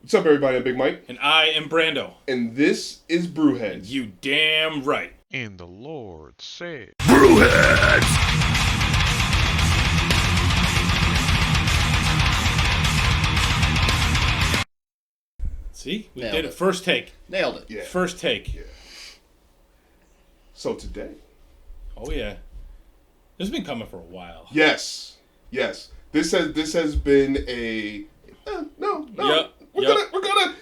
What's up, everybody? I'm Big Mike. And I am Brando. And this is Brewheads. You damn right. And the Lord said, Brewheads! See? We Nailed did it. it. First take. Nailed it. Yeah. First take. Yeah. So today. Oh, yeah. This has been coming for a while. Yes. This has been a... No. Yep. We're gonna...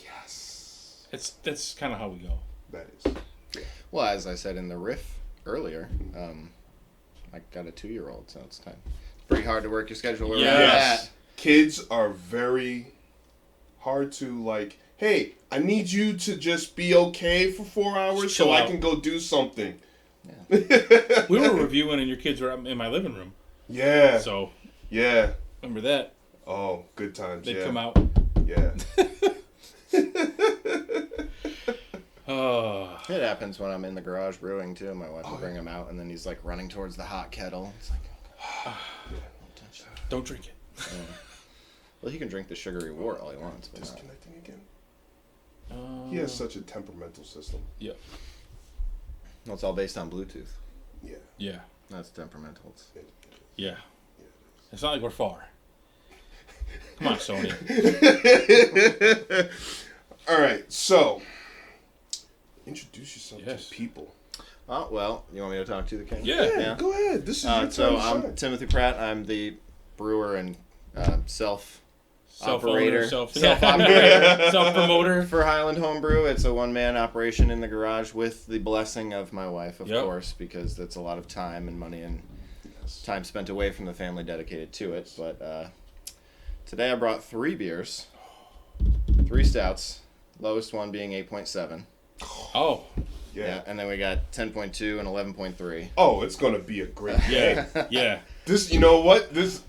Yes. That's kind of how we go. That is. Yeah. Well, as I said in the riff earlier, I got a 2-year-old, so it's time. Pretty hard to work your schedule around Yes. that. Kids are very hard to, like, hey, I need you to just be okay for 4 hours Chill so I out. can go do something. Yeah. We were reviewing and your kids were in my living room. Yeah. So, Yeah. remember that? Oh, good times. They'd yeah. come out. Yeah. Oh. It happens when I'm in the garage brewing, too. My wife will bring him out, and then he's, like, running towards the hot kettle. It's like, oh, God, don't touch that. Don't drink it. Yeah. Well, he can drink the sugary wort all he wants, but not. Disconnecting again. He has such a temperamental system. Yep. Well, it's all based on Bluetooth. Yeah. Yeah. That's temperamental. Yeah. It's not like we're far. Come on, Sony. All right, so introduce yourself Yes. to people. Oh, well, you want me to talk to the king? Yeah. Go ahead. This is your So time to I'm shine. Timothy Pratt. I'm the brewer and self-operator. Self-operator. Self-promoter. For Highland Homebrew. It's a one-man operation in the garage with the blessing of my wife, of Yep. course, because that's a lot of time and money and Yes. time spent away from the family dedicated to it. But today I brought 3 beers, 3 stouts, lowest one being 8.7. Oh. Yeah. And then we got 10.2 and 11.3. Oh, it's gonna be a great day. Yeah. This, you know what? This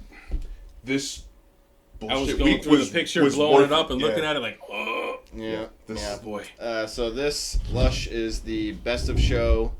bullshit I was going week through was, the picture, was blowing worth it up and yeah. looking at it like, oh. Yeah. This yeah. is- Boy. So this Lush is the best of show.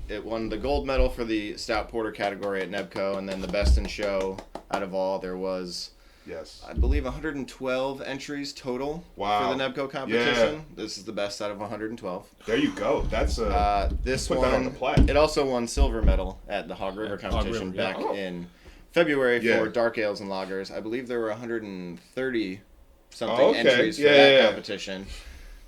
It won the gold medal for the stout porter category at NEBCO, and then the best in show out of all. There was, Yes. I believe, 112 entries total Wow. for the NEBCO competition. Yeah. This is the best out of 112. There you go. That's a This put one, that on the plaque. it also won silver medal at the Hog River Hog competition River, yeah. back Oh. in February Yeah. for dark ales and lagers. I believe there were 130 something Oh, okay. entries for Yeah, that yeah. competition.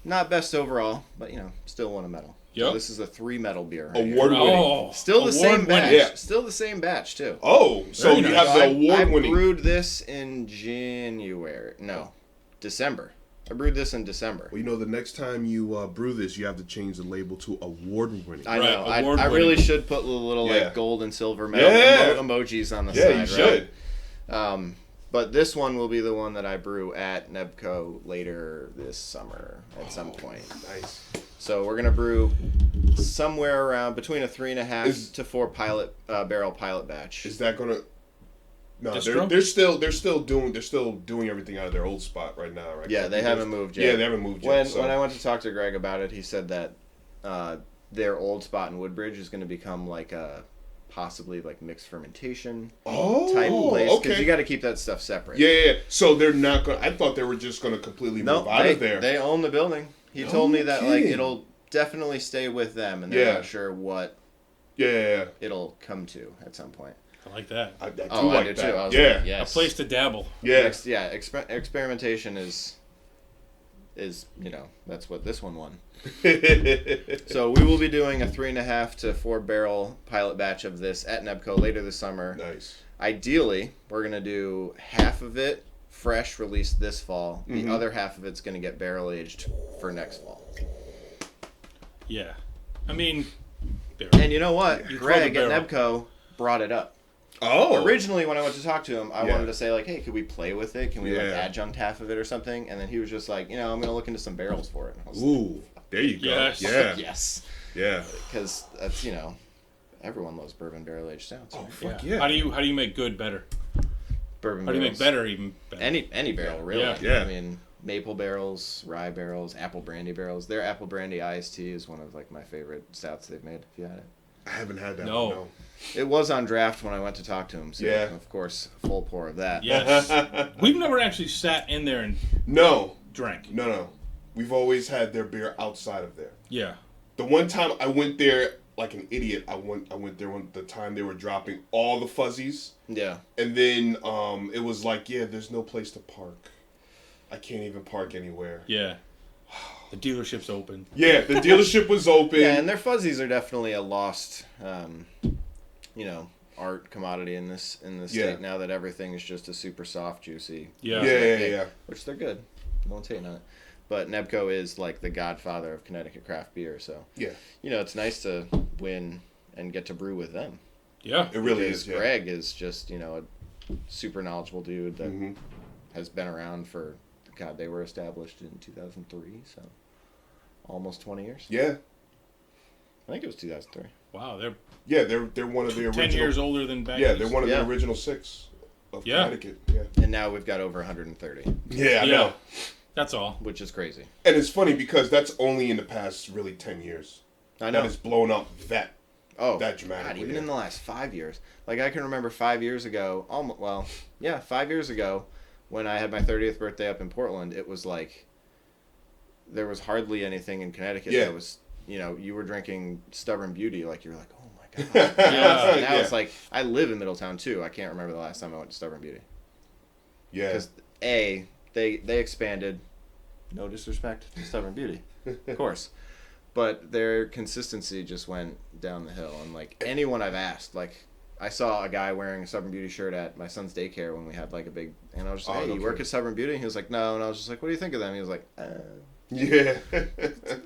Not best overall, but still won a medal. So Yep. this is a 3 medal beer. Right here. Award winning. Oh. Still the same Award-winning. batch. Yeah. Still the same batch too. Oh, so Very you nice. have the I award winning. brewed this in January. No, December. I brewed this in December. Well, you know, the next time you brew this, you have to change the label to award winning. I Right, know. I award-winning. really should put the little Yeah. like gold and silver medal Yeah. emojis on the Yeah, side. you right? should. But this one will be the one that I brew at NEBCO later this summer at some point. Nice. So we're gonna brew somewhere around between a 3.5 to 4 barrel pilot batch. Is that gonna? No, Distro? they're still doing everything out of their old spot right now, right? Yeah, they haven't moved yet. Yeah, they haven't moved yet. When I went to talk to Greg about it, he said that their old spot in Woodbridge is going to become like a possibly like mixed fermentation type place because okay. you got to keep that stuff separate. Yeah. So they're not gonna. I thought they were just gonna completely No, move out of there. they own the building. He No told me that like kidding. it'll definitely stay with them, and they're Yeah. not sure what Yeah. it'll come to at some point. I like that. I do Oh, like I do that. too. I was Yeah. like, yes. A place to dabble. Yeah. Experimentation is that's what this one won. So we will be doing a 3.5 to 4 barrel pilot batch of this at NEBCO later this summer. Nice. Ideally, we're gonna do half of it fresh, released this fall. The other half of it's gonna get barrel aged for next fall. Yeah. I mean, And you know what? You Greg call at the barrel. NEBCO brought it up. Oh. Originally, when I went to talk to him, I Yeah. wanted to say like, "Hey, could we play with it? Can we like Yeah. adjunct half of it or something?" And then he was just like, "I'm gonna look into some barrels for it." And I was Ooh. There you go. Yes. Yeah. yes, Yeah. because that's everyone loves bourbon barrel aged stouts. Oh Right? fuck yeah. yeah. How do you make good better? Bourbon. How do you make barrels. better even better? Any barrel, really. Yeah. Yeah. I mean, maple barrels, rye barrels, apple brandy barrels. Their apple brandy IST is one of like my favorite stouts they've made. If you had it. I haven't had that. No. One, no. It was on draft when I went to talk to him. So Yeah. of course, full pour of that. Yes. We've never actually sat in there and No. drank. No. We've always had their beer outside of there. Yeah. The one time I went there like an idiot, I went there the time they were dropping all the fuzzies. Yeah. And then it was like, yeah, there's no place to park. I can't even park anywhere. Yeah. The dealership's open. Yeah, the dealership was open. Yeah, and their fuzzies are definitely a lost, art commodity in this state now that everything is just a super soft, juicy. Yeah. Yeah. Which they're good. No one's hating on it. But Nebco is like the godfather of Connecticut craft beer, so Yeah. it's nice to win and get to brew with them. Yeah. It really Because is. Yeah. Greg is just a super knowledgeable dude that Mhm. has been around for they were established in 2003, so almost 20 years. Yeah. I think it was 2003. Wow. They're one of the original. 10 years older than back. Yeah, they're one of Yeah. the original 6 of Yeah. Connecticut. Yeah. And now we've got over 130, Yeah, I Yeah. know. That's all. which is crazy. And it's funny because that's only in the past really 10 years. I know. That has blown up that that dramatically. God, even yeah. in the last 5 years. Like I can remember 5 years ago, 5 years ago, when I had my 30th birthday up in Portland, it was like there was hardly anything in Connecticut Yeah. that was, you were drinking Stubborn Beauty, like you were like, oh my god. Yeah. Now it's like I live in Middletown too. I can't remember the last time I went to Stubborn Beauty Yeah. because they expanded. No disrespect to Stubborn Beauty, of course. But their consistency just went down the hill. And, like, anyone I've asked, like, I saw a guy wearing a Stubborn Beauty shirt at my son's daycare when we had, like, a big... And I was just like, hey, you work at Stubborn Beauty? And he was like, no. And I was just like, what do you think of them? He was like, Yeah.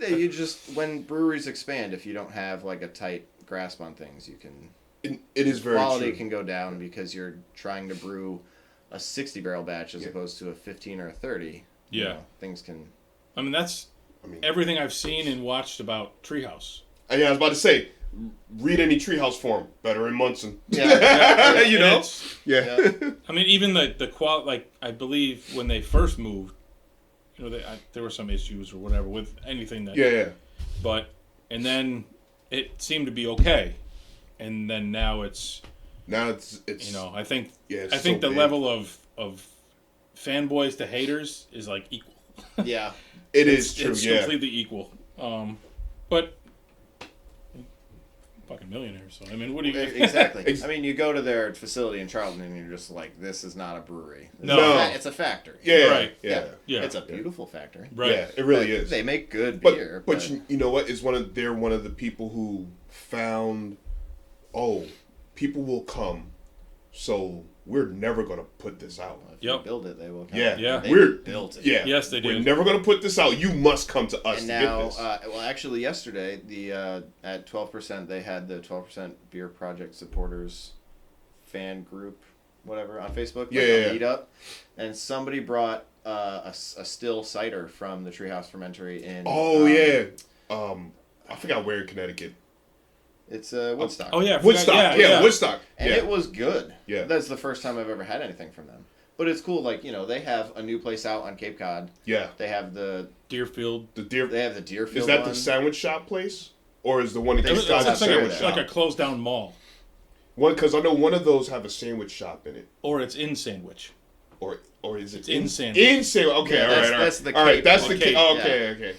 You just... When breweries expand, if you don't have, like, a tight grasp on things, you can... It is very quality true. can go down because you're trying to brew a 60-barrel batch as opposed to a 15 or a 30. Yeah. Things can... I mean, that's everything I've seen and watched about Treehouse. Yeah, I was about to say, read any Treehouse forum. Better in Munson. Yeah. You And know? it's- Yeah. I mean, even the qual, like, I believe when they first moved, there were some issues or whatever with anything that. Yeah. But, and then it seemed to be okay. And then now it's, Now it's I think, it's I think so the big. level of fanboys to haters is like equal. Yeah. It is true, It's yeah. completely equal. But fucking millionaires. So I mean, what do you? Exactly. I mean, you go to their facility in Charlton and you're just like, this is not a brewery. No. It's a factory. Yeah. Right. Yeah. Yeah. It's a beautiful factory. Right. Yeah, it really is. They make good beer. But you know what? They're one of the people who found, people will come, so we're never going to put this out. If you build it, they will come. Yeah. They built it. Yeah. Yes, they We're did. never going to put this out. You must come to us And to now, get this. actually, yesterday, at 12%, they had the 12% Beer Project supporters fan group, whatever, on Facebook. Yeah. A meetup. And somebody brought a still cider from the Treehouse Fermentory in... I forgot where in Connecticut. It's Woodstock. Oh yeah, I forgot. Woodstock. Yeah, Woodstock. And it was good. Yeah. That's the first time I've ever had anything from them. But it's cool, like, they have a new place out on Cape Cod. Yeah. They have the Deerfield. They have the Deerfield Is that one. the sandwich shop place? Or is the one that They just still got have the It's sandwich sandwich shop? like a closed down mall, One, because I know one of those have a sandwich shop in it. or it's in Sandwich. Or is it It's in Sandwich. In Sandwich. Okay, Yeah, all right. that's the all right, Cape that's one. the Cape. Cape, Okay.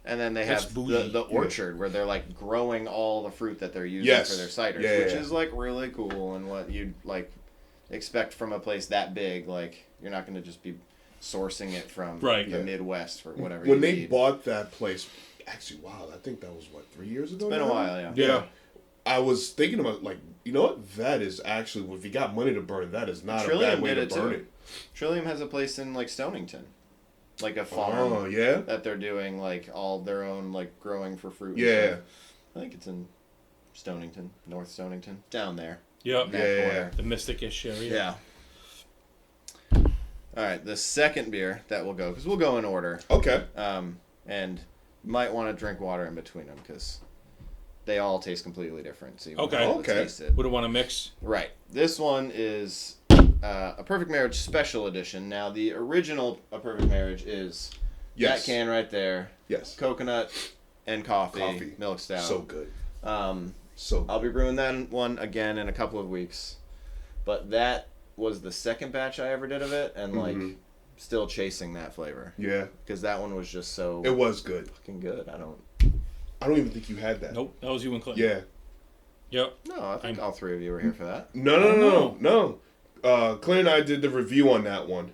And then they That's have bougie. the orchard where they're like growing all the fruit that they're using Yes. for their ciders, Yeah, which yeah. is like really cool and what you'd like expect from a place that big. Like you're not going to just be sourcing it from Right. the Yeah. Midwest for whatever. When you they need. bought that place, actually, wow, I think that was 3 years ago. It's been a now? while, yeah. Yeah. I was thinking about you know what? That is actually, if you got money to burn, that is not a Trillium bad way did to it burn too. it. Trillium has a place in like Stonington, like a farm Oh yeah. that they're doing like all their own like growing for fruit. and Yeah. stuff. I think it's in Stonington, North Stonington, down there. Yep. in that Yeah. corner. The Mystic-ish area. Yeah. All right, the second beer that will go, because we'll go in order, Okay. and you might want to drink water in between them because they all taste completely different. So you won't Okay. be able to Okay. taste it. Wouldn't want to mix. Right. This one is a Perfect Marriage Special Edition. Now, the original A Perfect Marriage is Yes. that can right there, Yes. coconut and coffee. Milk stout. So good. So I'll be brewing that one again in a couple of weeks. But that was the second batch I ever did of it, and like still chasing that flavor. yeah, Because that one was just so it was good. fucking good. I don't even think you had that. Nope, that was you and Clinton. Yeah. Yep. No, I think all three of you were here for that. No. Clint and I did the review on that one.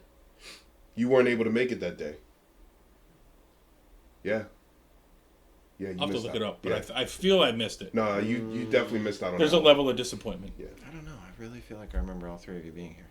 You weren't able to make it that day. Yeah. Yeah, you I'll have to missed look out. it up, but Yeah. I feel I missed it. No, you definitely missed out on There's that a one. level of disappointment. Yeah. I don't know. I really feel like I remember all three of you being here.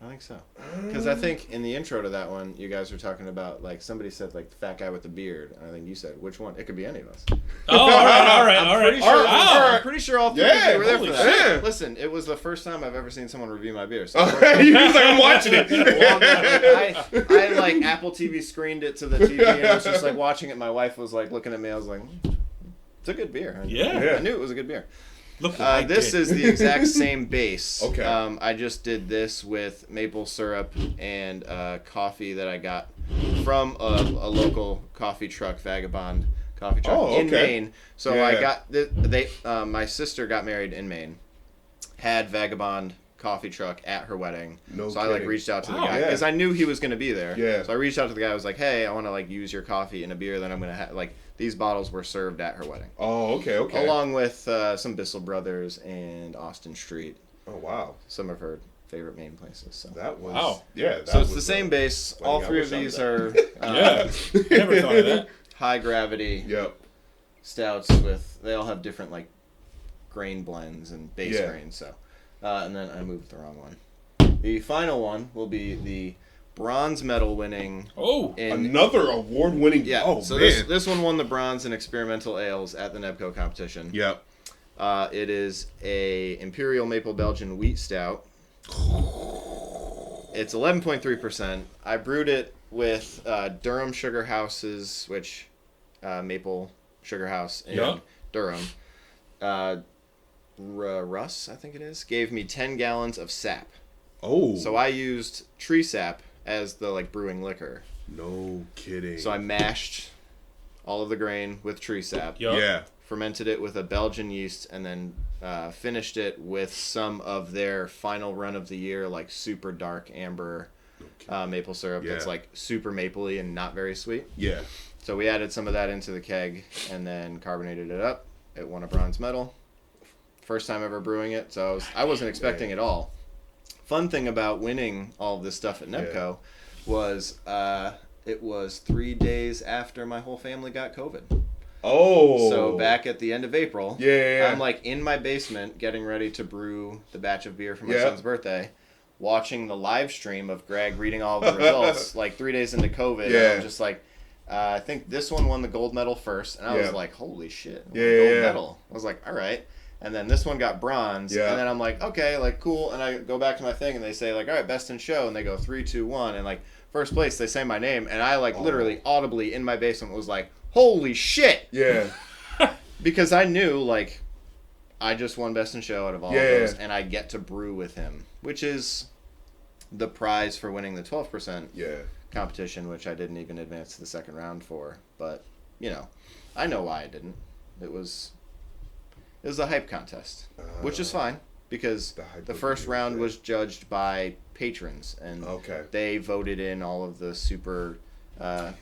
I think so. Because I think in the intro to that one, you guys were talking about, like, somebody said, like, the fat guy with the beard. And I think you said, which one? It could be any of us. Oh, all right. Pretty sure, Wow. I'm pretty sure all three Yeah, of you were there holy for that. shit. Listen, it was the first time I've ever seen someone review my beer. So He was like, I'm watching it. I like Apple TV screened it to the TV and I was just like watching it. My wife was like looking at me. I was like, it's a good beer. Yeah. I knew it was a good beer. Look what I This did. is the exact same base. Okay. I just did this with maple syrup and coffee that I got from a local coffee truck, Vagabond coffee truck in Maine. So Yeah. I got my sister got married in Maine, had Vagabond coffee truck at her wedding. No so I like kidding. reached out to the Wow. guy Yeah. because I knew he was going to be there. Yeah. So I reached out to the guy. I was like, hey, I want to like use your coffee in a beer that I'm going to have. Like these bottles were served at her wedding. Oh, okay. Along with some Bissell Brothers and Austin Street, Oh, wow. some of her favorite Maine places. So, That was... Wow. Yeah. That so it's was the same base. wedding All I three wish of I these was are Yeah. Never thought of that. high gravity Yep. stouts with. They all have different like grain blends and base Yeah. grains. So, and then I moved the wrong one. The final one will be the bronze medal winning. Oh. Another award-winning... Yeah. Oh, so man. this one won the bronze in experimental ales at the Nebco competition. Yep. It is a Imperial Maple Belgian wheat stout. It's 11.3%. I brewed it with Durham Sugar Houses, which Maple Sugar House in Yeah. Durham. Russ, I think it is, gave me 10 gallons of sap. Oh. So I used tree sap as the like brewing liquor. No kidding. So I mashed all of the grain with tree sap. Yup. Yeah. Fermented it with a Belgian yeast, and then finished it with some of their final run of the year, like super dark amber maple syrup that's Yeah. like super mapley and not very sweet. Yeah. So we added some of that into the keg and then carbonated it up. It won a bronze medal. First time ever brewing it, so I wasn't expecting it all. Fun thing about winning all of this stuff at Nebco was it was 3 days after my whole family got COVID. Oh. So back at the end of April, Yeah. I'm like in my basement getting ready to brew the batch of beer for my Yeah. son's birthday, watching the live stream of Greg reading all of the results like 3 days into COVID. Yeah. And I'm just like, I think this one won the gold medal first. And I was Yeah. like, holy shit, Yeah, gold yeah. medal. I was like, all right. And then this one got bronze. Yeah. And then I'm like, okay, like cool. And I go back to my thing and they say like, all right, best in show. And they go 3, 2, 1. And like first place, they say my name. And I like literally audibly in my basement was like, holy shit. Yeah. Because I knew, like, I just won Best in Show out of all of those, and I get to brew with him, which is the prize for winning the 12% Yeah. competition, which I didn't even advance to the second round for. But, you know, I know why I didn't. It was a hype contest, which is fine, because hype the was first huge, round yeah. was judged by patrons, and Okay. they voted in all of the super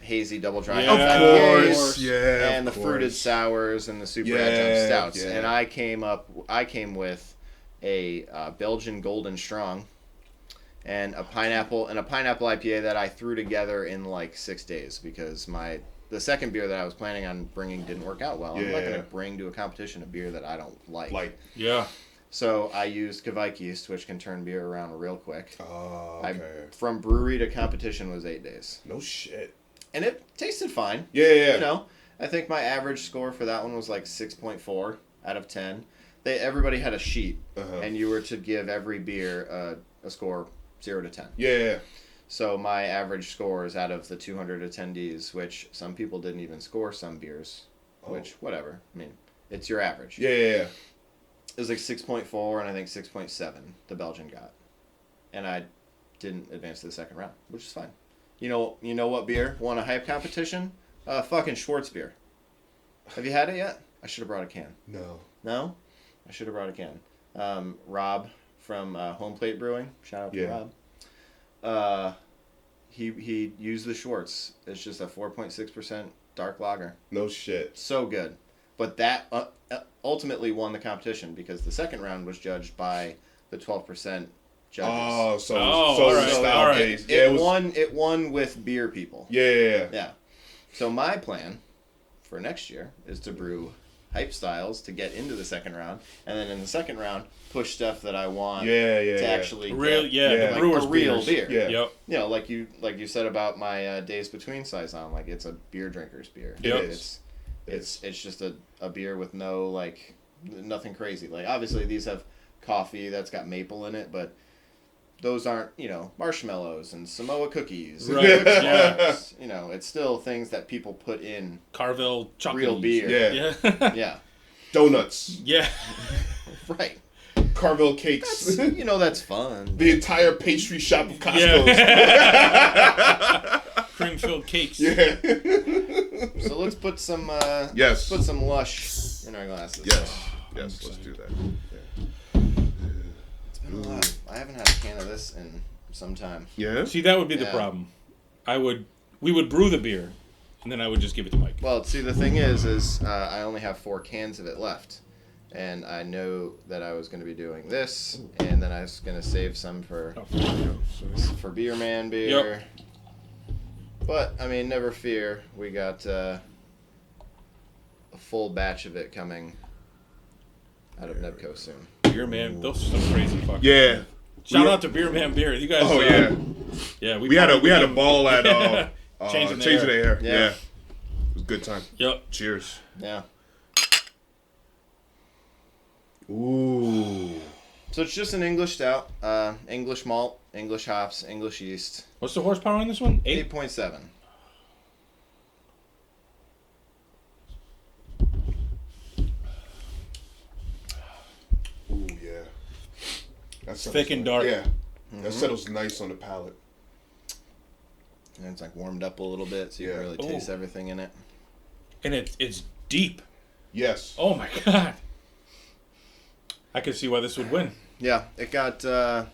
hazy double dry Yeah. Of IPAs, course. Yeah. and the of fruited course. sours and the super Yeah, adjunct stouts. yeah. And I came with a Belgian Golden Strong and a pineapple IPA that I threw together in like 6 days because the second beer that I was planning on bringing didn't work out well. I'm not Yeah. going to bring to a competition a beer that I don't like. Like. Yeah. So I used Kvike yeast, which can turn beer around real quick. Oh, okay. From brewery to competition was 8 days. No shit. And it tasted fine. Yeah. You know, I think my average score for that one was like 6.4 out of 10. Everybody had a sheet, and you were to give every beer a score 0 to 10. Yeah. So my average scores out of the 200 attendees, which some people didn't even score some beers, which, whatever. I mean, it's your average. Yeah. It was like 6.4 and I think 6.7 the Belgian got. And I didn't advance to the second round, which is fine. You know what beer won a hype competition? Fucking Schwartz beer. Have you had it yet? I should have brought a can. No. No? I should have brought a can. Rob from Home Plate Brewing. Shout out to Rob. He used the Schwartz. It's just a 4.6% dark lager. No shit. So good. But that ultimately won the competition because the second round was judged by the 12% judges. Oh, so all right, style all right. based. It won with beer people. Yeah. Yeah. So my plan for next year is to brew hype styles to get into the second round, and then in the second round push stuff that I want to actually real get, the brewers a real beers. beer. Yeah. Yep. Like you said about my Days Between Saison, like it's a beer drinker's beer. Yep. It's just a beer with no like nothing crazy. Like obviously these have coffee that's got maple in it, but those aren't, marshmallows and Samoa cookies. Right. Yeah. It's still things that people put in Carvel chocolate. real beer. Yeah. Yeah. Donuts. Yeah. Right. Carvel cakes. That's fun. The entire pastry shop of Costco. Yeah. Cream-filled cakes. Yeah. So let's put some Yes. put some lush in our glasses. Yes, let's do that. It's been a while. I haven't had a can of this in some time. Yeah? See, that would be the Yeah. problem. We would brew the beer, and then I would just give it to Mike. Well, see, the thing is I only have 4 cans of it left. And I know that I was going to be doing this, and then I was going to save some for Beer Man beer. Yep. But, I mean, never fear. We got a full batch of it coming out of Nebco soon. Beer Man, those are some crazy fuckers. Yeah. Shout out to Beer Man Beer. You guys. Oh, yeah. Yeah, We had a ball at Changing the Changing the Air. Yeah. Yeah. It was a good time. Yep. Cheers. Yeah. Ooh. So it's just an English stout. English malt, English hops, English yeast. What's the horsepower on this one? 8? 8.7. Ooh, yeah. That Thick and dark. Yeah. That settles nice on the palate. And it's like warmed up a little bit, so you can Yeah. really taste everything in it. And it's deep. Yes. Oh my god. I could see why this would win. Yeah, it got. So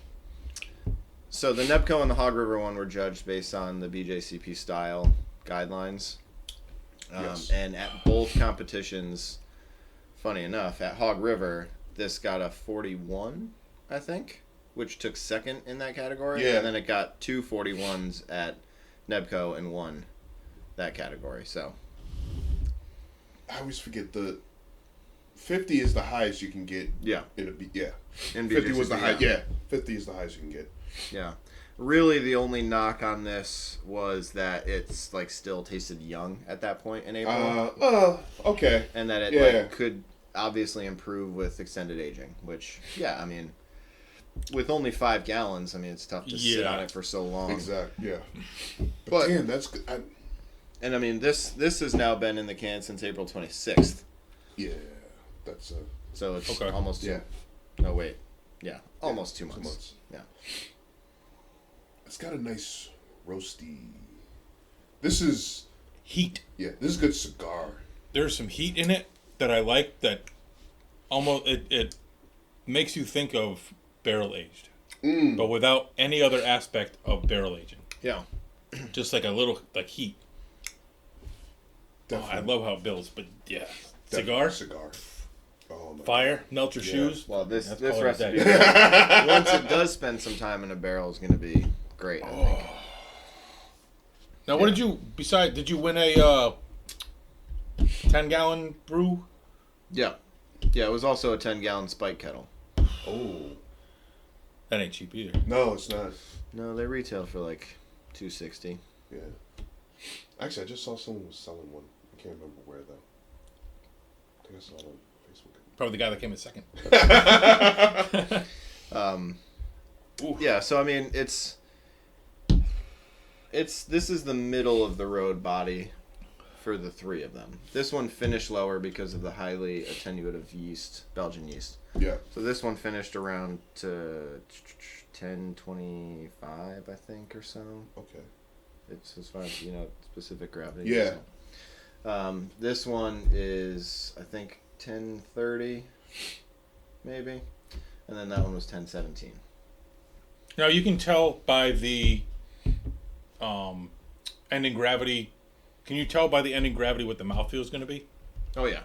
the Nebco and the Hog River one were judged based on the BJCP style guidelines. Yes. And at both competitions, funny enough, at Hog River, this got a 41, I think, which took second in that category. Yeah. And then it got 2 41s at Nebco and won that category. So. I always forget 50 is the highest you can get. Yeah. In a yeah. In 50 was the BJCP, high. Yeah. 50 is the highest you can get. Yeah. Really, the only knock on this was that it's like still tasted young at that point in April, Okay. and that it Yeah. like, could obviously improve with extended aging. Which, yeah, I mean, with only 5 gallons, I mean, it's tough to sit Yeah. on it for so long. Exactly. Yeah. But Damn, that's good. and I mean, this has now been in the can since April 26th, Yeah. That's so it's Okay. almost yeah. No, wait, yeah, almost 2 months. 2 months. Yeah. It's got a nice roasty. This is Heat. this is good cigar. There's some heat in it that I like that almost it makes you think of barrel aged. But without any other aspect of barrel aging. Yeah. Just like a little like heat. Definitely. I love how it builds, but yeah. Cigar, Cigar. Oh my. fire, melt your shoes. Well, this Let's call it a recipe, day. once it does spend some time in a barrel, is going to be great. I think. Now, what did you did you win a 10-gallon brew? Yeah. Yeah, it was also a 10-gallon spike kettle. Oh. That ain't cheap either. No, it's not. No, they retail for like $260. Yeah. Actually, I just saw someone was selling one. I can't remember where though. I think I saw it on Facebook. Probably the guy that came in second. Yeah, so I mean, this is the middle of the road body for the 3 of them. This one finished lower because of the highly attenuative yeast, Belgian yeast. Yeah. So this one finished around to 1025, I think, or so. Okay. It's as far as, specific gravity. Yeah. This one is, I think, 1030, maybe. And then that one was 1017. Now, you can tell by the ending gravity. Can you tell by the ending gravity what the mouthfeel is going to be? Oh, yeah.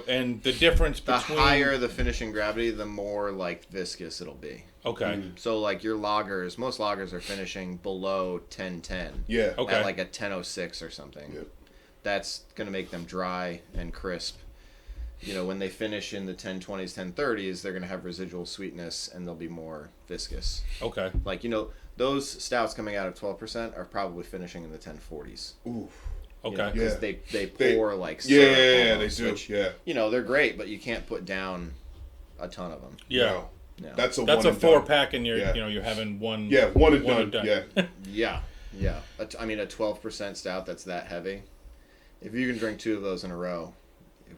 And the difference The between... higher the finishing gravity, the more, like, viscous it'll be. Okay. So, like, your lagers, most lagers are finishing below 1010. Yeah. Okay. At, like, a 1006 or something. Yep. That's going to make them dry and crisp. You know, when they finish in the 1020s, 1030s, they're going to have residual sweetness and they'll be more viscous. Okay. Like, you know, those stouts coming out of 12% are probably finishing in the 1040s. Ooh. Okay. Because Yeah. they pour like syrup Yeah, they almost, do. which, Yeah. you know, they're great, but you can't put down a ton of them. Yeah. No. No. That's a That's one a and 4 done. pack, and Yeah. you're having one. Yeah, one and one done. and done. Yeah. Yeah. I mean, a 12% stout that's that heavy, if you can drink 2 of those in a row, you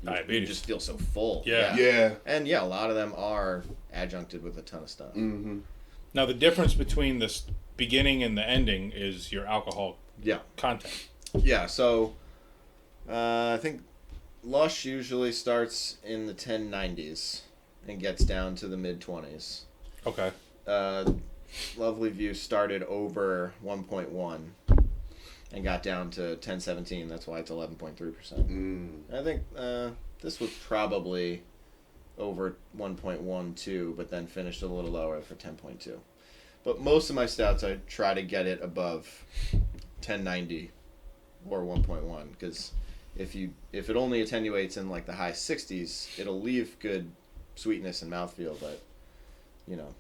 Diabetes. just feel so full. Yeah. Yeah. And yeah, a lot of them are adjuncted with a ton of stuff. Mm-hmm. Now, the difference between the beginning and the ending is your alcohol Yeah. content. Yeah, so I think Lush usually starts in the 1090s and gets down to the mid-20s. Okay. Lovely View started over 1.1 and got down to 1017. That's why it's 11.3%. I think this was probably over 1.12, but then finished a little lower for 10.2. But most of my stouts, I try to get it above 1090 or 1.1, because if it only attenuates in like the high 60s, it'll leave good sweetness and mouthfeel, but you know,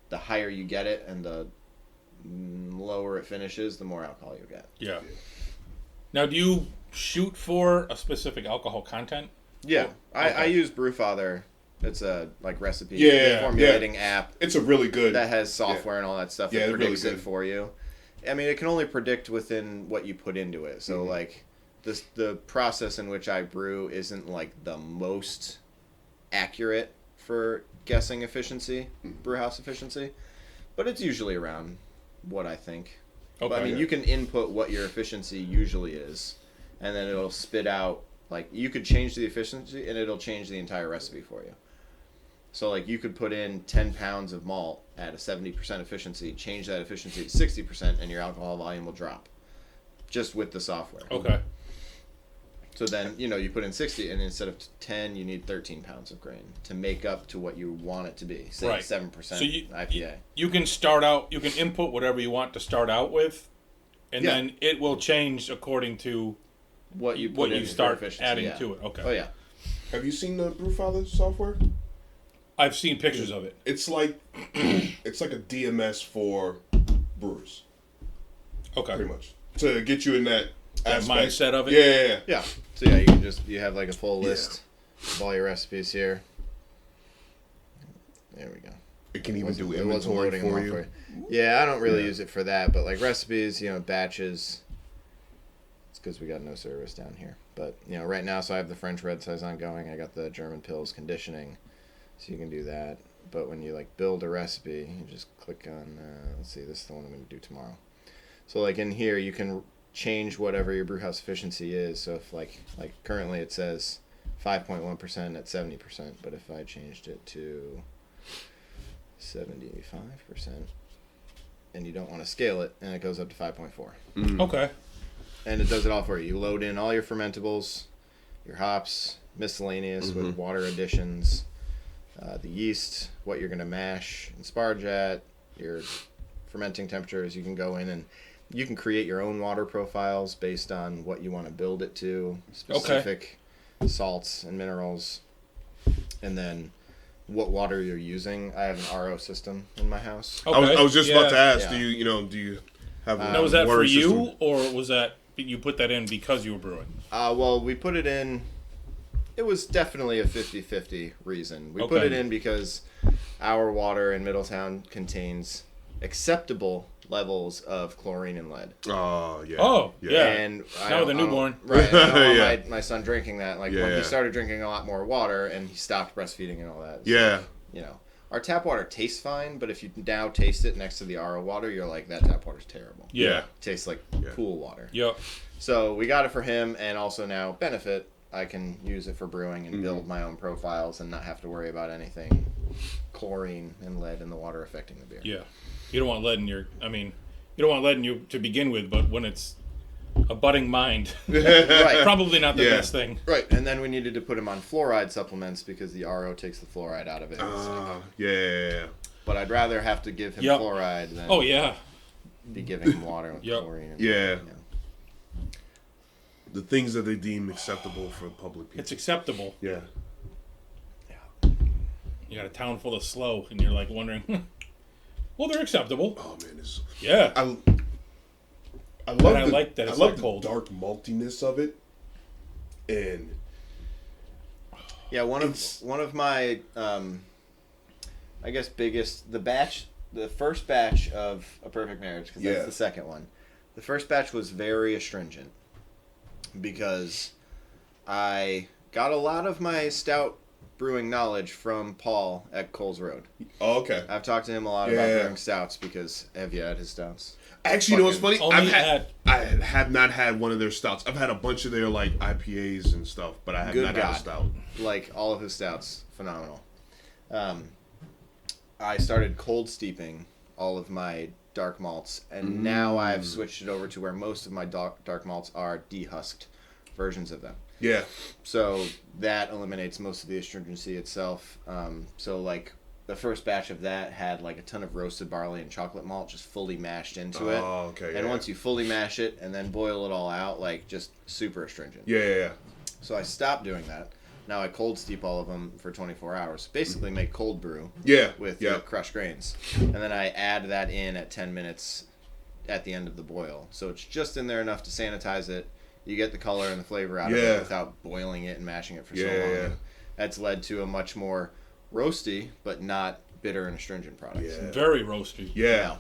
the higher you get it and the lower it finishes, the more alcohol you get. Yeah. Now, do you shoot for a specific alcohol content? Yeah, I Okay. use Brewfather. It's a like recipe formulating app It's a really good. that has software and all that stuff Yeah, that they're really predicts it good. for you. I mean, it can only predict within what you put into it. So like the process in which I brew isn't like the most accurate for guessing efficiency, brewhouse efficiency, but it's usually around what I think. Okay. But, I mean, you can input what your efficiency usually is, and then it'll spit out, like, you could change the efficiency, and it'll change the entire recipe for you. So, like, you could put in 10 pounds of malt at a 70% efficiency, change that efficiency to 60%, and your alcohol volume will drop, just with the software. Okay. So then, you know, you put in 60, and instead of 10, you need 13 pounds of grain to make up to what you want it to be, say Right. 7% So you IPA. You can start out. You can input whatever you want to start out with, and Yeah. then it will change according to What you put what in you for start efficiency, adding yeah. to it. Okay. Oh, yeah. Have you seen the Brewfather software? I've seen pictures of it. It's like it's like a DMS for brewers, Okay. pretty much, to get you in that That aspect. mindset of it. Yeah. Yeah. So yeah, you have like a full list of all your recipes here. There we go. It can even do It wasn't inventory loading them for all you. Yeah, I don't really Yeah. use it for that, but like recipes, you know, batches. It's because we got no service down here. But you know, right now, so I have the French red saison going. I got the German pills conditioning, so you can do that. But when you like build a recipe, you just click on. Let's see, this is the one I'm going to do tomorrow. So like in here, you can change whatever your brewhouse efficiency is. So if like currently it says 5.1% at 70%, but if I changed it to 75%, and you don't want to scale it, and it goes up to 5.4. Okay. And it does it all for you. You load in all your fermentables, your hops, miscellaneous with water additions, the yeast, what you're going to mash and sparge at, your fermenting temperatures. You can go in and you can create your own water profiles based on what you want to build it to, specific salts and minerals, and then what water you're using. I have an RO system in my house. Okay. I was just about to ask. Yeah. Do you have? Now, was that water for you, system? or was that you put that in because you were brewing? Well, we put it in. It was definitely a 50-50 reason. We put Okay. it in because our water in Middletown contains acceptable levels of chlorine and lead. Oh yeah. Oh, yeah. And Now with a newborn. Right. I don't want Yeah. my son drinking that. Like Yeah, when yeah. he started drinking a lot more water and he stopped breastfeeding and all that. So, Yeah. you know, Our tap water tastes fine, but if you now taste it next to the RO water, you're like, that tap water's terrible. Yeah. It tastes like pool water. Yep. So we got it for him, and also now benefit. I can use it for brewing and build my own profiles and not have to worry about anything chlorine and lead in the water affecting the beer. Yeah. You don't want lead in your. I mean, you don't want lead in you to begin with, but when it's a budding mind, Right. probably not the best thing. Right, and then we needed to put him on fluoride supplements because the RO takes the fluoride out of it. Yeah. But I'd rather have to give him Yep. fluoride than Oh yeah. be giving him water with Yep. chlorine. And Yeah. The things that they deem acceptable for public people. It's acceptable. Yeah. You got a town full of slow, and you're like wondering, well, they're acceptable. Oh man, it's Yeah. I love I the, like that it's I love not the cold. dark maltiness of it, and Yeah, one of my I guess the first batch of A Perfect Marriage, because that's the second one. The first batch was very astringent because I got a lot of my stout brewing knowledge from Paul at Coles Road. oh, okay. I've talked to him a lot about brewing stouts because have you had his stouts? Actually, you know what's funny? Only I have not had one of their stouts. I've had a bunch of their like IPAs and stuff, but I have Good not God. had a stout. Like all of his stouts, phenomenal. I started cold steeping all of my dark malts, and now I've switched it over to where most of my dark malts are dehusked versions of them. Yeah. So that eliminates most of the astringency itself. So like the first batch of that had like a ton of roasted barley and chocolate malt just fully mashed into it. Oh, okay. And yeah. once you fully mash it and then boil it all out, like just super astringent. Yeah. So I stopped doing that. Now I cold steep all of them for 24 hours. Basically make cold brew Yeah. with yeah. the crushed grains. And then I add that in at 10 minutes at the end of the boil. So it's just in there enough to sanitize it. You get the color and the flavor out of it without boiling it and mashing it for so long. Yeah. That's led to a much more roasty, but not bitter and astringent product. Yeah. very roasty. Yeah.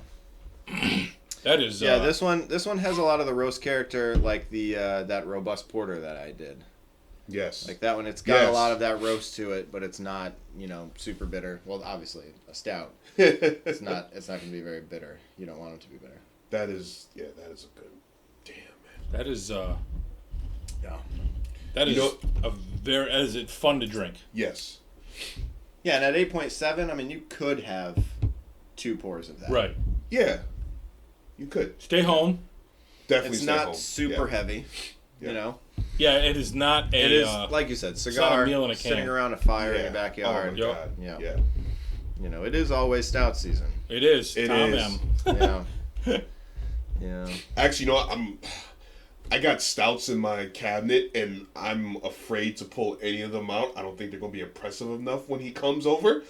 That is. Yeah, this one has a lot of the roast character, like the that robust porter that I did. Yes. Like that one, it's got Yes. a lot of that roast to it, but it's not, super bitter. Well, obviously, a stout. It's not going to be very bitter. You don't want it to be bitter. That is a good. Damn, man. That is. Yeah. That is You know- a very. Is it fun to drink? Yes. Yeah, and at 8.7, I mean, you could have 2 pours of that. Right. Yeah. You could Stay home. definitely. It's stay not home. super Yeah. heavy, Yeah. Yeah, it is not a. It is, like you said, not a cigar, meal in a sitting can. around a fire in Yeah. your backyard. Oh my Yep. God. Yeah. It is always stout season. It is. It Tom is. M. Yeah. Yeah. Actually, you know what? I got stouts in my cabinet, and I'm afraid to pull any of them out. I don't think they're gonna be impressive enough when he comes over.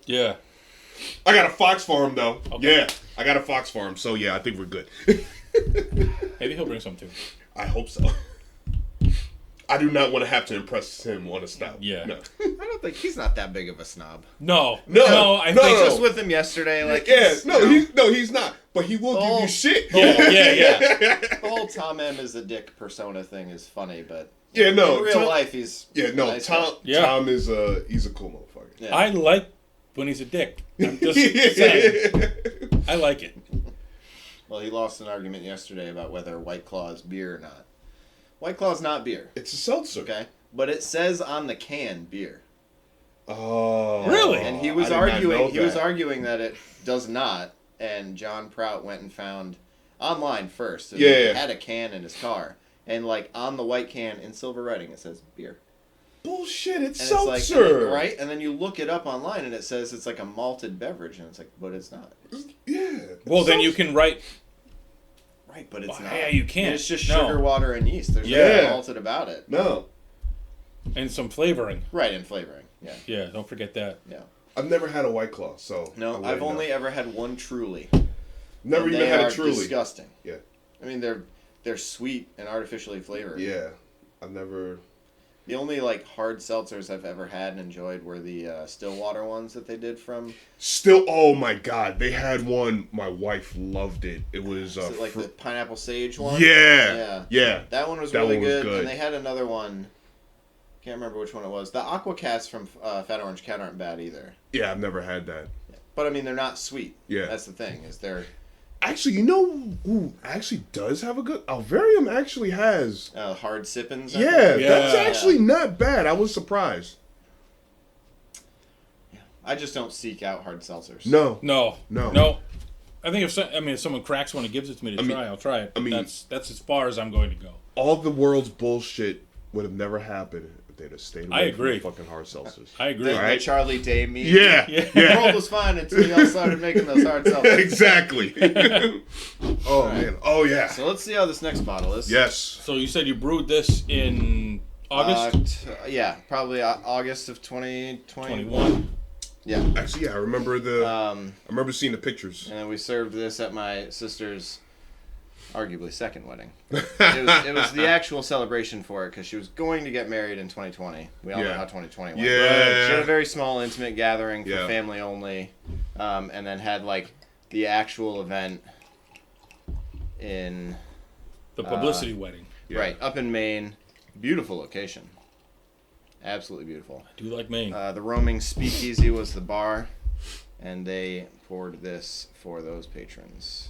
Yeah. I got a fox for him though. Okay. Yeah, I got a fox for him. So yeah, I think we're good. Maybe he'll bring some too. I hope so. I do not want to have to impress him on a stout. Yeah. No. I don't think he's not that big of a snob. No. No. I No, think. no. Just with him yesterday, like Yeah. he's, No. He's not. But he will give Oh. you shit. Yeah. the whole Tom M is a dick persona thing is funny, but Yeah. No. in real Tom, life he's Yeah. No. nice Tom. guy. Yeah. Tom is he's a cool motherfucker. Yeah. I like when he's a dick. I'm just saying. I like it. Well, he lost an argument yesterday about whether White Claw is beer or not. White Claw's not beer, It's a seltzer. okay? But it says on the can beer. Oh. Really? And he I was did not know arguing that it does not, and John Prout went and found online first. And Yeah. He had a can in his car, and like on the white can in silver writing it says beer. Bullshit. It's And seltzer. it's like, right? And then you look it up online and it says it's like a malted beverage, and it's like, but it's not. Yeah. Well, then seltzer. you can write. Right, but it's Well, not. yeah, you can't. It's just No. sugar, water, and yeast. There's Yeah. nothing malted about it. No. And some flavoring. Right, and flavoring. Yeah. Yeah, don't forget that. Yeah. I've never had a White Claw, so I No, wouldn't I've know. only ever had one Truly. never And even they had are a Truly. disgusting. Yeah. I mean, they're sweet and artificially flavored. Yeah, I've never. The only like hard seltzers I've ever had and enjoyed were the Stillwater ones that they did from. Still, oh my God, they had one. My wife loved it. It was Is it like the pineapple sage one? yeah, yeah. That one was That really one was good. good. And they had another one. Can't remember which one it was. The Aqua Cats from Fat Orange Cat aren't bad either. Yeah, I've never had that. But I mean, they're not sweet. Yeah. That's the thing, is they're Actually, you know who actually does have a good... Alvarium actually has... hard sippins. Yeah, Yeah. that's actually not bad. I was surprised. I just don't seek out hard seltzers. No. No. No. I think if someone cracks one and gives it to me to try, I'll try it. I mean- that's as far as I'm going to go. All the world's bullshit would have never happened if they'd have stayed away I agree. from fucking hard seltzers. I agree. The Right. Charlie Day meat. Yeah. The world was fine until y'all started making those hard seltzers. Exactly. Oh, man. Oh, yeah. So let's see how this next bottle is. Yes. So you said you brewed this in August Yeah, probably August of 2021. 21. Yeah. Actually, yeah, I remember I And remember seeing the pictures. then we served this at my sister's arguably second wedding. It was the actual celebration for it because she was going to get married in 2020. We all know Yeah. how 2020 went. Yeah. She had a very small, intimate gathering for Yeah. family only, and then had like the actual event in The publicity wedding. Yeah. right up in Maine. Beautiful location. Absolutely beautiful. I do like Maine. The Roaming Speakeasy was the bar, and they poured this for those patrons.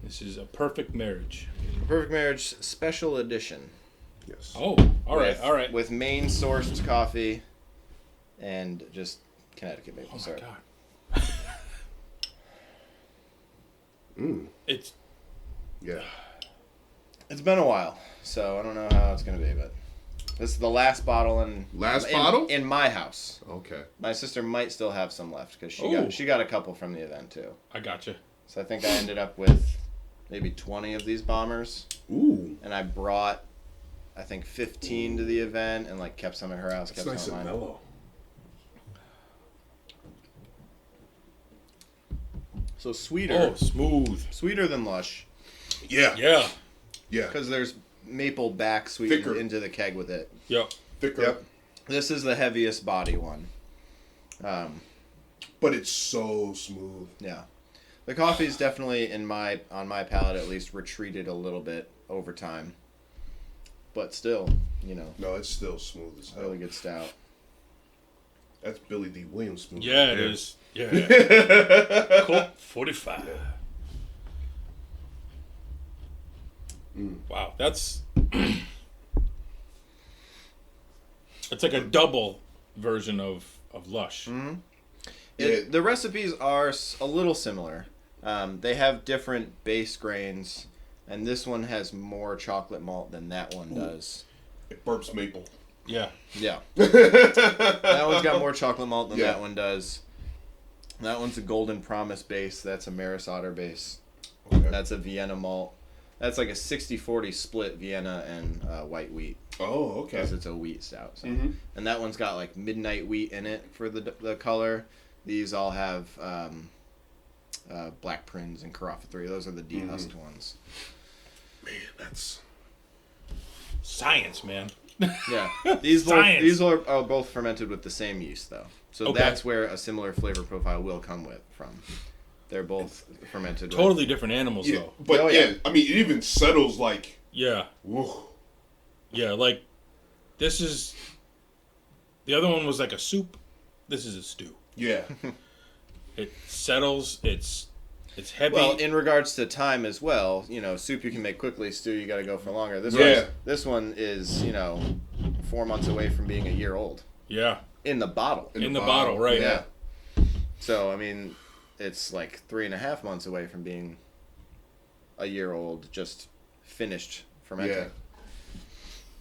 This is a perfect marriage. Perfect Marriage Special Edition. Yes. Oh, all right, with, all right. With Maine sourced coffee and just Connecticut maple Oh my syrup. god. It's Yeah. It's been a while, so I don't know how it's gonna be, but this is the last bottle Bottle? in my house. Okay. My sister might still have some left because Ooh. she got a couple from the event too. I gotcha. So I think I ended up with maybe 20 of these bombers, Ooh. and I brought I think 15 to the event and like kept some at her house. It's Kept nice some and at mine. mellow. So sweeter, Oh, smooth. sweeter than Lush Yeah. Yeah. Yeah. because there's maple back sweetened Thicker. into the keg with it. Yep. Thicker. Yep. This is the heaviest body one. But it's so smooth. Yeah. The coffee's definitely on my palate at least retreated a little bit over time. But still, No, it's still smooth as hell. really good stout. That's Billy D. Williams smooth. Yeah, it right is. Yeah. Colt 45. Wow, that's it's like a double version of Lush. Mm-hmm. Yeah. The recipes are a little similar. They have different base grains, and this one has more chocolate malt than that one does. It burps maple. Yeah. Yeah. That one's got more chocolate malt than Yeah. that one does. That one's a Golden Promise base. That's a Maris Otter base. Okay. That's a Vienna malt. That's like a 60-40 split Vienna and white wheat. Oh, okay. Because it's a wheat stout. So. Mm-hmm. And that one's got like midnight wheat in it for the color. These all have Black Prince and Carafa 3. Those are the dehusked ones. Man, that's... Science, man. Yeah. These Science. these are both fermented with the same yeast though. So Okay. that's where a similar flavor profile will come from. They're both fermented with... Totally different animals, Yeah, though. but Oh, yeah. yeah. I mean, it even settles like... Yeah. Woo. Yeah, like this is the other one was like a soup. This is a stew. Yeah. It settles. It's heavy. Well, in regards to time as well, soup you can make quickly, stew you got to go for longer. Yeah. This one is, 4 months away from being a year old. yeah. In the bottle. In the bottle, right? Yeah. So, I mean, it's like 3.5 months away from being a year old, just finished fermenting. Yeah.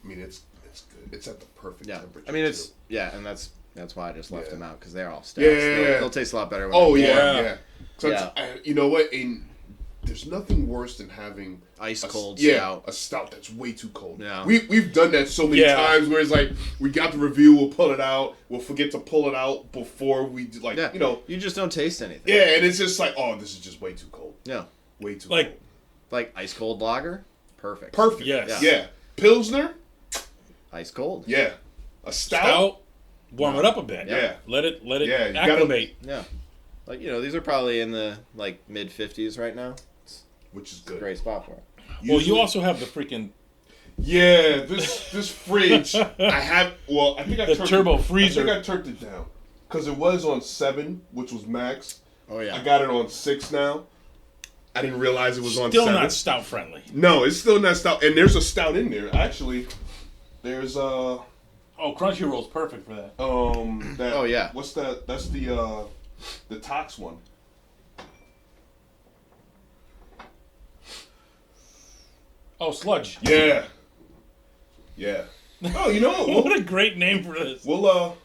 I mean, it's good. It's at the perfect Yeah. temperature. I mean, too. and that's why I just left Yeah. them out, because they're all stouts. Yeah. They'll taste a lot better when Oh, they're yeah, warm. yeah. So you know what? There's nothing worse than having Ice cold yeah, stout. a stout that's way too cold. Yeah. We've done that so many Yeah. times where it's like we got the review, we'll pull it out, we'll forget to pull it out before we like Yeah. you know. You just don't taste anything. Yeah, and it's just like, oh, this is just way too cold. Yeah. Way too Like- cold. Like ice cold lager, perfect. Perfect. Yes. Yeah. Pilsner. Ice cold. Yeah. A stout. Stout. Warm it up a bit. Yeah. Let it Yeah, you gotta- acclimate. Yeah. Like, these are probably in the mid 50s right now. Which is It's a good. great spot for it. Well, you Usually- also have the freaking Yeah, this fridge, I think I The turned turbo it, freezer. I think I turned it down. Because it was on 7, which was max. Oh yeah. I got it on 6 now. I didn't realize it was on Still 7. not stout friendly. No, it's still not stout. And there's a stout in there. Actually, there's Oh, Crunchyroll's perfect for that. that, Oh, yeah. What's that? That's the Tox one. Oh, Sludge. Yeah. Yeah. Oh, you know what? What a great name for this. We'll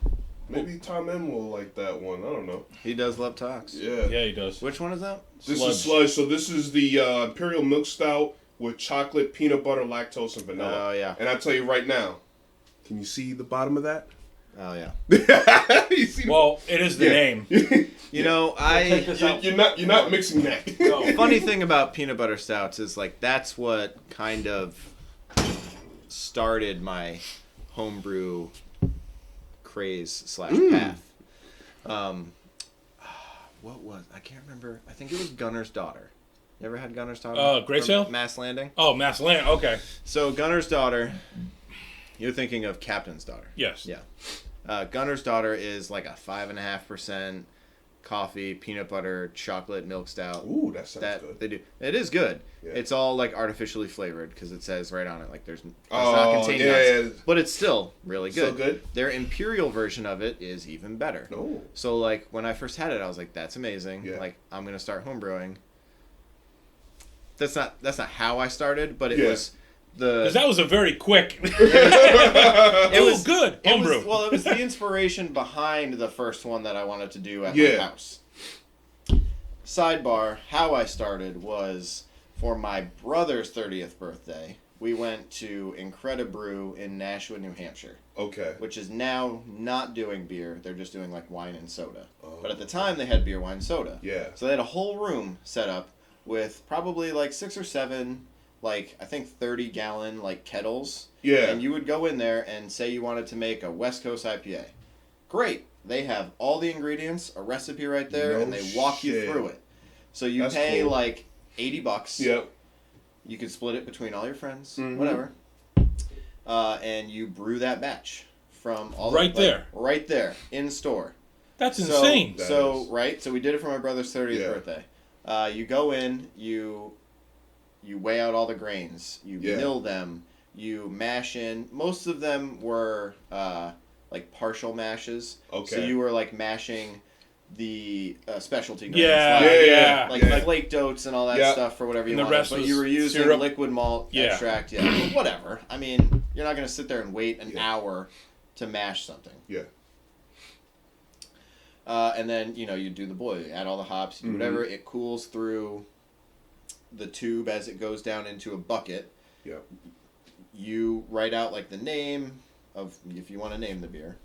maybe Tom M will like that one. I don't know. He does love Tox. Yeah. Yeah, he does. Which one is that? This Sludge. is Sludge. So this is the Imperial Milk Stout with chocolate, peanut butter, lactose, and vanilla. Oh, yeah. And I tell you right now, can you see the bottom of that? Oh yeah. You see the- Well, it is the Yeah. name. You know, Check this out. you're not mixing that. No. funny thing about peanut butter stouts is like that's what kind of started my homebrew craze / path. What was I can't remember. I think it was Gunner's Daughter. You ever had Gunner's Daughter? Grey From Sail? Mass Landing. Oh, Mass Land. Okay. So Gunner's Daughter. You're thinking of Captain's Daughter. Yes. Yeah. Gunner's Daughter is like a 5.5% coffee, peanut butter, chocolate milk stout. Ooh, that sounds that good. they do. It is good. Yeah. It's all like artificially flavored because it says right on it like does Oh, not contain yeah, nuts. yeah. But it's still really good. Still good? Their imperial version of it is even better. No. So like when I first had it, I was like, "That's amazing! Yeah. Like I'm gonna start homebrewing." That's not how I started, but it Yeah. was the. Because that was a very quick. It Oh, was good. It Homebrew. was the inspiration behind the first one that I wanted to do at Yeah. my house. Sidebar: how I started was for my brother's 30th birthday. We went to Incredibrew in Nashua, New Hampshire, Okay. which is now not doing beer. They're just doing like wine and soda. Oh. But at the time, they had beer, wine, soda. Yeah. So they had a whole room set up with probably like 6 or 7, like I think 30-gallon like kettles. Yeah. And you would go in there and say you wanted to make a West Coast IPA. Great. They have all the ingredients, a recipe right there, No and they walk you shit. through it. So you That's pay cool. like $80. Yep. You could split it between all your friends, Mhm. whatever. And you brew that batch from all Right there. right there in store. That's So- insane. That So is. right, so we did it for my brother's 30th Yeah. birthday. You go in, you weigh out all the grains, you Yeah. mill them, you mash in. Most of them were like partial mashes. Okay. So you were like mashing the specialty grains. Yeah, like, yeah. like Yeah. Flake Dotes and all that Yeah. stuff for whatever you And the wanted. rest But was you were using syrup. liquid malt Yeah. extract, yeah. Whatever. I mean, you're not going to sit there and wait an Yeah. hour to mash something. Yeah. And then, you do the boil. You add all the hops, you do whatever. It cools through the tube as it goes down into a bucket. Yep. You write out, like, the name of, if you want to name the beer,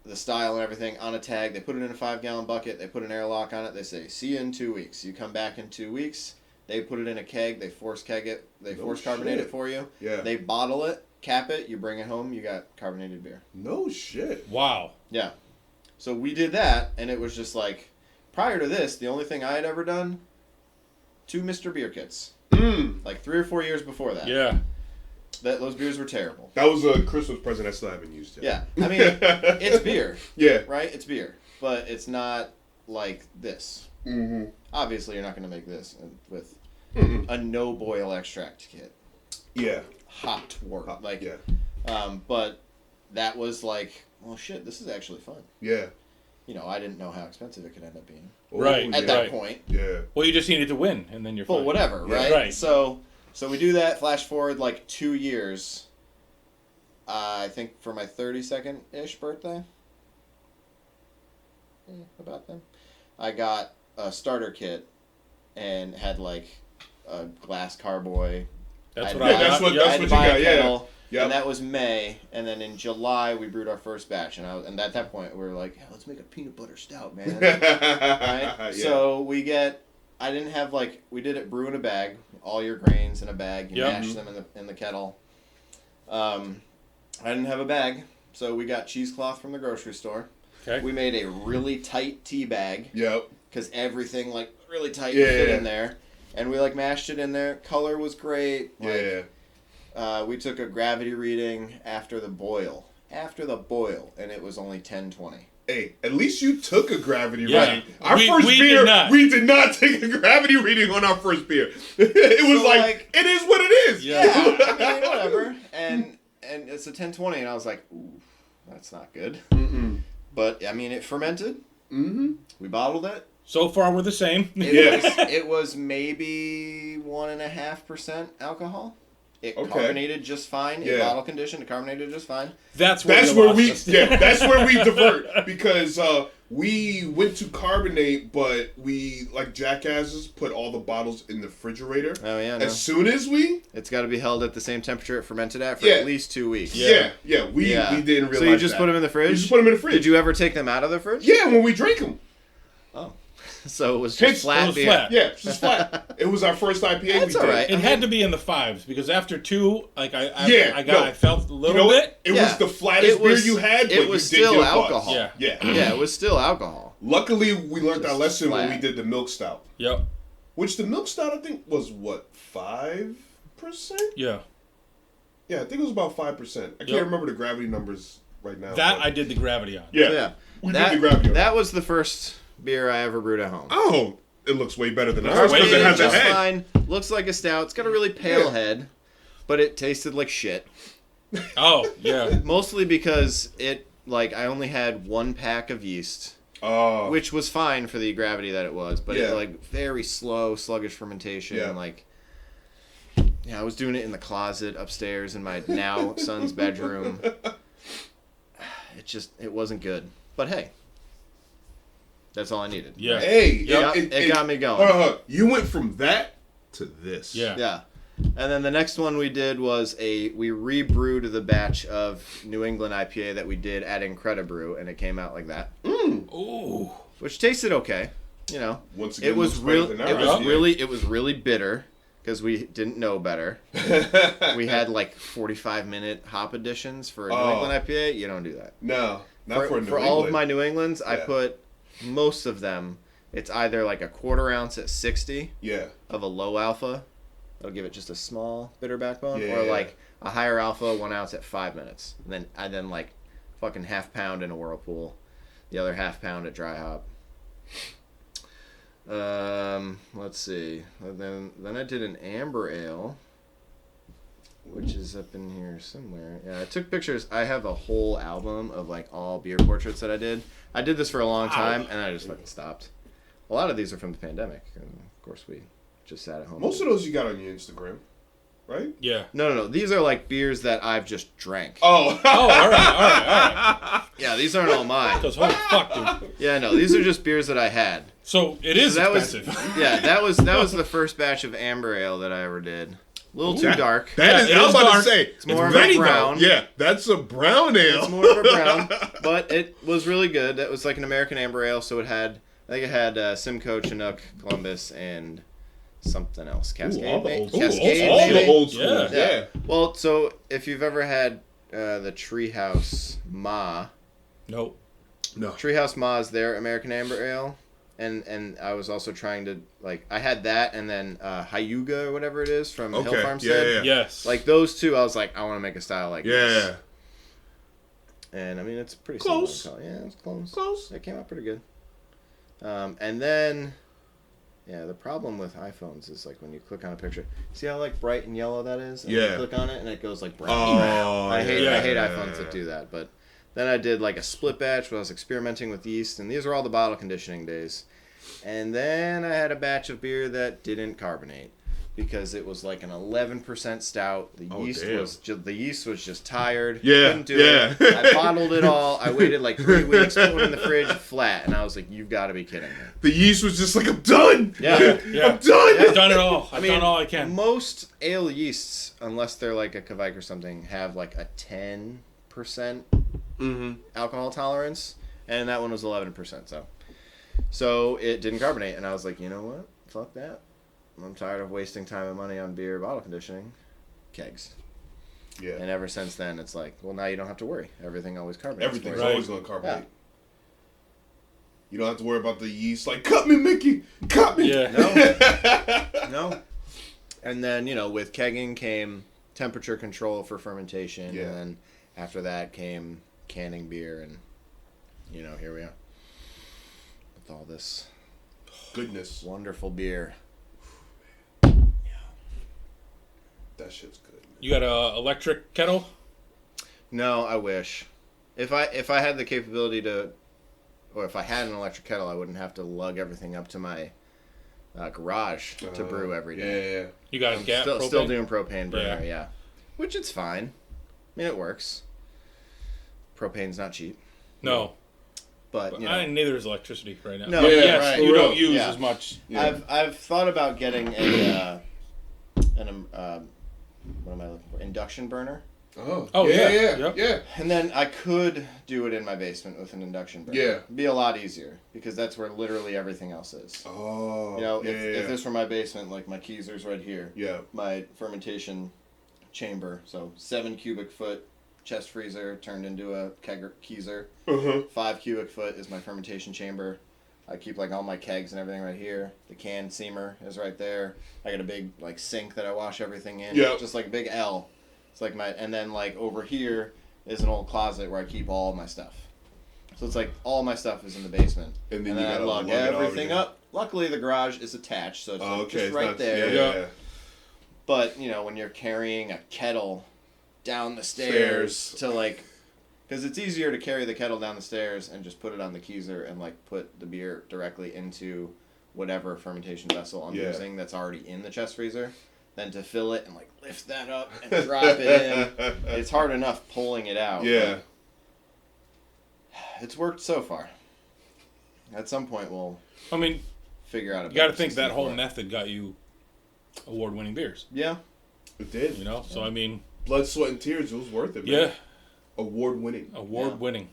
the style and everything on a tag. They put it in a 5-gallon bucket. They put an airlock on it. They say, see you in 2 weeks. You come back in 2 weeks. They put it in a keg. They force keg it. They No force carbonate shit. it for you. Yeah. They bottle it, cap it. You bring it home. You got carbonated beer. No shit. Wow. Yeah. So we did that, and it was just like, prior to this, the only thing I had ever done, 2 Mr. Beer kits. Like 3 or 4 years before that. Yeah. Those beers were terrible. That was a Christmas present I still haven't used yet. Yeah. I mean, it's beer, Yeah. right? It's beer. But it's not like this. Mm-hmm. Obviously, you're not going to make this with Mm-mm. a no-boil extract kit. Yeah. Hot work. Like, yeah. but that was like, well, shit, this is actually fun. Yeah. I didn't know how expensive it could end up being. Right. At yeah. that Right. point. Yeah. Well, you just needed to win, and then you're Well, fine. whatever, Yeah. right? Right. So we do that. Flash forward like 2 years. I think for my 32nd-ish birthday. About then. I got a starter kit and had like a glass carboy. That's I what I had got. that's what- Yep. I that's had what to you buy got, a yeah. kettle, Yep. and that was May. And then in July we brewed our first batch, and at that point we were like, yeah, let's make a peanut butter stout, man. Right? Yeah. So we did it brew in a bag, all your grains in a bag, you Yep. mash them in the kettle. I didn't have a bag, so we got cheesecloth from the grocery store. Okay. We made a really tight tea bag Yep. because everything like really tight Yeah, fit yeah. in there, and we like mashed it in there. Color was great. Yeah. We took a gravity reading after the boil. And it was only 1020. Hey, at least you took a gravity Yeah. reading. Our We first did beer, not. we did not take a gravity reading on our first beer. It was So, like, it is what it is. Yeah. I mean, whatever. And it's a 1020, and I was like, ooh, that's not good. Mm-mm. But, I mean, it fermented. Mm-hmm. We bottled it. So far, we're the same. It was maybe 1.5% alcohol. It Okay. carbonated just fine. Yeah. In bottle condition, it carbonated just fine. That's That's you where lost we, us. that's where we divert because we went to carbonate, but we like jackasses put all the bottles in the refrigerator. Oh, yeah, no. As soon as we, It's got to be held at the same temperature it fermented at for Yeah. at least 2 weeks. we didn't realize. So you just that. put them in the fridge? We just put them in the fridge. Did you ever take them out of the fridge? Yeah, when we drank them. Oh. So it was just Hence- flat it was beer. flat. Yeah, it's just flat. It was our first IPA. That's we all did. right. It had to be in the 5s because after 2, like Yeah, I felt a little You know what? bit. It Yeah. was the flattest It was- beer you had, but it was you did still your alcohol. buzz. Yeah. Yeah. Yeah, it was still alcohol. Luckily, we learned our Just lesson when flat. we did the milk stout. Yep. Which the milk stout, I think, was what, 5%? Yeah. Yeah, I think it was about 5%. I can't Yep. remember the gravity numbers right now. That but- I did the gravity on. Yeah. Yeah. We that, did the gravity. that was the first beer I ever brewed at home. Oh, it looks way better than It's ours way because it better. has a just head. fine. Looks like a stout. It's got a really pale Yeah. head, but it tasted like shit. Oh, yeah. Mostly because I only had 1 pack of yeast, Oh. which was fine for the gravity that it was, but Yeah. it very slow, sluggish fermentation. Yeah. I was doing it in the closet upstairs in my now son's bedroom. It wasn't good. But hey, that's all I needed. Yeah. Hey. Yeah, it got me going. Hold on. You went from that to this. Yeah. Yeah. And then the next one we did was we rebrewed the batch of New England IPA that we did at Incredibrew, and it came out like that, Ooh. which tasted okay. You know, Once again, it was looks better real. than It ours. was really bitter because we didn't know better. We had 45-minute hop additions for a New Oh. England IPA. You don't do that. No, not for, New For all of England. my New Englands, I Yeah. put most of them. It's either a 1/4 ounce at 60 Yeah. of a low alpha. That'll give it just a small bitter backbone, Yeah, or yeah. a higher alpha 1 ounce at 5 minutes, and then fucking half pound in a whirlpool, the other half pound at dry hop. Let's see. Then I did an amber ale, which is up in here somewhere. Yeah, I took pictures. I have a whole album of all beer portraits that I did. I did this for a long time, and I just fucking stopped. A lot of these are from the pandemic, and of course we just sat at home. Most of those you got on your Instagram, right? Yeah. No. These are beers that I've just drank. Oh. Oh, all right. Yeah, these aren't all mine. Because holy fuck, dude. Yeah, no, these are just beers that I had. So it is So that expensive. that was the first batch of amber ale that I ever did. A little too dark. That is. Yeah, it I was is about dark. to say. It's more of very a brown. Yeah, that's a brown ale. It's more of a brown, but it was really good. It was an American amber ale, so it had Simcoe, Chinook, Columbus, and something else. Cascade. all the maybe? old school. Cascade, all maybe? the old school. Yeah. Yeah. Well, so if you've ever had the Treehouse Ma. Nope. No. Treehouse Ma is their American Amber Ale, and I was also trying to I had that and then Hyuga or whatever it is from Hill Okay. Farmstead. Yeah. Yes. Those two, I was I want to make a style like this. Yeah. And I mean, it's pretty Close. similar. Yeah, it's close. Close. It came out pretty good. And then, the problem with iPhones is when you click on a picture, see how bright and yellow that is? And Yeah. You click on it and it goes brown. Oh. I hate yeah. iPhones that do that. But then I did a split batch where I was experimenting with yeast, and these are all the bottle conditioning days. And then I had a batch of beer that didn't carbonate because it was an 11% stout. The Oh, yeast damn. was just tired. Yeah, Couldn't do yeah. it. I bottled it all. I waited 3 weeks, put it in the fridge flat, and I was like, "You've got to be kidding me." The yeast was just I'm done. Yeah. Yeah. I'm done. I've done it all. I've done all I can. Most ale yeasts, unless they're a Kvike or something, have a 10% Mm-hmm. alcohol tolerance, and that one was 11%. So it didn't carbonate, and I was like, you know what? Fuck that. I'm tired of wasting time and money on beer bottle conditioning. Kegs. Yeah. And ever since then, it's well, now you don't have to worry. Everything always carbonates. Everything's for you. always going to carbonate. You don't have to worry about the yeast. Cut me, Mickey. Cut me. Yeah. No. And then, with kegging came temperature control for fermentation, Yeah. and then after that came canning beer, and here we are with all this Goodness. wonderful beer. That shit's good. Man. You got a electric kettle? No, I wish. If I had the capability to, or if I had an electric kettle, I wouldn't have to lug everything up to my garage to brew every day. Yeah. You got a gas? Still doing propane burner, yeah. Which it's fine. I mean, it works. Propane's not cheap, No. but neither is electricity right now. No, But yeah, yes, right. you For don't real. use Yeah. as much. Yeah. I've thought about getting what am I looking for? Induction burner. Oh, yeah. Yeah. Yep. And then I could do it in my basement with an induction burner. Yeah. It'd be a lot easier because that's where literally everything else is. Oh. If this were my basement, like my keezer's right here. Yeah. My fermentation chamber, so 7 cubic foot chest freezer turned into a keezer. 5 cubic foot is my fermentation chamber. I keep like all my kegs and everything right here. The can seamer is right there. I got a big like sink that I wash everything in. Yeah. Just like a big L. It's like and then like over here is an old closet where I keep all my stuff. So it's like all my stuff is in the basement. And then I gotta lug lug it everything over. up. Luckily the garage is attached, so it's like Okay. just it's right not- there. Yeah. But when you're carrying a kettle down the stairs to like, because it's easier to carry the kettle down the stairs and just put it on the keezer and like put the beer directly into whatever fermentation vessel I'm using that's already in the chest freezer, than to fill it and like lift that up and drop it in. It's hard enough pulling it out. Yeah. It's worked so far. At some point we'll I mean, figure out a you got to better think system that whole for it. method got you award-winning beers. Yeah. It did. You know, so I mean, Blood, sweat, and tears. It was worth it. Man. yeah, Award winning. award-winning,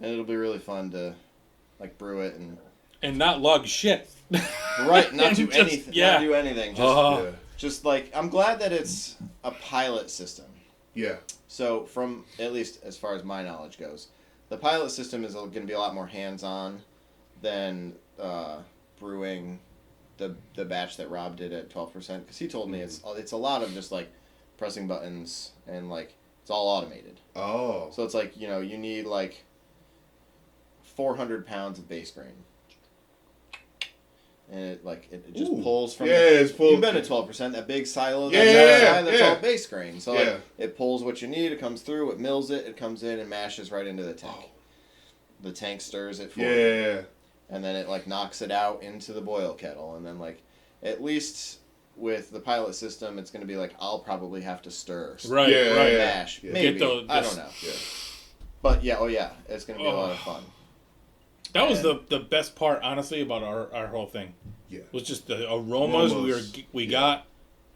And it'll be really fun to like brew it and not lug shit. right, not do Just- anything. yeah. Not do anything. Just Yeah. Just like, I'm glad that it's a pilot system. Yeah. So from, at least as far as my knowledge goes, the pilot system is going to be a lot more hands-on than brewing the batch that Rob did at 12%. Because he told me it's a lot of just like pressing buttons and like, it's all automated. Oh. So it's like, you need like 400 pounds of base grain. And it just Ooh. pulls from. Yeah, it's pulled. You've been at 12%. That big silo. Yeah, That's yeah, outside, that's yeah. all base grain. So Yeah. like, it pulls what you need. It comes through. It mills it. It comes in and mashes right into the tank. Oh. The tank stirs it for you, Yeah. and then it like knocks it out into the boil kettle. And then like, at least with the pilot system, it's going to be like, I'll probably have to stir. Right, Yeah, right. yeah. Mash. Yeah. Maybe. Get those- I don't know. Yeah. But yeah, it's going to be a lot of fun. That was And- the best part, honestly, about our whole thing. Yeah. Was just the aromas Aromas. we got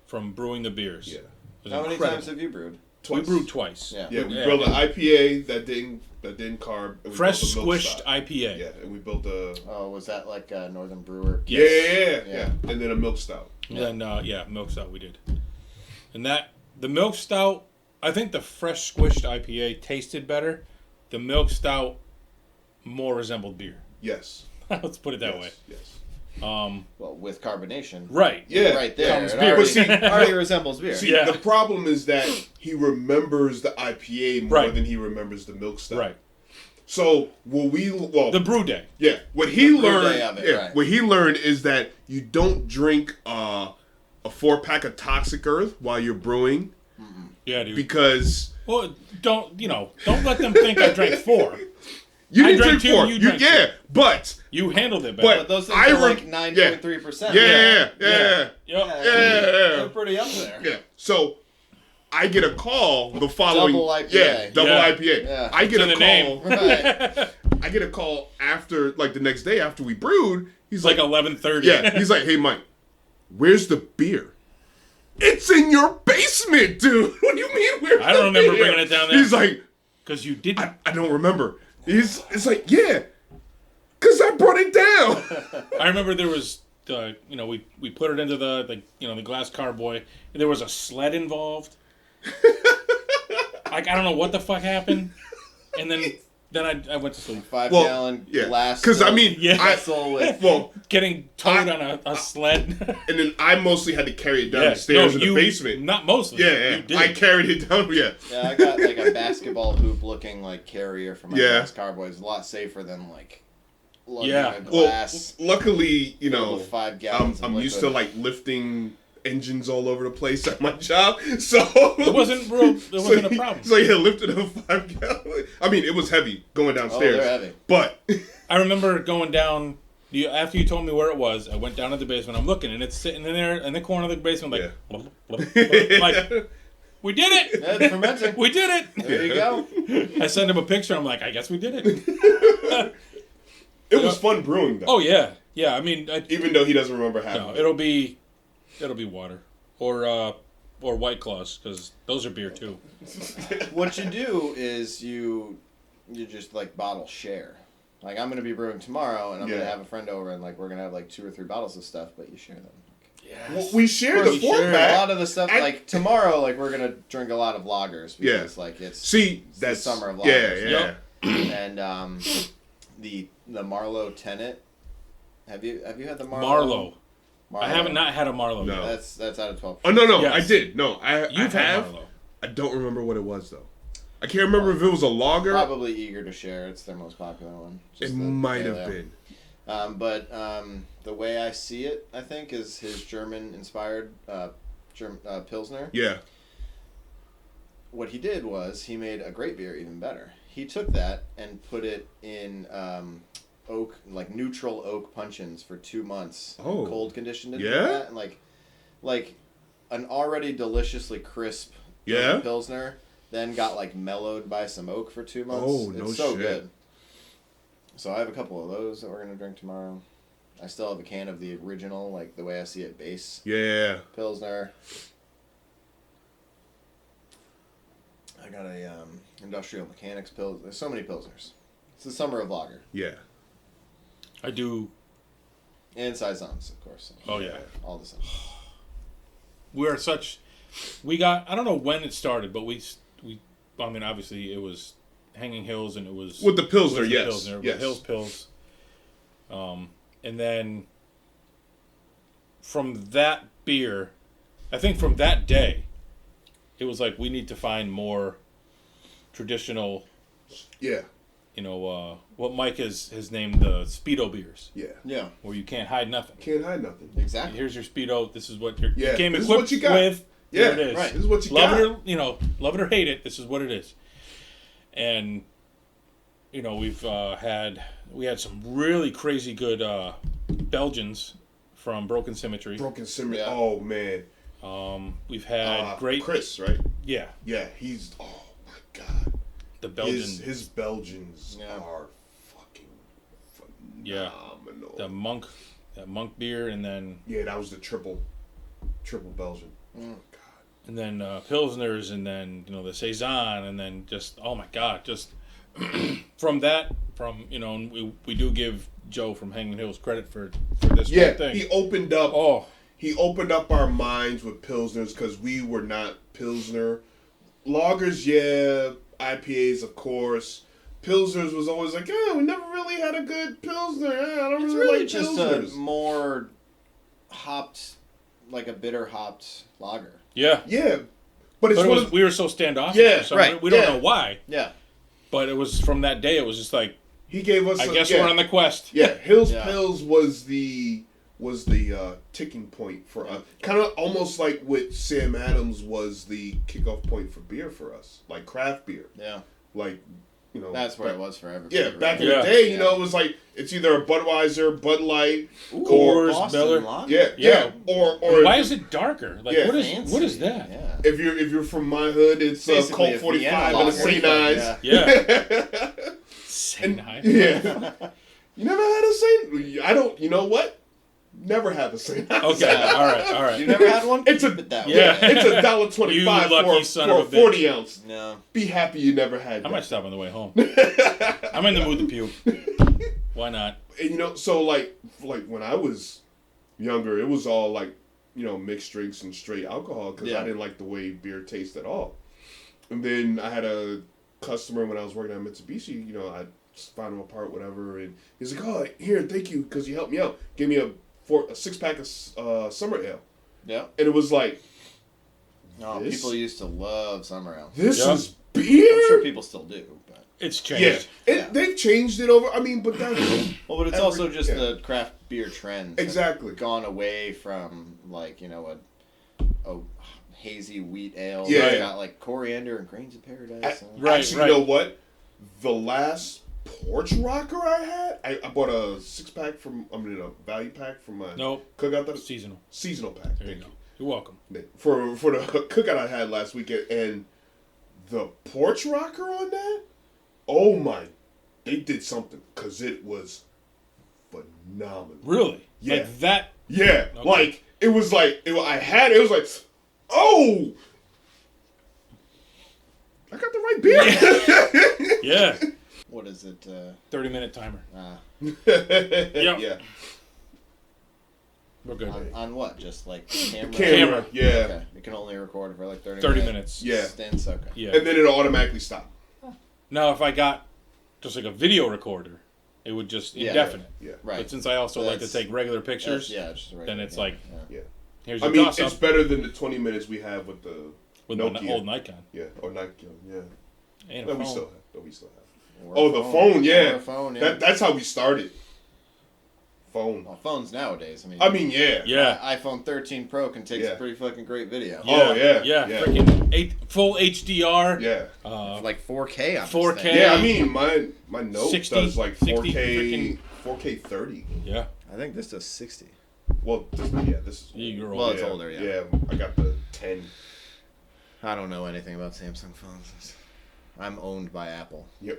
from brewing the beers. Yeah. It was How many incredible. times have you brewed? We Twice. brewed twice. Yeah. Yeah, we Yeah. built an IPA that didn't carb. and we Fresh built a milk squished stout. IPA. Yeah, and we built a Oh, was that like a Northern Brewer? Yes. yeah, and then a milk stout. And then milk stout we did. And the milk stout, I think the fresh squished IPA tasted better. The milk stout more resembled beer. Yes. Let's put it that way. Yes. Well, with carbonation. Right. Yeah. Right there. Comes It beer. already, But see- already resembles beer. See, Yeah. the problem is that he remembers the IPA more Right. than he remembers the milk stout. Right. So The brew day. yeah, what he The brew learned, day of it, right. what he learned is that you don't drink a 4-pack of Toxic Earth while you're brewing Yeah, dude. because Well, don't let them think I drank 4. you I didn't drank drink 2, 4. you drank 2. But You handled it better. But- But those things I are rem- like 9.3%. yeah. Yep. They're pretty up there. Yeah. So I get a call the following Double IPA. Yeah, double Yeah. IPA. Yeah. I get It's in a the name. call. Right. I get a call after, like the next day after we brewed. He's It's like like, 11:30. yeah. He's like, hey Mike, where's the beer? It's in your basement, dude. What do you mean? Where's I don't the remember beer? bringing it down there. He's like, Because you didn't. I don't remember. It's like, yeah, because I brought it down. I remember there was, we put it into the glass carboy, and there was a sled involved. Like, I don't know what the fuck happened. And then then I went to sleep. 5-gallon glass. Because I mean, Yeah. vessel with Getting towed on a sled. and then I mostly had to carry it down the stairs in the basement. Not mostly. Yeah, You did. I carried it down. Yeah. Yeah, I got like a basketball hoop looking like carrier for my glass carboy. It's a lot safer than like lugging a glass. Well, luckily, with 5 gallons. I'm used to like lifting engines all over the place at my job, so it wasn't a problem. So yeah, lifted a 5 gallon. I mean, it was heavy going downstairs. Oh, they're heavy. But I remember going down. After you told me where it was, I went down to the basement. I'm looking, and it's sitting in there in the corner of the basement, like, blah, blah, blah. Like, we did it. Yeah, it's fermenting. We did it. There you go. I sent him a picture. I'm like, I guess we did it. it was fun brewing, though. Oh yeah. I mean, even though he doesn't remember having it. it'll be water or White Claws, because those are beer too. What you do is you just like bottle share. Like, I'm gonna be brewing tomorrow, and I'm gonna have a friend over, and like we're gonna have like 2 or 3 bottles of stuff, but you share them. Well, we share the 4-pack. A lot of the stuff, like tomorrow, like we're gonna drink a lot of lagers because like it's that's the summer of lagers. Yeah. And the Marlowe Tenet. Have you had the Marlowe? I haven't not had a Marlowe. No. Yet. That's out of 12. Oh no, Yes. I did. No, You've had Marlowe. I don't remember what it was though. I can't remember if it was a lager. Probably Eager to Share. It's their most popular one. It might have been. But the way I see it, I think, is his German-inspired Pilsner. Yeah. What he did was he made a great beer even better. He took that and put it in oak, like neutral oak puncheons for 2 months. Oh. Cold conditioned it. Yeah? That, and like an already deliciously crisp Pilsner then got like mellowed by some oak for 2 months. Oh, no it's so shit. good. So I have a couple of those that we're gonna drink tomorrow. I still have a can of the original, like the way I see it, base Yeah. Pilsner. I got a Industrial Mechanics Pilsner. There's so many Pilsners. It's the summer of lager. Yeah. I do. And Saisons, of course. Oh yeah. All the Saisons. We got. I don't know when it started, but we. I mean, obviously, it was Hanging Hills, and it was With the Pilsner, with the yes. Pilsner, Yes. with Hills Pils. And then from that beer, I think from that day, it was like we need to find more traditional. Yeah. You know what Mike has named the Speedo beers, Yeah. Yeah, where you can't hide nothing. Can't hide nothing. exactly. Here's your Speedo. This is what you Yeah, came this is equipped what you got. with. Yeah, There it is. right. This is what you love got. it or love it or hate it. This is what it is. And we had some really crazy good Belgians from Broken Symmetry. Broken Symmetry. Yeah. Oh man. We've had great Chris, right? Yeah, Yeah. He's. Oh my god. the Belgian His Belgians Yeah. are fucking phenomenal. that monk beer, and then Yeah, that was the triple Belgian. Oh god. and then Pilsners, and then the Saison, and then just oh my god, just and we do give Joe from Hanging Hills credit for this whole Yeah, thing. he opened up. Oh, He opened up our minds with Pilsners because we were not Pilsner. Lagers, yeah. IPAs, of course. Pilsners was always like, we never really had a good Pilsner. I don't It's really really like just Pilsners. a more hopped, like a bitter hopped lager. yeah. Yeah. But it's But one of we were so standoffish. Yeah, for some right, reason. We don't yeah. know why, Yeah. but it was from that day. It was just like he gave us. I guess we're on the quest. Yeah, Hills Yeah. Pills was the ticking point for us. Kind of almost like what Sam Adams was the kickoff point for beer for us, like craft beer. Yeah. Like, That's where it was for everybody. Yeah, back in Yeah. the day, it was like it's either a Budweiser, Bud Light, Coors, Boston Miller. lager. yeah, or Why is it darker? Like Yeah. what is Fancy. that? Yeah. if you're from my hood, it's Basically Colt a 45 Vienna and a lager. St. Ives. Yeah. St. Ives. Yeah. You never had a St. I don't. You know what? Never had a St. Ives. Okay. All right. You never had one? It's a Keep it that yeah. way. It's $1.25 You lucky son for of a a bitch. 40 ounce. No. Be happy you never had I that. might stop on the way home. I'm in the mood to puke. Why not? And so like when I was younger, it was all like mixed drinks and straight alcohol because I didn't like the way beer tastes at all. And then I had a customer when I was working at Mitsubishi. You know, I found him a part, whatever, and he's like, "Oh, here, thank you, because you helped me out. Give me a 6-pack of summer ale." Yeah. And it was like, No, this? people used to love summer ale. this Yeah. is beer. I'm sure people still do, but It's Yeah, changed. they've changed it over. I mean, but that's but it's Every- also just yeah. the craft beer trends. have Exactly. gone away from like a hazy wheat ale. Yeah. It's got like coriander and grains of paradise. Right, Actually, right. you know what? The last porch rocker I had, I bought a 6-pack a value pack from my Nope. cookout. That Seasonal. pack. There you Thank go. You're welcome. you. For the cookout I had last weekend, and the porch rocker on that, oh my, they did something because it was phenomenal. Really? Yeah. Like that? Yeah, Okay. like it was like it was like, oh, I got the right beer. Yeah. What is it? 30-minute timer. Yeah. We're good. On what? Just like camera? Camera. Yeah. Okay. You can only record for like 30 minutes. Yeah. Stints? Okay. Yeah. And then it'll automatically stop. Now, if I got just like a video recorder, it would just Yeah. indefinite. Yeah. Right. But since I also like to That's- take regular pictures, Yeah, just a regular then it's camera, like, yeah. Yeah. here's I your mean, toss it's up better than the 20 minutes we have with the with Nokia. my old Nikon. Yeah, or Nikon. Yeah. And No, a we phone. still have. No, we still have. Or Oh, a the phone. Yeah. Or a phone, yeah. That's how we started. Phone. Well, phones nowadays. I mean, yeah. Yeah. iPhone 13 Pro can take Yeah. some pretty fucking great video. Oh, yeah. Yeah. Yeah. Freaking full HDR. Yeah. Like 4K on 4K. this thing. Yeah, I mean, my Note 60 does like 4K, freaking- 4K 30. Yeah. I think this does 60. Well, this is. You're Well, old. it's older, yeah. Yeah, I got the 10. I don't know anything about Samsung phones. I'm owned by Apple. You're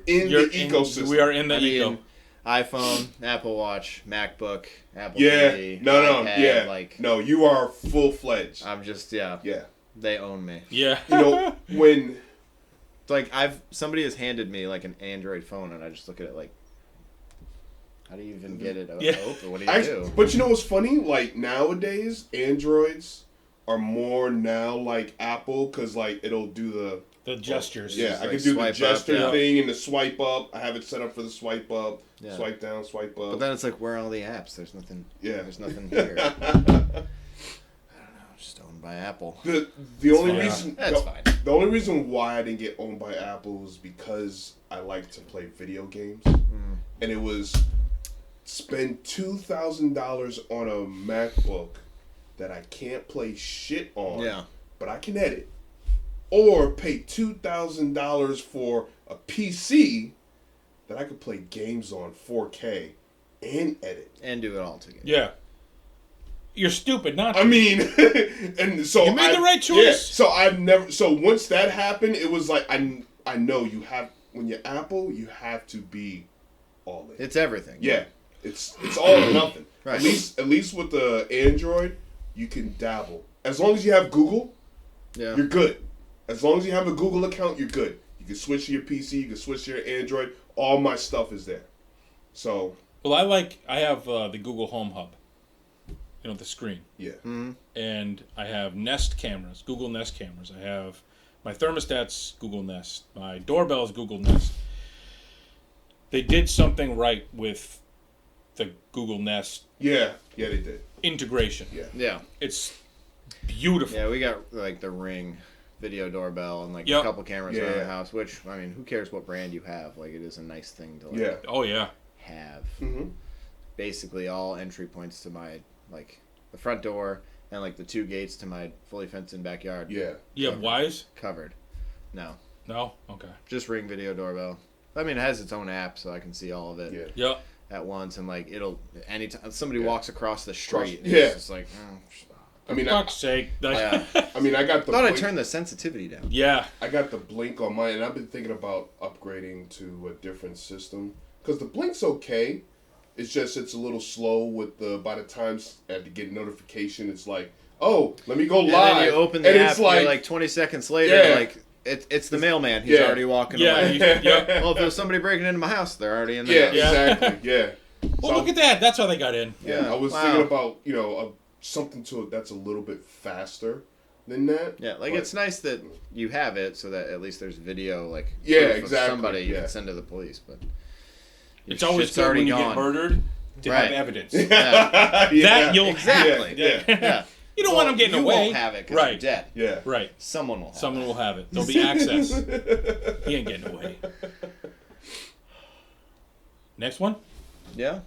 in the ecosystem. We are in the I eco. mean, iPhone, Apple Watch, MacBook, Apple Yeah. TV, No, iPad, yeah. like No, you are full fledged. I'm just yeah. Yeah. They own me. Yeah. You know, when Like somebody has handed me like an Android phone and I just look at it like, how do you even get it Yeah. open? What do you do? But you know what's funny? Like nowadays, Androids are more now like Apple because like it'll do the gestures. yeah, Just, I like, can do the swipe up, gesture yeah. thing and the swipe up. I have it set up for the swipe up, Yeah. swipe down, swipe up. But then it's like, where are all the apps? There's nothing. Yeah. There's nothing here. I don't know. Just owned by Apple. the only fine. reason That's the, fine. the only reason why I didn't get owned by Apple is because I like to play video games, and it was spend $2,000 on a MacBook that I can't play shit on. Yeah. But I can edit. Or pay $2,000 for a PC that I could play games on 4K and edit. And do it all together. Yeah. You're stupid, not I mean, and so You made the right choice. Yeah, so I've never. So once that happened, it was like I know you have when you're Apple, you have to be all in. It's everything. Yeah, it's all or nothing. Right. At least with the Android, you can dabble. As long as you have Google, Yeah. you're good. As long as you have a Google account, you're good. You can switch to your PC, you can switch to your Android. All my stuff is there. So Well, I have the Google Home Hub. You know, the screen. yeah, And I have Nest cameras, Google Nest cameras. I have my thermostat's Google Nest. My doorbell's Google Nest. They did something right with the Google Nest yeah, they did. integration. Yeah. Yeah. It's beautiful. Yeah, we got like the Ring video doorbell and like Yep. a couple cameras Yeah, around yeah. the house, which, I mean, who cares what brand you have? Like, it is a nice thing to like Yeah. Oh, yeah. have. Mm-hmm. Basically, all entry points to my, like, the front door and like the 2 gates to my fully fenced in backyard. Yeah. You have Wise? Covered. No. No? Okay. Just Ring video doorbell. I mean, it has its own app, so I can see all of it Yeah. Yep. at once, and like it'll anytime somebody Yeah. walks across the street, Yeah. it's just like, I mean, For fuck's sake. yeah. I mean, I got the Thought I'd blink, turn the sensitivity down. Yeah. I got the blink on mine, and I've been thinking about upgrading to a different system because the blink's okay. It's just it's a little slow with the by the time I have to get notification, it's like, oh, let me go And live. then you open the and app, it's you're like 20 seconds later, Yeah. like it's the mailman. He's Yeah. already walking Yeah. away. Yep. Well, if there's somebody breaking into my house, they're already in yeah, there. Yeah. exactly, yeah. Well, So look at that. That's how they got in. Yeah, Yeah. I was Wow. thinking about something to that's a little bit faster. than that. Yeah, like but- it's nice that you have it so that at least there's video, like Yeah, proof of exactly, somebody you yeah. can send to the police. But It's always shit's good already when you gone. get murdered to Right. have evidence. Yeah. That you'll Exactly. Yeah. Yeah, You don't want them getting you away. won't have it because Right. you're dead. Yeah. Right. Someone will. Have Someone it. will have it. There'll be access. He ain't getting away. Next one. Yeah.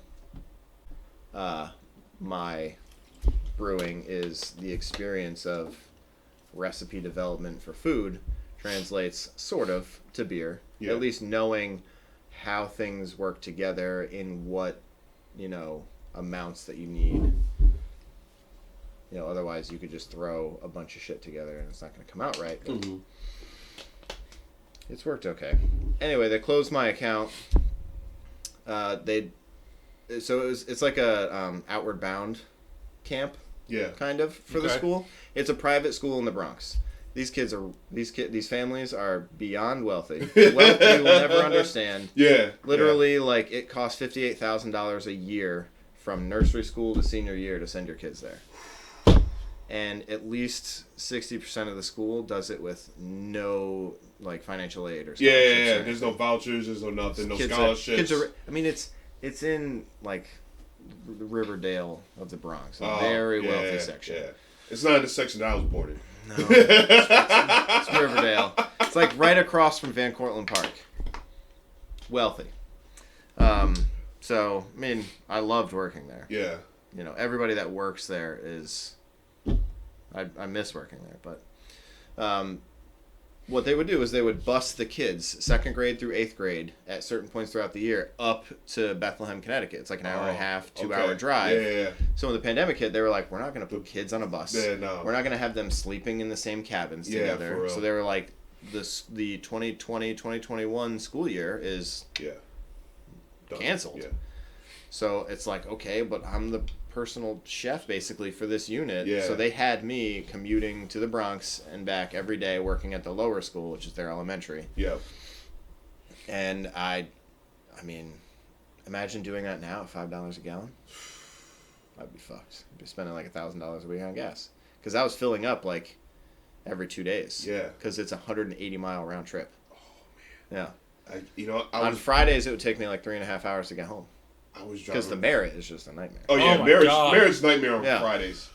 My brewing is the experience of recipe development for food translates sort of to beer. Yeah. At least knowing how things work together in what, amounts that you need. Otherwise you could just throw a bunch of shit together and it's not going to come out right. But Mhm. it's worked okay. Anyway, they closed my account. It's like a Outward Bound camp Yeah. kind of for the Okay. school. It's a private school in the Bronx. These families are beyond wealthy. Wealth you will never understand. Yeah. Literally, like it costs $58,000 a year from nursery school to senior year to send your kids there. And at least 60% of the school does it with no financial aid or Yeah. scholarships. Yeah. or There's no vouchers. There's no nothing. No kids scholarships. I mean, it's in the Riverdale of the Bronx, a Oh, very yeah, wealthy section. Yeah. It's not in the section that I was born in. No, it's Riverdale. It's like right across from Van Cortlandt Park. Wealthy. So I mean, I loved working there. Yeah. Everybody that works there is. I miss working there, but what they would do is they would bus the kids, 2nd grade through 8th grade, at certain points throughout the year, up to Bethlehem, Connecticut. It's like an hour and a half, 2-hour drive. Yeah. So when the pandemic hit, they were like, we're not going to put kids on a bus. Yeah, no. We're not going to have them sleeping in the same cabins Yeah, together. for real. So they were like, the 2020-2021 school year is Yeah. Done. canceled. Yeah. So it's like, okay, but I'm the personal chef basically for this unit. Yeah. So they had me commuting to the Bronx and back every day working at the lower school, which is their elementary. Yeah. And I mean, imagine doing that now at $5 a gallon. I'd be fucked. I'd be spending like $1,000 a week on gas. Because I was filling up like every 2 days. Yeah. Because it's a 180-mile round trip. Oh, man. Yeah. On Fridays, it would take me like 3.5 hours to get home. I was driving. Because the Merit is just a nightmare. Oh yeah, Oh, my God. marriage nightmare on Yeah. Fridays.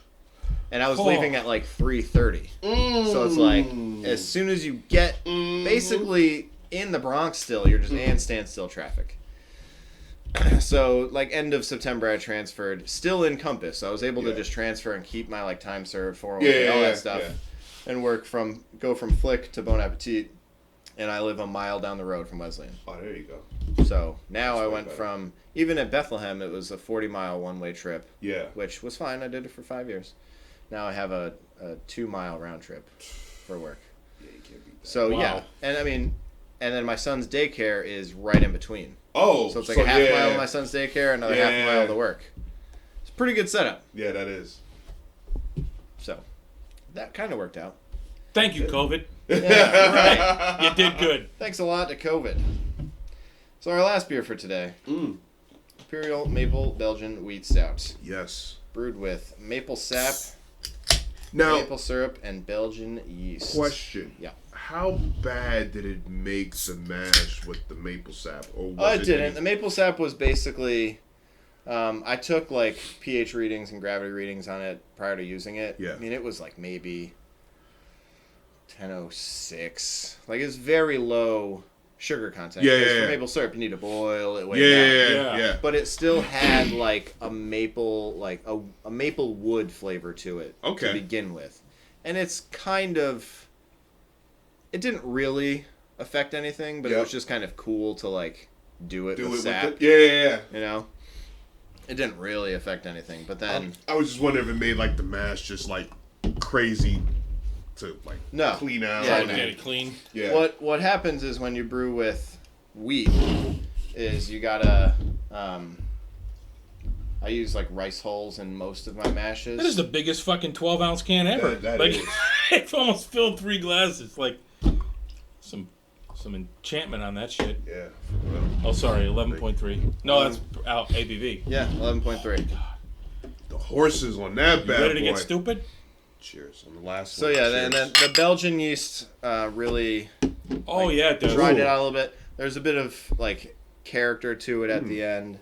And I was Oh. leaving at like 3:30. So it's like, as soon as you get basically in the Bronx still, you're just in standstill traffic. So like end of September, I transferred, still in Compass. So I was able to Yeah. just transfer and keep my like time served, 401k, all that stuff, and go from Flick to Bon Appetit. And I live a mile down the road from Wesleyan. Oh, there you go. So now That's I way went better. from, even at Bethlehem, it was a 40-mile one-way trip, Yeah. which was fine. I did it for 5 years. Now I have a 2-mile round trip for work. Yeah, you can't beat that. So Wow. yeah, and I mean, and then my son's daycare is right in between. Oh, So it's like a half mile to my son's daycare, another half Yeah. mile to work. It's a pretty good setup. Yeah, that is. So that kind of worked out. Thank you, COVID. Yeah, right. You did good. Thanks a lot to COVID. So our last beer for today, Imperial Maple Belgian Wheat Stout, Yes. brewed with maple sap, Now, maple syrup, and Belgian yeast. question. Yeah. How bad did it make the mash with the maple sap? Or was It didn't. The maple sap was basically, I took like pH readings and gravity readings on it prior to using it. Yeah. I mean, it was like maybe 1006. Like it's very low sugar content. Yeah, Because yeah, for yeah. maple syrup, you need to boil it way Yeah, down. yeah. But it still had like a maple, like a maple wood flavor to it Okay. to begin with, and it's kind of. It didn't really affect anything, but it Yep. was just kind of cool to like do it Do with it sap. with the, You know, it didn't really affect anything. But then I was just wondering if it made like the mash just like crazy to like No. clean out. Yeah, Trying to no. get it clean. Yeah. what happens is when you brew with wheat, is you gotta. I use like rice hulls in most of my mashes. That is the biggest fucking 12-ounce can ever. That like, is. it's almost filled 3 glasses. Like some enchantment on that shit. Yeah. Oh, sorry, 11.3. No, that's out ABV. Yeah, 11.3. The horses on that You bad ready to boy. get stupid? Cheers. On the last So one. yeah, cheers. and then the Belgian yeast really Oh yeah, it does. dried it Ooh. out a little bit. There's a bit of like character to it at the end.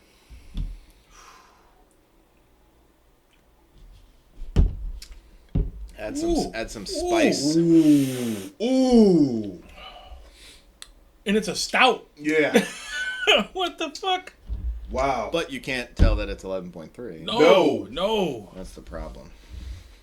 Ooh. Add some spice. Ooh. And it's a stout. Yeah. What the fuck? Wow. But you can't tell that it's 11.3. No. That's the problem.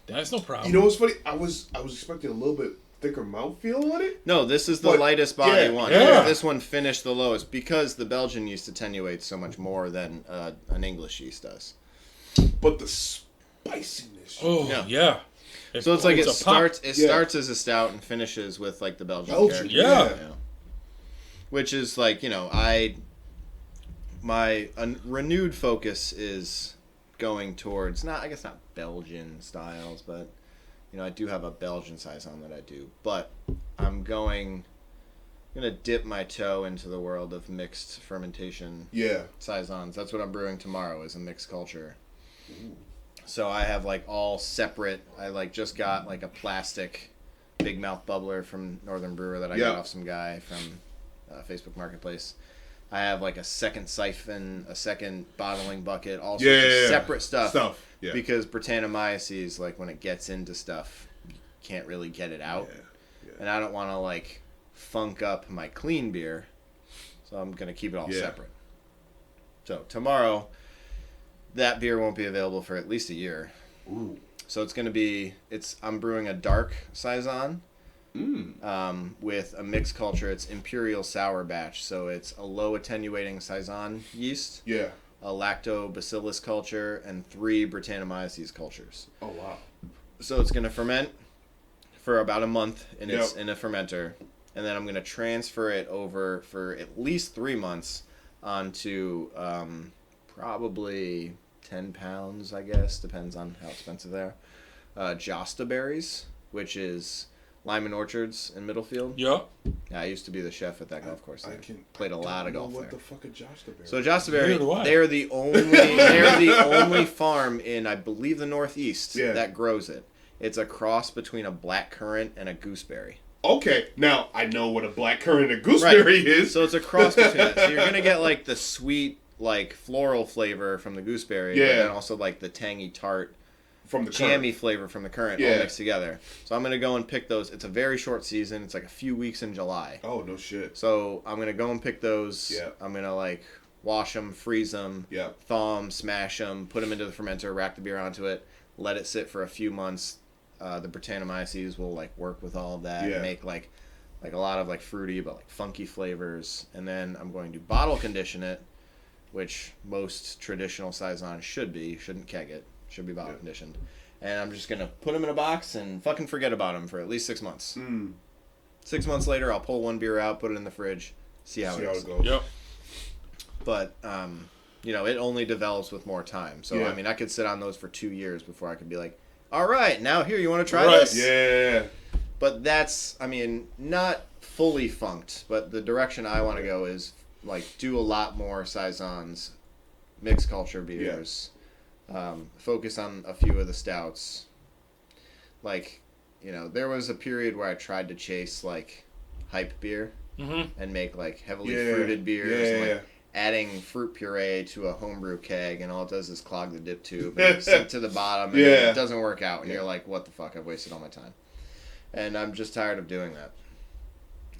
That's no problem. You know what's funny? I was expecting a little bit thicker mouthfeel on it. No, this is the But- lightest body yeah, one. yeah. This one finished the lowest because the Belgian yeast attenuates so much more than an English yeast does. But the spiciness. Oh Yeah. yeah. So it's like it a pop. starts Yeah. starts as a stout and finishes with like the Belgian Belgian, character. yeah. Which is like, my renewed focus is going towards not Belgian styles, but I do have a Belgian saison that I do, but I'm gonna dip my toe into the world of mixed fermentation Yeah. saisons. That's what I'm brewing tomorrow, is a mixed culture. So I have like all separate. I like just got like a plastic big mouth bubbler from Northern Brewer that I got off some guy from Facebook Marketplace. I have like a second siphon, a second bottling bucket, all sorts of separate stuff. Yeah. Because Brettanomyces, like when it gets into stuff, you can't really get it out. Yeah. And I don't want to like funk up my clean beer, so I'm gonna keep it all separate. So tomorrow, that beer won't be available for at least a year. Ooh. So it's gonna be I'm brewing a dark saison. Mm. With a mixed culture. It's imperial sour batch, so it's a low attenuating saison yeast, Yeah. a lactobacillus culture, and 3 Brettanomyces cultures. Oh wow. So it's gonna ferment for about a month in Yep. a fermenter, and then I'm gonna transfer it over for at least 3 months onto probably 10 pounds, I guess, depends on how expensive they are. Josta berries, which is Lyman Orchards in Middlefield. Yeah. Yeah, I used to be the chef at that golf course. I There. can Played a lot of golf What there. the fuck a Josh the Bear? So Josta Berry, Neither do I. they're the only farm in, I believe, the Northeast that grows it. It's a cross between a black currant and a gooseberry. Okay, now I know what a blackcurrant and gooseberry is. So it's a cross between that. So you're gonna get like the sweet, like floral flavor from the gooseberry, but then also like the tangy tart, from the jammy flavor from the currant, all Yeah. mixed together. So I'm gonna go and pick those. It's a very short season. It's like a few weeks in July. Oh no shit. So I'm gonna go and pick those. Yeah. I'm gonna like wash them, freeze them, Yeah. thaw them, smash them, put them into the fermenter, rack the beer onto it, let it sit for a few months. The Brettanomyces will like work with all of that and make like a lot of like fruity but like funky flavors. And then I'm going to bottle condition it, which most traditional saison should be. You shouldn't keg it. Should be bottle conditioned. And I'm just gonna put them in a box and fucking forget about them for at least 6 months. 6 months later, I'll pull one beer out, put it in the fridge, see how it goes. Yep. But it only develops with more time. So I mean, I could sit on those for 2 years before I could be like, all right, now here, you want to try this? Yeah. But that's, I mean, not fully funked, but the direction I want to go is like do a lot more saisons, mixed culture beers, focus on a few of the stouts. Like, there was a period where I tried to chase like hype beer and make like heavily fruited beers and like adding fruit puree to a homebrew keg, and all it does is clog the dip tube and sink to the bottom, and it doesn't work out, and you're like, what the fuck, I've wasted all my time. And I'm just tired of doing that.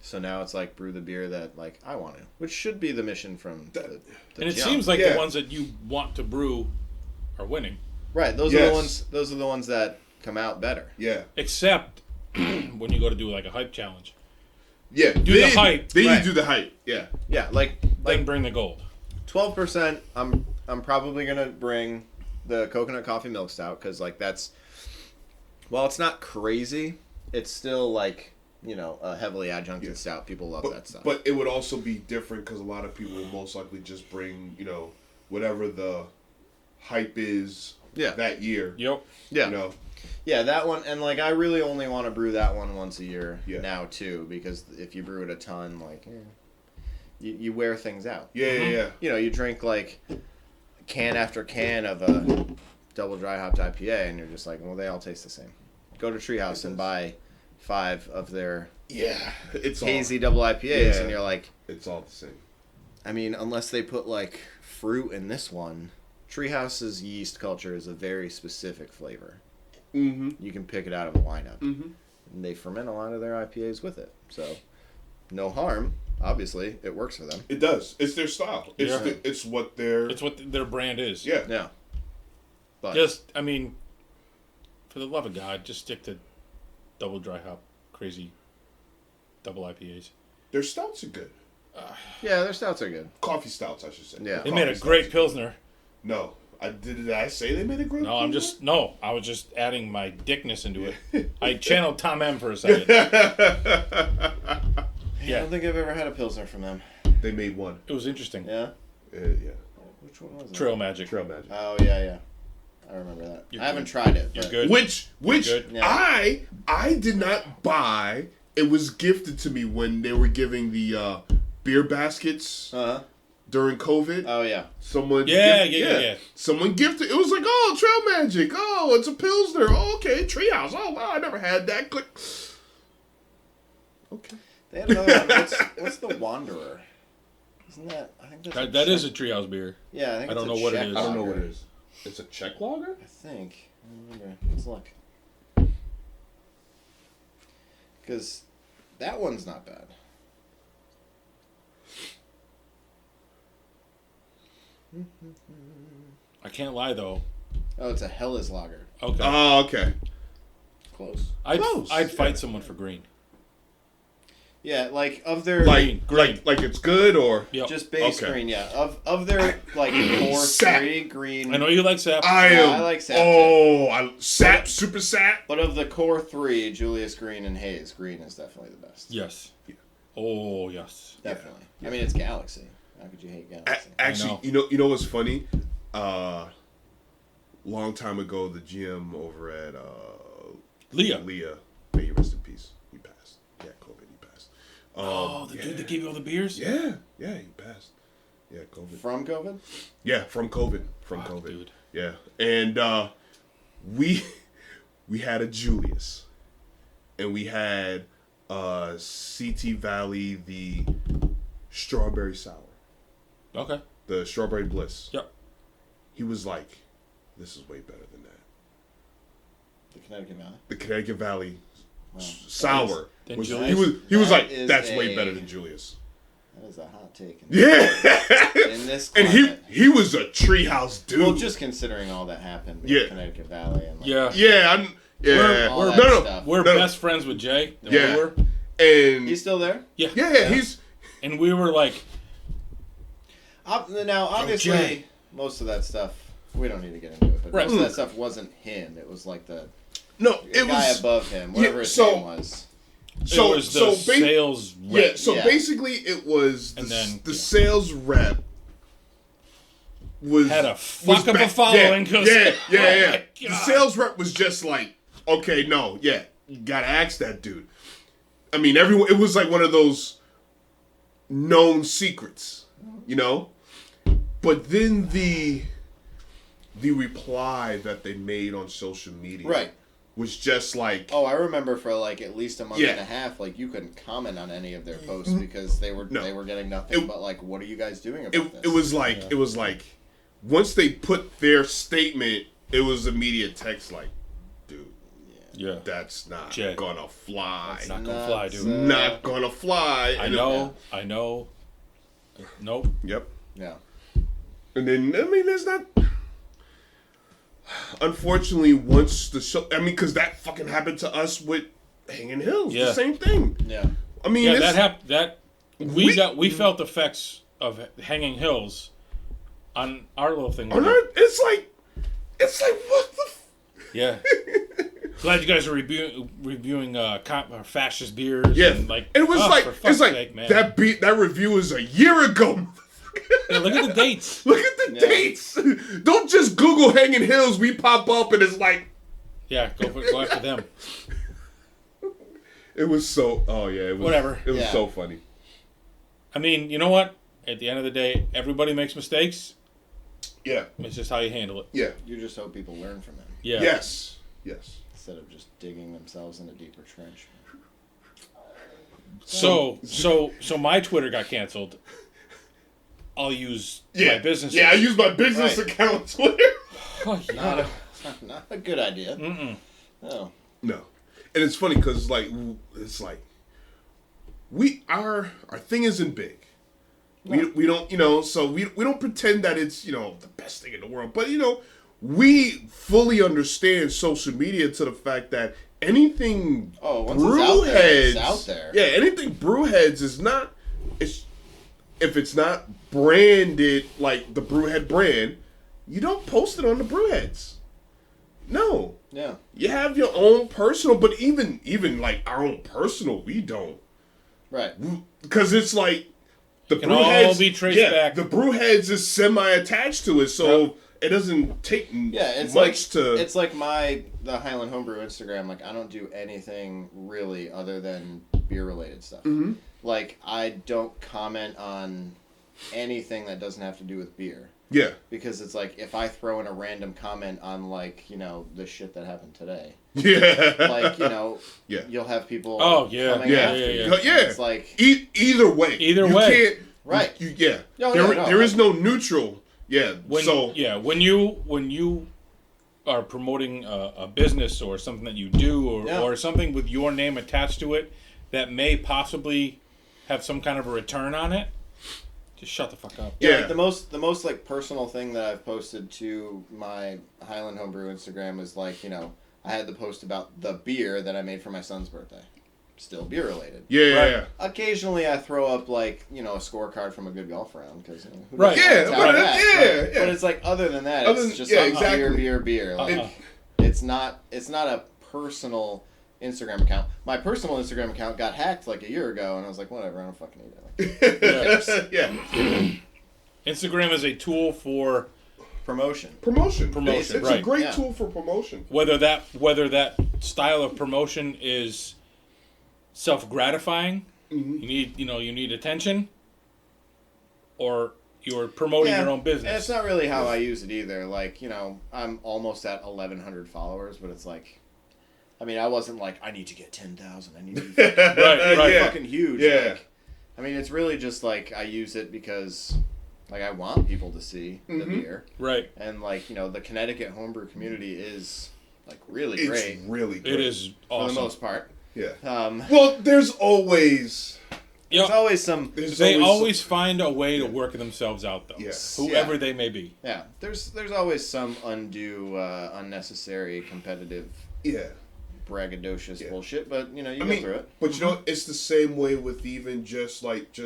So now it's like brew the beer that like I want to, which should be the mission from the And it jump. seems like the ones that you want to brew are winning. Right, those are the ones. Those are the ones that come out better. Yeah. Except when you go to do like a hype challenge. Yeah. Do the hype. Then Right. you do the hype. Yeah. Yeah, like Then bring the gold. 12%. I'm probably gonna bring the coconut coffee milk stout because like that's, while it's not crazy, it's still like a heavily adjuncted stout. People love that stuff. But it would also be different because a lot of people will most likely just bring whatever the hype is that year. Yep. Yeah. Yeah, that one, and like I really only want to brew that one once a year now too, because if you brew it a ton, like you wear things out. Yeah. You drink like can after can of a double dry hopped IPA, and you're just like, well, they all taste the same. Go to Treehouse and buy 5 of their Yeah, it's hazy all, double IPAs, Yeah. and you're like, it's all the same. I mean, unless they put like fruit in this one, Treehouse's yeast culture is a very specific flavor. Mm-hmm. You can pick it out of a lineup. Mm-hmm. And they ferment a lot of their IPAs with it. So, no harm. Obviously, it works for them. It does. It's their style. It's Yeah. it's what their It's what their brand is. yeah. Yeah. But Just, I mean, for the love of God, just stick to double dry hop, crazy double IPAs. Their stouts are good. yeah, their stouts are good. Coffee stouts, I should say. Yeah. They made a Coffee great stouts. pilsner. No, did I say they made a great? No, I was just adding my dickness into it. I channeled Tom M for a second. I Yeah, don't think I've ever had a Pilsner from them. They made one. it was interesting. Yeah? Yeah. Which one was it? Trail Magic. Trail Magic. Oh, yeah. I remember that. You're I haven't good. tried it. You're But good. Which Good. Yeah. I did not buy. It was gifted to me when they were giving the beer baskets Uh-huh. during COVID. Oh, yeah. Someone Yeah. Someone gifted. It was like, oh, Trail Magic. Oh, it's a Pilsner. Oh, okay, Treehouse. Oh, wow, I never had that. Click. Okay. They had another one. What's the Wanderer? Isn't that... I think that's That is a treehouse beer. Yeah, I think I it's don't a know what it Czech is. I don't know lager. what it is. It's a Czech lager? I think. I don't remember. Let's look. Because that one's not bad. I can't lie though. Oh, it's a Helles lager. Okay, Oh, okay. Close. close, I'd fight yeah. someone for green. Yeah, like of their Like, Green. like it's good or Yep. just base Okay. green. Yeah, of their like core Sap. 3 green. I know you like sap. I Yeah, am. I like sap, Sap, super sap. But of the core 3, Julius Green and Hayes, Green is definitely the best. Yes. Oh yes. Definitely. I mean, it's Galaxy. How could you hate Galaxy? Actually, know. you know what's funny? Long time ago, the GM over at Leah. may he rest in peace. He passed. Yeah, COVID. He passed. Oh, the dude that gave you all the beers? Yeah, he passed. Yeah, COVID. From COVID? Yeah, from COVID. From Fuck, COVID. dude. Yeah, and we had a Julius, and we had CT Valley the strawberry sour, Okay. the strawberry bliss. Yep. He was like, "This is way better than that." The Connecticut Valley. The Connecticut Valley Wow. sour Then was, Julius- he was that like, is "That's way a- better than Julius." That is a hot take. Yeah, In this and climate. he was a treehouse dude. Well, just considering all that happened with Yeah. Connecticut Valley and like, Yeah. yeah, We're- all no, that no, stuff. We're No, no. best friends with Jay. The Yeah. brewer. and He's still there? yeah, he's And we were like, Now, obviously, Jay. most of that stuff, we don't need to get into it, but Right. most of that stuff wasn't him. It was like the no, it guy was above him, whatever his so- name was. so it was the so sales yeah, rep. so Yeah. basically it was And then, the yeah. sales rep was Had a was fuck of a back- following. 'cause- Yeah, Oh my The God. sales rep was just like, okay, no, yeah, you gotta ask that dude. I mean, everyone. It was like one of those known secrets, you know. But then the reply that they made on social media, Right. was just like, Oh, I remember for like at least a month Yeah. and a half, like you couldn't comment on any of their posts because they were getting nothing but like, what are you guys doing about this? it was like once they put their statement, it was immediate text like, dude, Yeah. that's not Jay. gonna fly. It's not gonna fly, dude. Not gonna fly. I And know. Nope. Yep. Yeah. And then I mean, there's not. Unfortunately, once the show, I mean, because that fucking happened to us with Hanging Hills. Yeah. The same thing. Yeah. I mean, Yeah, it's, that happened. That we felt the effects of Hanging Hills on our little thing. on Earth, it's like what the. Yeah. Glad you guys are reviewing fascist beers. Yeah, And like it was oh, like for it's fuck's like sake, man. that review is a year ago. Yeah, look at the dates. Look at the Yeah. dates. Don't just Google Hanging Hills. We pop up and it's like Yeah, go after them. it was so. Oh yeah, it was Whatever. It was Yeah. so funny. I mean, you know what? At the end of the day, everybody makes mistakes. Yeah, It's just how you handle it. yeah, You just hope people learn from them. Yeah. yes. instead of just digging themselves in a deeper trench. So my Twitter got canceled. I'll use my business. Yeah, I use my business account on Twitter. Oh, yeah. Not a good idea. Mm-mm. No. No, and it's funny because it's like our thing isn't big. We don't so we don't pretend that it's the best thing in the world, but we fully understand social media to the fact that anything once it's out there. Yeah, anything Brewheads is not. If it's not branded like the Brewhead brand, you don't post it on the Brewheads. No. Yeah. You have your own personal, but even like our own personal, we don't. Right. Because it's like the Can Brewheads all be traced back. The Brewheads is semi-attached to it, so it doesn't take much to. It's like the Highland Homebrew Instagram. Like, I don't do anything really other than beer related stuff. Mm-hmm. Like, I don't comment on anything that doesn't have to do with beer. Yeah. Because it's like, if I throw in a random comment on, like, the shit that happened today. Yeah. Like, yeah. You'll have people coming after you. Yeah. It's like... Either way. Either you way. Can't, right. There is no neutral. Yeah. When you are promoting a business or something that you do or something with your name attached to it that may possibly have some kind of a return on it, just shut the fuck up. Yeah, like the most like personal thing that I've posted to my Highland Homebrew Instagram is like, I had the post about the beer that I made for my son's birthday. Still beer related. Yeah. Occasionally I throw up like, a scorecard from a good golf round because right. But it's like other than that, it's just beer. Like, it's not a personal Instagram account. My personal Instagram account got hacked like a year ago, and I was like, whatever, I don't fucking need it. Yeah. Instagram is a tool for promotion. It's right. a great tool for promotion. Whether that style of promotion is self-gratifying, you need attention, or you're promoting your own business. And it's not really how I use it either. Like, I'm almost at 1,100 followers, but it's like, I mean, I wasn't like, I need to get 10,000. I need to be fucking huge. Yeah. Like, I mean, it's really just like I use it because, like, I want people to see the beer. Right. And, like, the Connecticut homebrew community is, like, really great. It's really great. It is awesome. For the most part. Yeah. Well, there's always... There's always some... They always find a way to work themselves out, though. Yes. Whoever they may be. Yeah. There's always some undue, unnecessary, competitive... Yeah. braggadocious bullshit, but you go through it. But it's the same way with even just like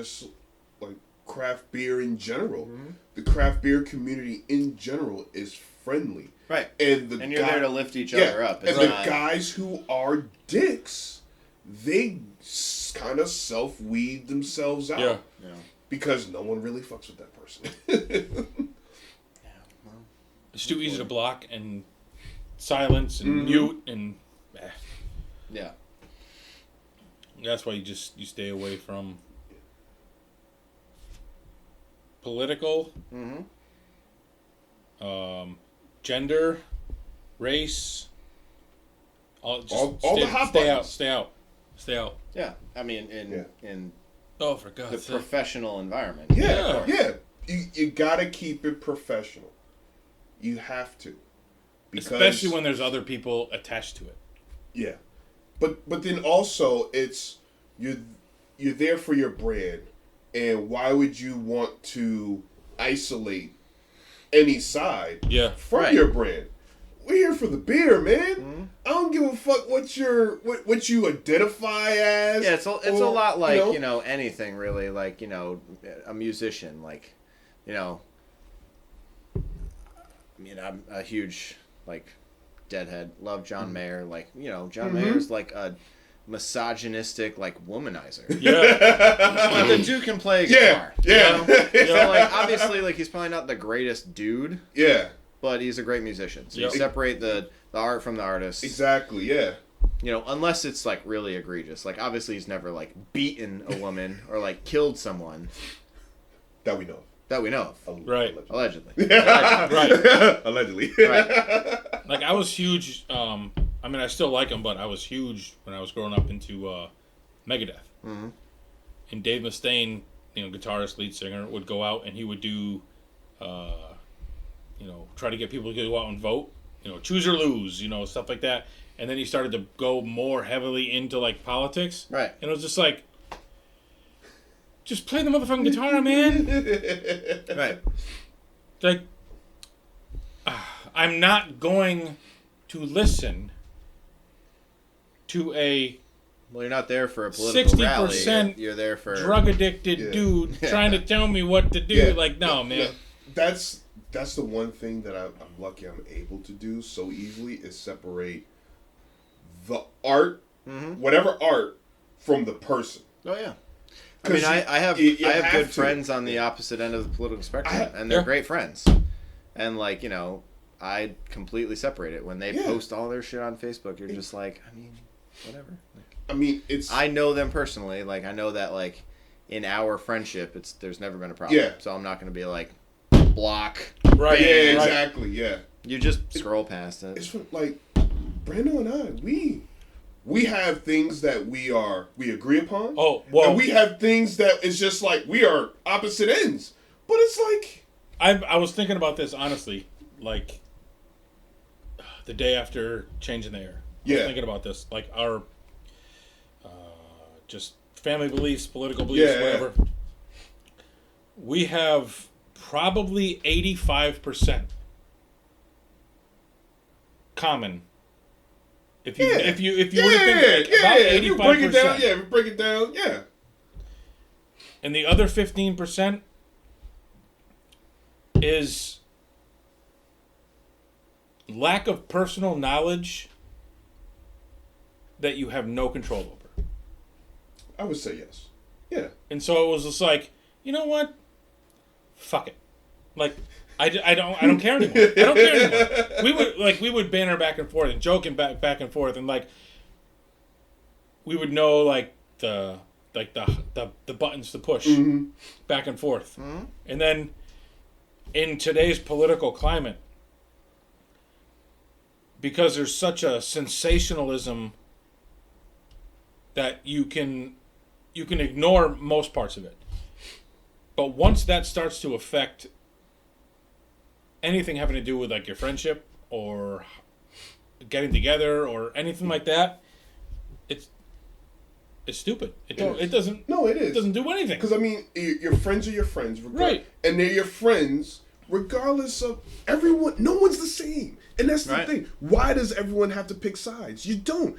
craft beer in general. Mm-hmm. The craft beer community in general is friendly, right? And you're there to lift each other up. It's the guys who are dicks, they kind of self-weed themselves out, yeah, because no one really fucks with that person. It's too easy to block and silence and mute and. Yeah. That's why you stay away from political, gender, race. All the hot stay buttons. Stay out. Yeah, I mean in oh, for God's the sake. professional environment. Yeah. You gotta keep it professional. You have to, especially when there's other people attached to it. Yeah. But then also it's you're there for your brand, and why would you want to isolate any side from your brand? We're here for the beer, man. Mm-hmm. I don't give a fuck what you identify as. Yeah, it's a lot like anything really, like a musician, like I mean, I'm a huge Deadhead, love John Mayer. Like, John Mayer's like a misogynistic, womanizer. Yeah. But the dude can play a guitar. Yeah. Obviously, he's probably not the greatest dude. Yeah. But he's a great musician. So you separate the art from the artist. Exactly, yeah. Unless it's, really egregious. Like, obviously he's never, beaten a woman or, killed someone. That we know of. Right. Allegedly. Right. Allegedly. Right. I was huge. I I mean, I still like them, but I was huge when I was growing up into Megadeth. Mm-hmm. And Dave Mustaine, guitarist, lead singer, would go out and he would do, try to get people to go out and vote. Choose or lose, stuff like that. And then he started to go more heavily into like politics. Right. And it was just like, just play the motherfucking guitar, man. Right. Like, I'm not going to listen to a Well, you're not there for a political rally. 60% You're there for drug addicted dude trying to tell me what to do. Yeah. Like, no, man. That's the one thing that I'm lucky I'm able to do so easily is separate the art, whatever art, from the person. Oh yeah. I mean, I have good friends on the opposite end of the political spectrum, and they're great friends. And like I completely separate it when they post all their shit on Facebook. You're just like, I mean, whatever. Like, I mean, I know them personally. Like I know that like in our friendship, there's never been a problem. Yeah. So I'm not going to be like block. Right. yeah, right. exactly, yeah. You just scroll past it. It's like Brando and I, we have things that we agree upon. Oh, well. And we have things that it's just like we are opposite ends. But it's like I was thinking about this honestly, like the day after changing the air. I was thinking about this, like our just family beliefs, political beliefs, whatever. We have probably 85% common. If you were to think like, about 85%. If you break it down, yeah. And the other 15% is lack of personal knowledge that you have no control over. I would say yes. Yeah. And so it was just like, you know what? Fuck it. Like, I don't care anymore. I don't care anymore. We would banter back and forth and joking back and forth, and like we would know like the buttons to push back and forth. Mm-hmm. And then in today's political climate, because there's such a sensationalism that you can ignore most parts of it. But once that starts to affect anything having to do with like your friendship or getting together or anything like that, it's stupid. It doesn't. No, it is. It doesn't do anything. Because I mean, your friends are your friends, right? And they're your friends regardless of everyone. No one's the same, and that's the thing. Why does everyone have to pick sides? You don't.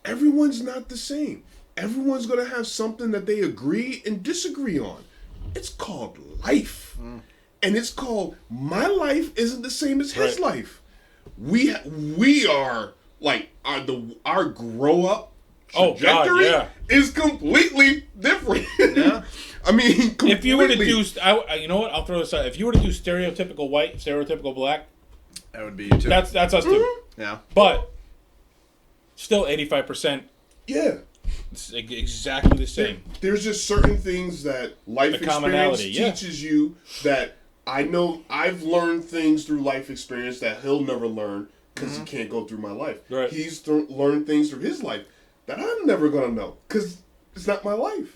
Everyone's not the same. Everyone's gonna have something that they agree and disagree on. It's called life. And it's called my life isn't the same as his life. We are like our grow up trajectory is completely different. Yeah. I mean, completely. If you were to do, you know what? I'll throw this out. If you were to do stereotypical white, stereotypical black, that would be you too. That's us too. Yeah. But still, 85%. Yeah. It's exactly the same. There's just certain things that life experience teaches you that I know I've learned things through life experience that he'll never learn because he can't go through my life. Right. He's learned things through his life that I'm never going to know because it's not my life.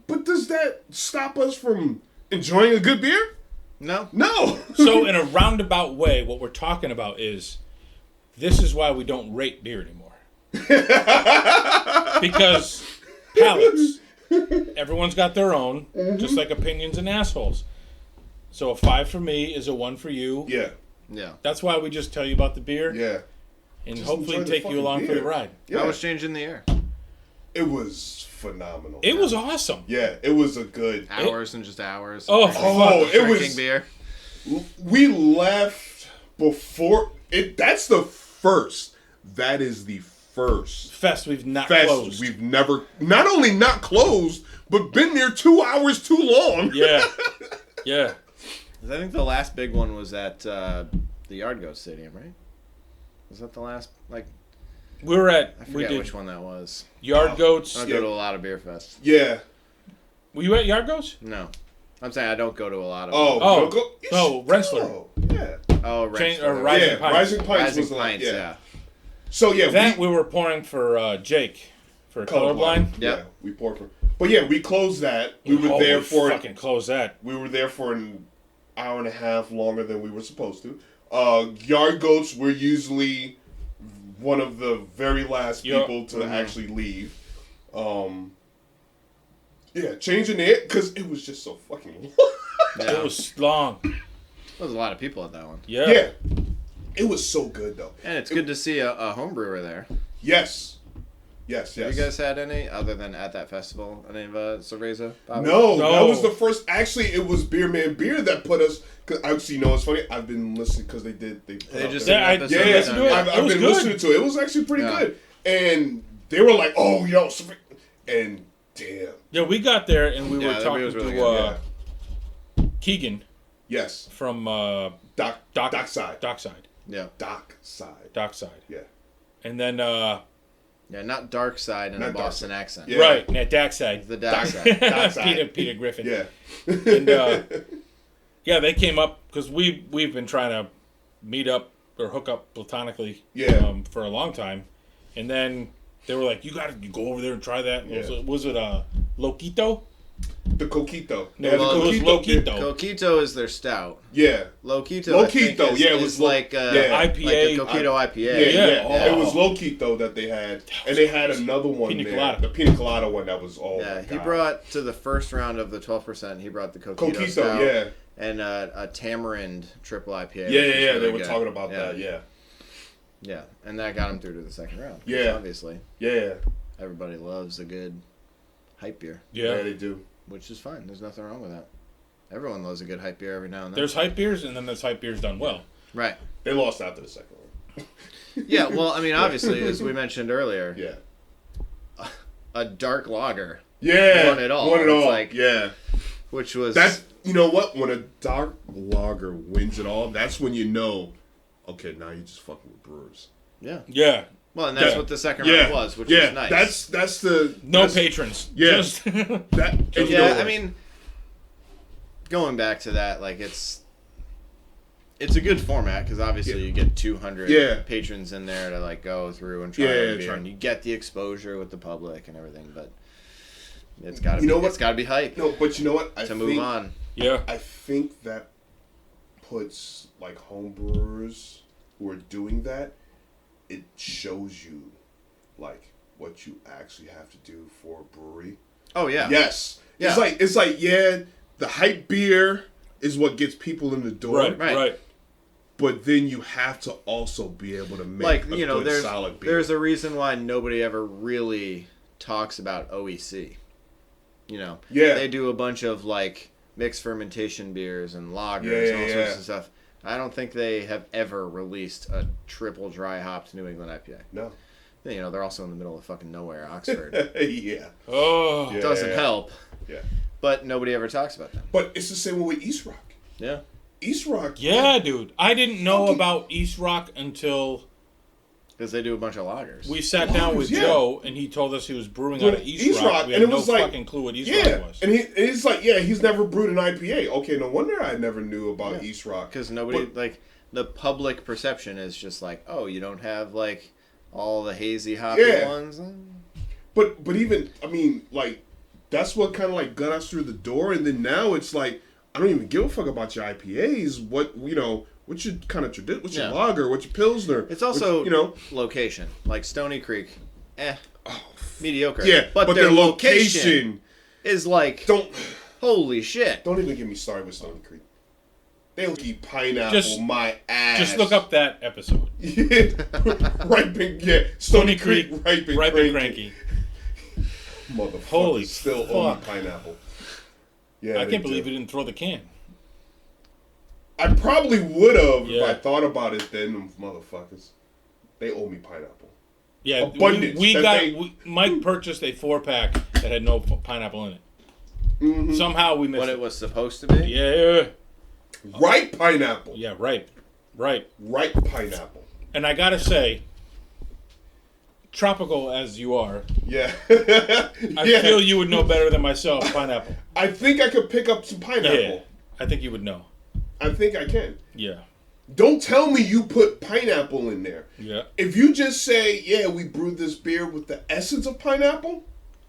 But does that stop us from enjoying a good beer? No. No. So in a roundabout way, what we're talking about is this is why we don't rate beer anymore. Because palates. Everyone's got their own, just like opinions and assholes. So a 5 for me is a 1 for you. Yeah. Yeah. That's why we just tell you about the beer. Yeah. And just hopefully take you along for the ride. Yeah. How was Changing the Air? It was phenomenal. It was awesome. Yeah, it was a good hours and just hours. It was beer. We left before it. That's the first. That is the first fest we've not closed. We've never not only not closed, but been there 2 hours too long. Yeah. Yeah. I think the last big one was at the Yard Goat Stadium, right? Was that the last we were at I forget which one that was. Yard Goats. I go to a lot of beer fests. Yeah. Were you at Yard Goats? No. I'm saying I don't go to a lot of Rensselaer. Yeah. Oh, Rensselaer. Rising Pines. Rising Pines was Pints, yeah. So yeah, That we were pouring for Jake for colorblind. Yeah, we poured for. But yeah, we closed that. We were there for fucking close that. We were there for an hour and a half longer than we were supposed to. Yard goats were usually one of the very last people to actually leave. Yeah, changing it because it was just so fucking long. Yeah. It was long. There was a lot of people at that one. Yeah. It was so good though. And it's good to see a home brewer there. Yes. Yes. Have you guys had any, other than at that festival, any of cerveza? No, that was the first. Actually, it was Beer Man Beer that put us. Cause actually, you know, it's funny. I've been listening because they just I've been listening to it. It was actually pretty good, and they were like, "Oh, yo," and damn. Yeah, we got there and we were talking really to Keegan. Yes. From Dockside. Dockside. Yeah. Dockside. Yeah. And then yeah, not dark side in a Boston accent. Yeah. Right, Dockside. The dark side. Dockside. Peter Griffin. Yeah. And yeah, they came up because we've been trying to meet up or hook up platonically for a long time, and then they were like, "You got to go over there and try that." Yeah. Was it Loquito? The Coquito. No, it was Loquito. Coquito is their stout. Yeah. Loquito. Loquito. Is, Yeah, it was like IPA. like a Coquito IPA. Yeah. Oh. It was Loquito that they had, and they had another one Pina there. Colada. The Pina Colada one that was all. Yeah, he brought to the first round of the 12%. He brought the Coquito Coquito. stout Yeah. and a tamarind triple IPA. Yeah. which Yeah. was really They were good. talking about that. Yeah. Yeah, and that got him through to the second round. Yeah. Obviously. Yeah. Everybody loves a good hype beer, Yeah, they do. which is fine. There's nothing wrong with that. Everyone loves a good hype beer every now and then. There's hype beers, and then there's hype beers done well. Right. They lost out to the second round. Yeah, well, I mean, obviously, as we mentioned earlier, Yeah. a dark lager Yeah. won it all. Won it It's all. like- yeah. which was... That's, you know what? When a dark lager wins it all, that's when you know, okay, now you're just fucking with brewers. Yeah. Yeah. Well, and that's what the second round was, which was nice. That's the... No that's, patrons. Yeah. Just That, and you know Yeah, what? I mean, going back to that, like, it's a good format, because obviously you get 200 patrons in there to, like, go through and try a beer, and you get the exposure with the public and everything, but it's got to it's got to be hype. No, but you know what? To move on. Yeah. I think that puts, like, home brewers who are doing that, it shows you, like, what you actually have to do for a brewery. Oh, yeah. Yes. Yeah. It's like, yeah, the hype beer is what gets people in the door. Right. But then you have to also be able to make Like, a you know, good, solid beer. there's a reason why nobody ever really talks about OEC. You know? Yeah. They do a bunch of, like, mixed fermentation beers and lagers and all sorts of stuff. I don't think they have ever released a triple dry hopped New England IPA. No. You know, they're also in the middle of fucking nowhere, Oxford. Yeah. Oh. Yeah. Doesn't help. Yeah. But nobody ever talks about them. But it's the same way with East Rock. Yeah. East Rock. Yeah, dude. I didn't know about East Rock until Because they do a bunch of lagers. we sat down with Joe, and he told us he was brewing out of East Rock, We and had it was no like, fucking clue what East Rock was. And he's like, he's never brewed an IPA. Okay, no wonder I never knew about East Rock. Because nobody, like, the public perception is just like, oh, you don't have, like, all the hazy hoppy ones? But even, I mean, like, that's what kind of, like, got us through the door. And then now it's like, I don't even give a fuck about your IPAs. What, you know, what's your kind of tradition? What's your lager? What's your Pilsner? It's also, you know, location. Like Stony Creek, mediocre. Yeah, but their location is like, holy shit. Don't even get me started with Stony Creek. They'll keep pineapple my ass. Just look up that episode. Stony Creek, ripe and cranky. Motherfucker, Holy still fuck. own pineapple. Yeah, I can't believe you didn't throw the can. I probably would have if I thought about it then, them motherfuckers. They owe me pineapple. Yeah, Abundance. Mike purchased a 4-pack that had no pineapple in it. Mm-hmm. Somehow we missed What it was supposed to be? Yeah. Ripe pineapple. Yeah, ripe. Ripe pineapple. And I gotta say, tropical as you are, Yeah. I feel you would know better than myself, pineapple. I think I could pick up some pineapple. Yeah, I think you would know. I think I can. Yeah. don't tell me you put pineapple in there. Yeah. If you just say, yeah, we brewed this beer with the essence of pineapple,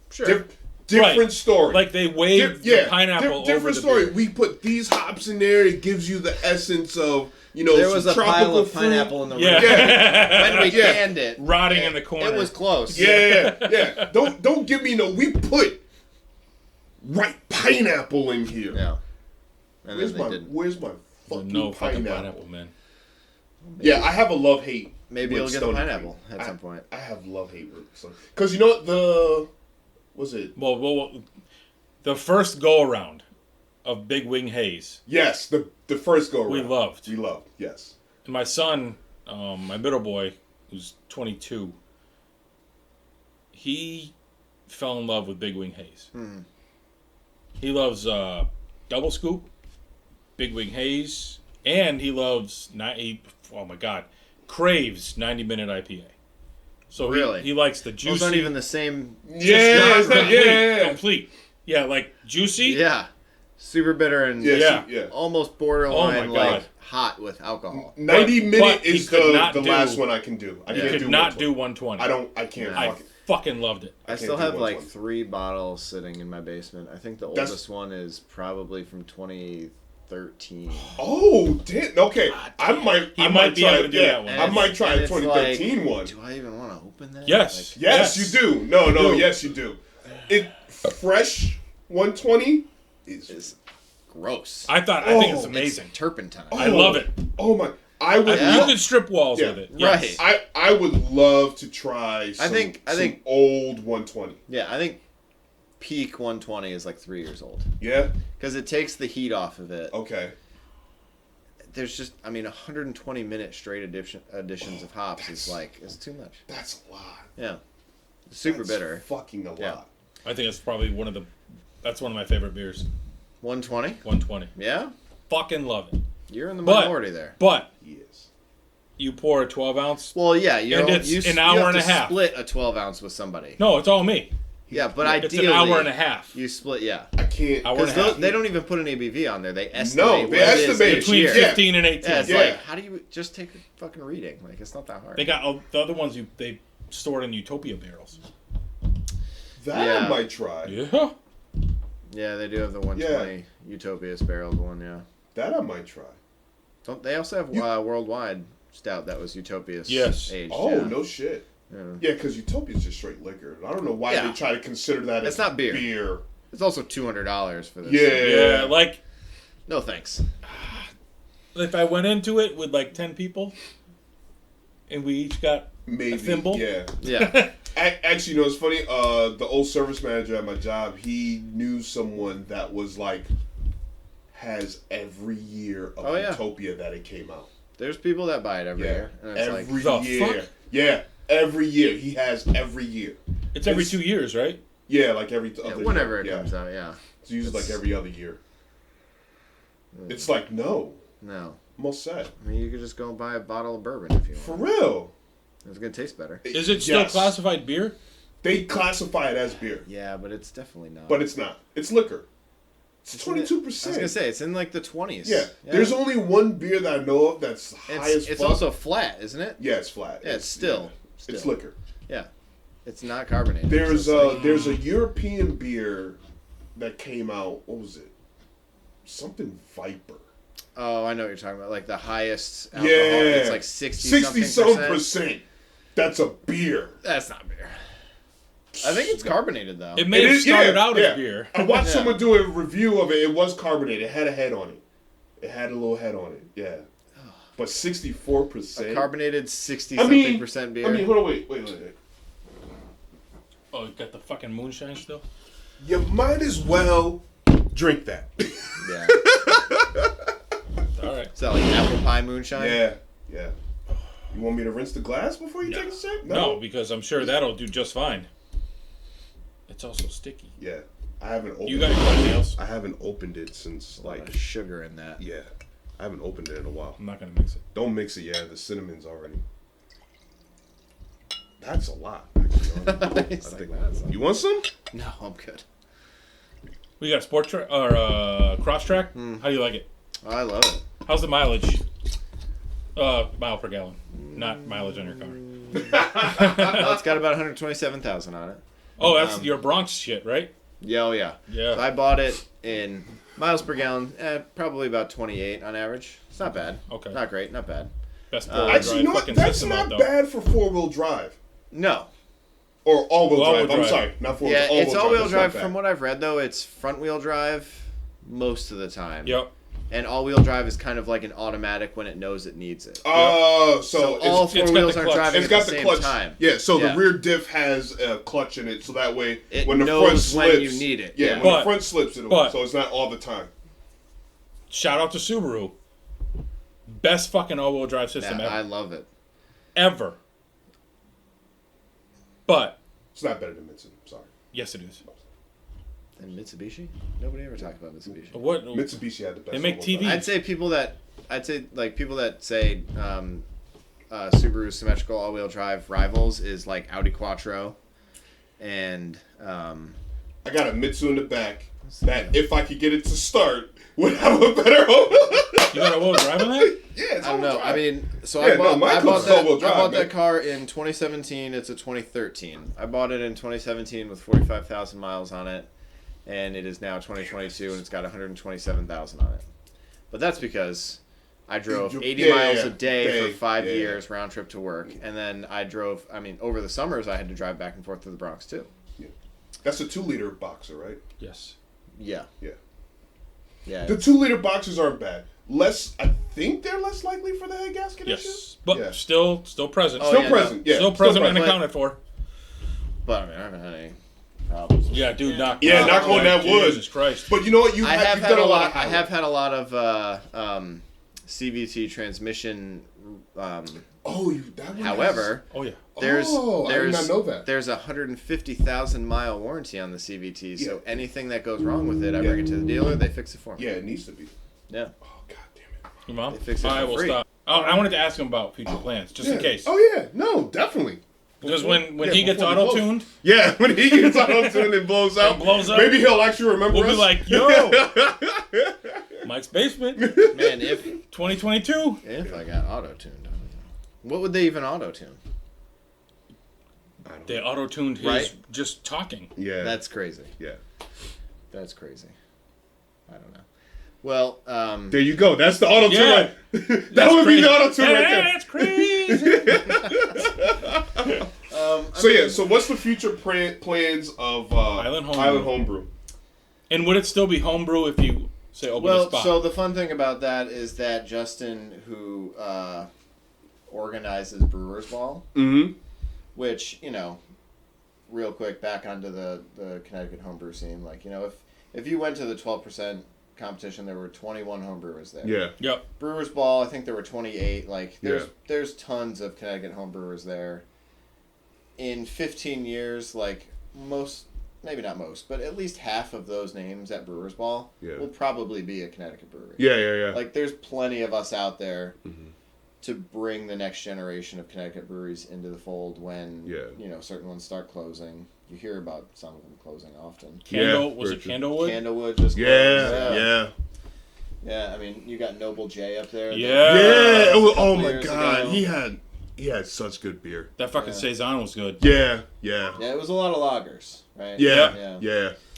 Sure. different Right. story. Like they waved the pineapple over different the story. beer. We put these hops in there. It gives you the essence of, you know, There some was a tropical pile of fruit. pineapple in the room. Yeah. When we canned it, Rotting in the corner. it was close. Yeah. Don't give me no. We put right pineapple in here. Yeah. And Where's then my they didn't. Where's my fucking No fucking pineapple? pineapple, man. Yeah, I have a love hate. Maybe you'll get a pineapple at some point. I have love hate with some because you know what was it? Well, the first go around of Big Wing Haze, Yes, the first go around. we loved. Yes. And my son, my middle boy, who's 22, he fell in love with Big Wing Haze. Mm-hmm. He loves Double Scoop, Big Wing Haze, and he loves craves 90-minute IPA. So Really? he likes the juicy. Those aren't even the same. Yeah, it's not- complete, yeah. complete. Yeah, like juicy. Yeah. Super bitter and Yeah. almost borderline Oh my God. like hot with alcohol. 90 minute but he is could not the do- last one I can do. I He can't could do not 120. do 120. I can't. I Fuck it. fucking loved it. I can't still do have like 120. 3 bottles sitting in my basement. I think the That's- oldest one is probably from 2013. Oh, damn. Okay, I might. He I might be try able to it, do yeah. that one. I might try And the it's 2013 one. Do I even want to open that? Yes. Like, Yes, Yes. you do. No, do. yes, you do. It fresh 120 is. it's gross. I think it's Oh, amazing. Turpentine. I love it. Oh my! I would. Yeah. You could strip walls Yeah. with it. Right. I would love to try. Some, think some old 120. Yeah, I think peak 120 is like 3 years old Yeah. because it takes the heat off of it. Okay. There's just, 120-minute straight additions of hops is like it's too much. That's a lot. Yeah, super That's bitter. Fucking a lot. Yeah. I think it's probably that's one of my favorite beers. 120. 120. Yeah, Fucking love it. you're in the But- minority there. But Yes. you pour a 12 ounce. Well, yeah, And it's you an you hour have and a to half. Split a 12 ounce with somebody. No, it's all me. Yeah, but It's ideally an hour and a half. You split, yeah. I can't. Hour and a Because half. they don't even put an ABV on there. They estimate. they what it is estimate each Between year. 15 and 18. Yeah, it's Yeah. like, how do you just take a fucking reading? Like, it's not that hard. They got the other ones they stored in Utopia barrels. That Yeah. I might try. Yeah. Yeah, they do have the 120 Utopia's barrel one. Yeah. That I might try. Don't they also have worldwide stout that was Utopia's Yes. aged? Oh, yeah. no shit. Yeah. Yeah, because Utopia's just straight liquor. I don't know why Yeah. they try to consider that It's as not beer. beer. It's also $200 for this. Yeah. Yeah, like No thanks. if I went into it with like 10 people and we each got Maybe. a thimble. Yeah. Yeah. Actually, you know, it's funny. The old service manager at my job, he knew someone that was like, has every year of Oh, yeah. Utopia that it came out. There's people that buy it every Yeah. year. And it's Every The year. fuck? Yeah. Every year. He has every year. It's every It's- 2 years, right? Yeah, like every other year. whenever it Yeah. comes out, yeah. It's usually like every other year. It's like, no. No. I'm all set. I mean, you could just go and buy a bottle of bourbon if you For want. real. It's going to taste better. Is it still Yes. classified beer? They classify it as beer, Yeah, but it's definitely not. but it's not. It's liquor. It's in the- 22%. I was going to say, it's in like the 20s. Yeah. There's only one beer that I know of that's high as It's fuck. also flat, isn't it? Yeah, it's flat. Yeah, it's still. It's liquor. Yeah. It's not carbonated. There's so it's there's a European beer that came out. What was it? Something Viper. Oh, I know what you're talking about. Like the highest alcohol. Yeah. It's like 60 some percent. percent. That's a beer. That's not beer. I think it's carbonated though. It may have started out yeah. as beer. I watched Yeah. someone do a review of it. It was carbonated. It had a head on it. It had a little head on it. Yeah. But 64%. A carbonated 60 I mean, percent beer. I mean, hold on, wait. Oh, you got the fucking moonshine still? You might as well drink that. yeah. All right. Is that like apple pie moonshine? Yeah. You want me to rinse the glass before you take a sip? No, because I'm sure that'll do just fine. It's also sticky. Yeah. I haven't opened You got anything else? I haven't opened it since A lot like of sugar in that. yeah. I haven't opened it in a while. I'm not gonna mix it. Don't mix it, yeah. The cinnamon's already. That's a lot. Actually, It's like, that's you want some? No, I'm good. We got a sport track or cross track. How do you like it? Oh, I love it. How's the mileage? Mile per gallon, not mileage on your car. Well, it's got about 127,000 on it. Oh, that's your Bronx shit, right? Yeah, oh yeah. Yeah. So I bought it in miles per gallon, probably about 28 on average. It's not bad. Okay. Not great, not bad. Best four-wheel Actually, you drive know what? fucking That's system not out, though. bad for 4-wheel drive. No. Or all-wheel All-wheel drive. I'm drive. sorry, not 4-wheel Yeah, drive. it's all-wheel That's drive. not bad. From what I've read, though, it's front-wheel drive most of the time. Yep. And all-wheel drive is kind of like an automatic when it knows it needs it. Oh, So so all it's, it's four got wheels the aren't clutch. driving it's at got the the same clutch. time. Yeah, so Yeah. the rear diff has a clutch in it, so that way It when the knows front slips, when you need it. Yeah, Yeah. when But- the front slips, it'll. but- So it's not all the time. Shout out to Subaru. Best fucking all-wheel drive system Yeah, I ever. love it. Ever. But, It's not better than Mitsubishi. Sorry, yes it is. And Mitsubishi? Nobody ever talked about Mitsubishi. What? Mitsubishi had the best. They make all-wheel TV. drive. I'd say like people that say Subaru symmetrical all-wheel drive rivals is like Audi Quattro, and I got a Mitsu in the back that, if I could get it to start, would have a better all-wheel. You got a wheel drive on that? Yeah, it's I don't know. all-wheel drive. I mean, so Yeah, I bought, no, mine I bought comes that. all-wheel drive, I bought man. that car in 2017. It's a 2013. I bought it in 2017 with 45,000 miles on it, and it is now 2022 and it's got 127,000 on it. But that's because I drove 80 miles a day for 5 years round trip to work, and then I drove. I mean, over the summers I had to drive back and forth to the Bronx too. That's a 2-liter boxer, right? Yes. Yeah. Yeah. Yeah. The 2-liter boxers aren't bad. I think they're less likely for the head gasket issue. Yes. But Yeah. still present. Oh, Still yeah, present. Yeah. Still present and present. accounted for. But I mean, I haven't had any problems. Yeah, dude, knock on that wood. Jesus Christ. But you know what? You've I have done had a lot. lot. Of I highway. have had a lot of CVT transmission. Oh, that one. However, Oh, yeah. there's I did not know that. There's a 150,000 mile warranty on the CVT. So Yeah. anything that goes wrong with it, I Yeah. bring it to the dealer. They fix it for me. Yeah, it needs to be. Yeah. Oh, god damn it. Your mom? They fix it I for will free. stop. Oh, I wanted to ask him about future plans, just in Yeah. case. Oh yeah, no, definitely. Because when Yeah, he gets before we auto-tuned, Yeah, when he gets auto-tuned and blows out, blows up, maybe he'll actually remember we'll us. be like, yo, Mike's Basement, Man, if 2022. I got auto tuned, what would they even auto tune? They auto-tuned his Right. just talking. Yeah, That's crazy. yeah. That's crazy. I don't know. Well, There you go. That's the auto-tune. Yeah. Right. That would be the auto-tune right there. That's crazy. So what's the future plans of Highland Homebrew. Highland Homebrew? And would it still be homebrew if you say open a well, spot? so the fun thing about that is that Justin, who organizes Brewers Ball, Mm-hmm. which, real quick, back onto the Connecticut homebrew scene, like, if you went to the 12% competition, there were 21 homebrewers there. Yeah. Yep. Brewers Ball, I think there were 28. Like, Yeah. there's tons of Connecticut homebrewers there. In 15 years, like, maybe not most, but at least half of those names at Brewers Ball Yeah. will probably be a Connecticut brewery. Yeah. Like, there's plenty of us out there to bring the next generation of Connecticut breweries into the fold when, certain ones start closing. You hear about some of them closing often. Was it Candlewood? Candlewood just closed. Yeah. Yeah, I mean, you got Noble J up there. Yeah. Yeah. a Oh couple my years god, ago. he had such good beer. That fucking Saison was good. Yeah. Yeah, it was a lot of lagers, right? Yeah.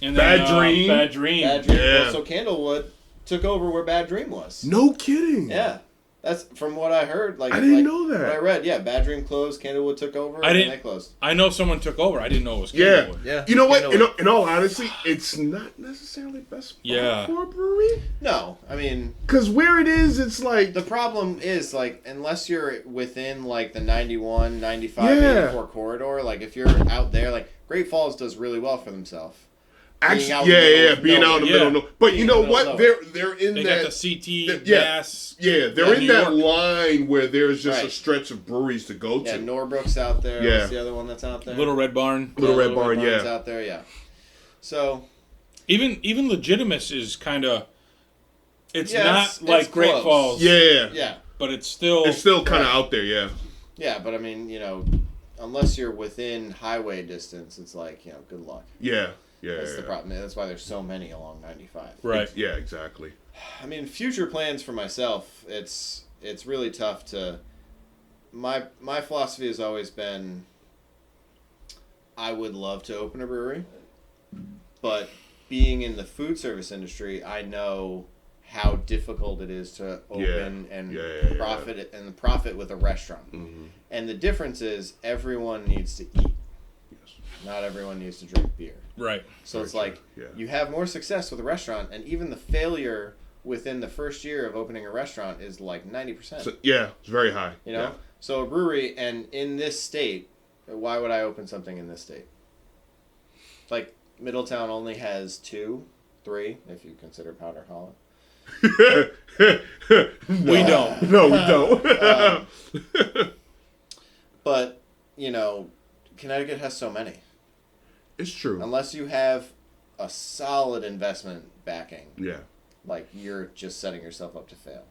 And Bad then, Dream. Bad Dream. Bad Dream. Yeah. Well, so Candlewood took over where Bad Dream was. No kidding. Yeah. That's from what I heard. Like I didn't like, know that. What I read, Bad Dream closed, Candlewood took over, and then they closed. I know someone took over. I didn't know it was Yeah. Candlewood. Yeah. You know what? Candlewood. In all honesty, it's not necessarily best spot Yeah. for a brewery. No, I mean, Because where it is, it's like the problem is, like, unless you're within, like, the 91, 95, Yeah. 84 corridor, like, if you're out there, like, Great Falls does really well for themselves. actually, out in the middle of being out in the nowhere. middle. No. But Being you in know the middle what? of They're in They that. got the CT, yeah. gas. Yeah, they're in New that York. line where there's just a Right. stretch of breweries to go Yeah, to. Norbrook's out there. Yeah. What's the other one that's out there? Little Red Barn. Little Red Barn, Barn's yeah. out there, yeah. So, Even Legitimus is kind of. It's Yeah, not it's like Great close. Falls. Yeah. yeah. But it's still. It's still kind of Right. out there, yeah. Yeah, but I mean, unless you're within highway distance, it's like, good luck. Yeah. That's the problem. That's why there's so many along 95. Right. Yeah, exactly. I mean, future plans for myself, it's it's really tough to. My philosophy has always been, I would love to open a brewery, but being in the food service industry, I know how difficult it is to open and profit with a restaurant. Mm-hmm. And the difference is everyone needs to eat. Yes. Not everyone needs to drink beer. Right. So Very it's like true. Yeah. you have more success with a restaurant, and even the failure within the first year of opening a restaurant is like 90%. So, yeah, it's very high. You know? So a brewery, and in this state, why would I open something in this state? Like, Middletown only has 2, 3, if you consider Powder Hollow. We don't. No, we don't. But, you know, Connecticut has so many. It's true. Unless you have a solid investment backing, Yeah. like, you're just setting yourself up to fail.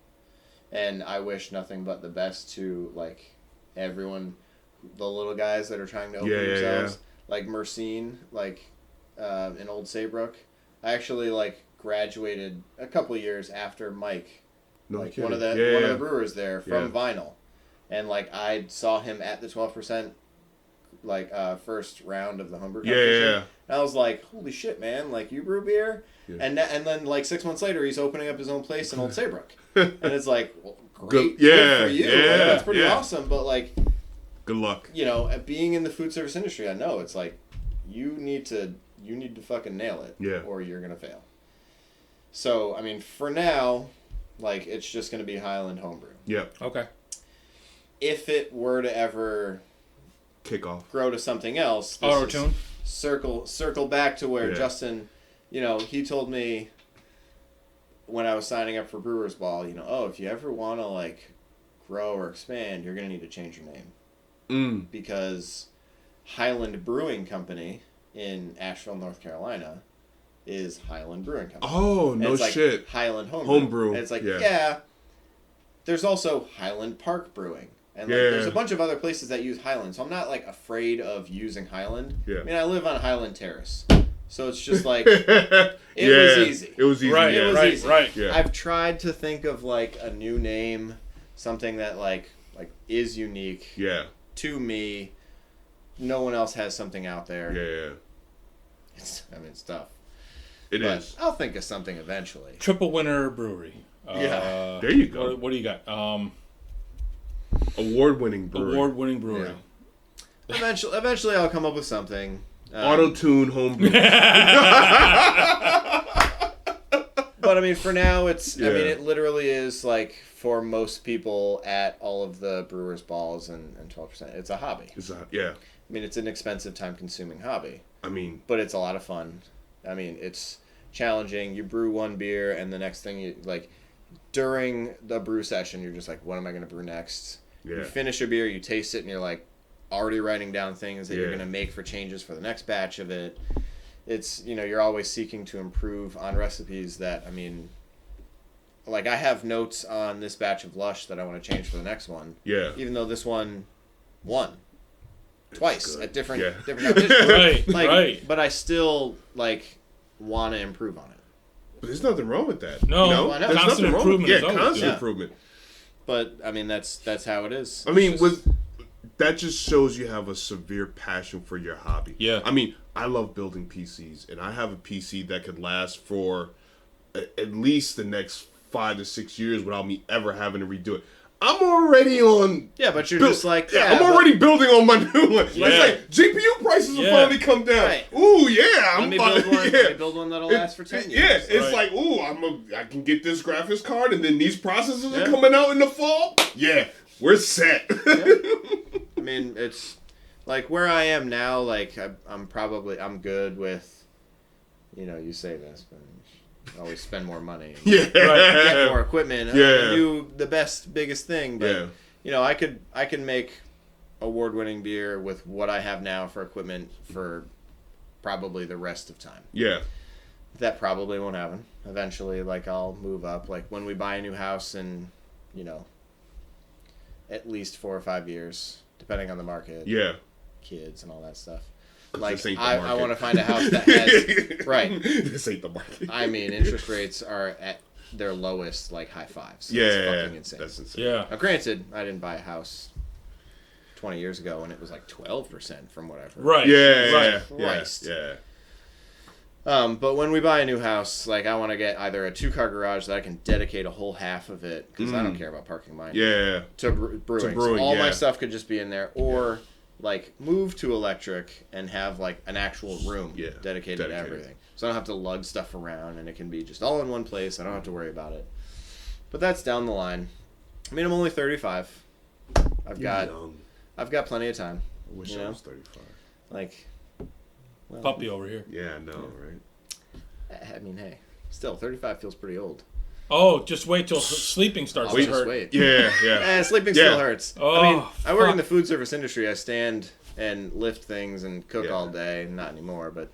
And I wish nothing but the best to, like, everyone, the little guys that are trying to open themselves. Like Mercine, like, in Old Saybrook. I actually, like, graduated a couple years after Mike, No like, kidding. one of the brewers there from Vinyl. And, like, I saw him at the 12%, like, first round of the homebrew competition. Yeah. And I was like, holy shit, man, like, you brew beer? Yeah. And then, like, 6 months later, he's opening up his own place in Old Saybrook. And it's like, well, great, good for you. Yeah, Like, that's pretty yeah. awesome. But, like, Good luck. you know, being in the food service industry, I know it's like, you need to fucking nail it. Yeah. Or you're going to fail. So, I mean, for now, like, it's just going to be Highland Homebrew. Yeah. Okay. If it were to ever Kick off. grow to something else, Auto tune. circle back to where Yeah. Justin, you know, he told me when I was signing up for Brewers Ball, you know, oh, if you ever want to, like, grow or expand, you're going to need to change your name. Because Highland Brewing Company in Asheville, North Carolina is Highland Brewing Company. Oh, And no it's like shit. Highland Homebrew. And it's like, Yeah. yeah, there's also Highland Park Brewing. And like, Yeah. there's a bunch of other places that use Highland. So I'm not, like, afraid of using Highland. Yeah. I mean, I live on Highland Terrace. So it's just like, it was easy. It was easy. Right. Yeah. It was Right. easy. Right. Yeah. I've tried to think of, like, a new name, something that, like is unique Yeah. to me. No one else has something out there. Yeah. It's tough. It But is. I'll think of something eventually. Triple Winner Brewery. Yeah. There you go. What do you got? Award-winning brewery. Award-winning brewery. Eventually I'll come up with something. Auto-tune homebrew. But I mean, for now, it's. Yeah. I mean, it literally is like for most people at all of the brewers' balls and 12%. It's a hobby. Yeah. I mean, it's an expensive, time-consuming hobby, I mean, but it's a lot of fun. I mean, it's challenging. You brew one beer, and the next thing you like during the brew session, you're just like, what am I going to brew next? yeah. You finish a beer, you taste it, and you're like already writing down things that you're Yeah. going to make for changes for the next batch of it. It's, you know, you're always seeking to improve on recipes that, I mean, like I have notes on this batch of Lush that I want to change for the next one. Yeah. Even though this one won twice good. at different Yeah. competitions. Right. Like, right. but I still like want to improve on it. But there's nothing wrong with that. No, You know? why not? There's Constant nothing wrong with improvement it. is Yeah, always constant good. improvement. But I mean, that's how it is. I mean, It's just- that just shows you have a severe passion for your hobby. Yeah. I mean, I love building PCs, and I have a PC that could last for at least the next 5 to 6 years without me ever having to redo it. I'm already on. yeah, but you're build- just like, yeah, yeah, I'm already building on my new one. Yeah. It's like GPU prices will Yeah. finally come down. Right. Ooh, yeah, Let I'm me about build to- one. yeah. Let me build one that'll last for 10 years. Yeah, it's Right. like, ooh, I can get this graphics card, and then these processors Yeah. are coming out in the fall. Yeah, we're set. I mean, it's like where I am now. Like I'm good with, you know, you say this, but you should always spend more money, Yeah, get more equipment, Yeah. do the biggest thing. But Yeah. you know, I can make award-winning beer with what I have now for equipment for probably the rest of time. Yeah. That probably won't happen. Eventually, like I'll move up. Like when we buy a new house in, you know, at least 4 or 5 years, depending on the market. Yeah. Kids and all that stuff. Like This ain't the I market. want to find a house that has right. This ain't the market. I mean, interest rates are at their lowest like high fives. So Yeah, it's fucking insane. that's insane. Yeah. Now, granted, I didn't buy a house 20 years ago, and it was like 12% from whatever. Right. Yeah, Right. Christ. yeah. But when we buy a new house, like I want to get either a 2-car garage that I can dedicate a whole half of it because I don't care about parking mine. Yeah. To brewing. brewing, So all my yeah. stuff could just be in there, or like move to electric and have like an actual room dedicated to everything. So I don't have to lug stuff around, and it can be just all in one place. I don't have to worry about it. But that's down the line. I mean, I'm only 35. I've got plenty of time. I wish I was 35. Like, well, Puppy over here. Yeah, I know, right? I mean, hey, still 35 feels pretty old. Oh, just wait till sleeping starts to Just hurt. wait. Yeah. Sleeping still hurts. Oh, I mean, I work in fuck. the food service industry. I stand and lift things and cook Yeah. all day. Not anymore, but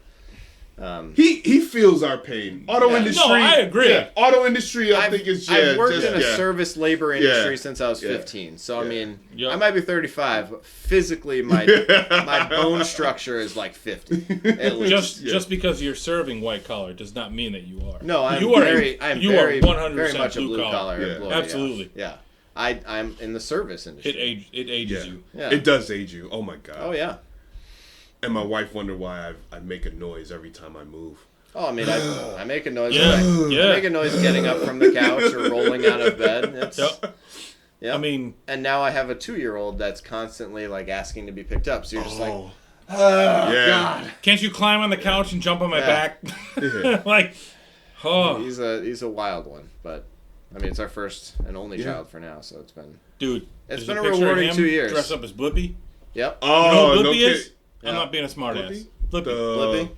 He feels our pain. Auto industry. No, I agree. Yeah, auto industry, I think is I've worked in a service labor industry since I was Yeah. 15. So I mean, Yep. I might be 35, but physically my bone structure is like 50 at least. Just because you're serving white collar does not mean that you are. No, I'm you are very, very 100% very much a blue collar. collar Yeah. employee. Absolutely. Yeah. I'm in the service industry. It ages you. Yeah. It does age you. Oh my god. Oh yeah. And my wife wondered why I make a noise every time I move. Oh, I mean, I make a noise. Yeah. I make a noise getting up from the couch or rolling out of bed. It's, Yep. I mean, and now I have a 2-year-old that's constantly like asking to be picked up. So you're just like, Oh. oh God. can't you climb on the couch and jump on my Yeah. back? Like, oh, He's a wild one, but I mean, it's our first and only child for now, so it's been. dude, It's there's been a picture of rewarding him 2 years. Dressed up as Blippi. Yep. You know Oh, who no Blippi kid. is? I'm Yeah. not being a smartass. Blippi. Blippi.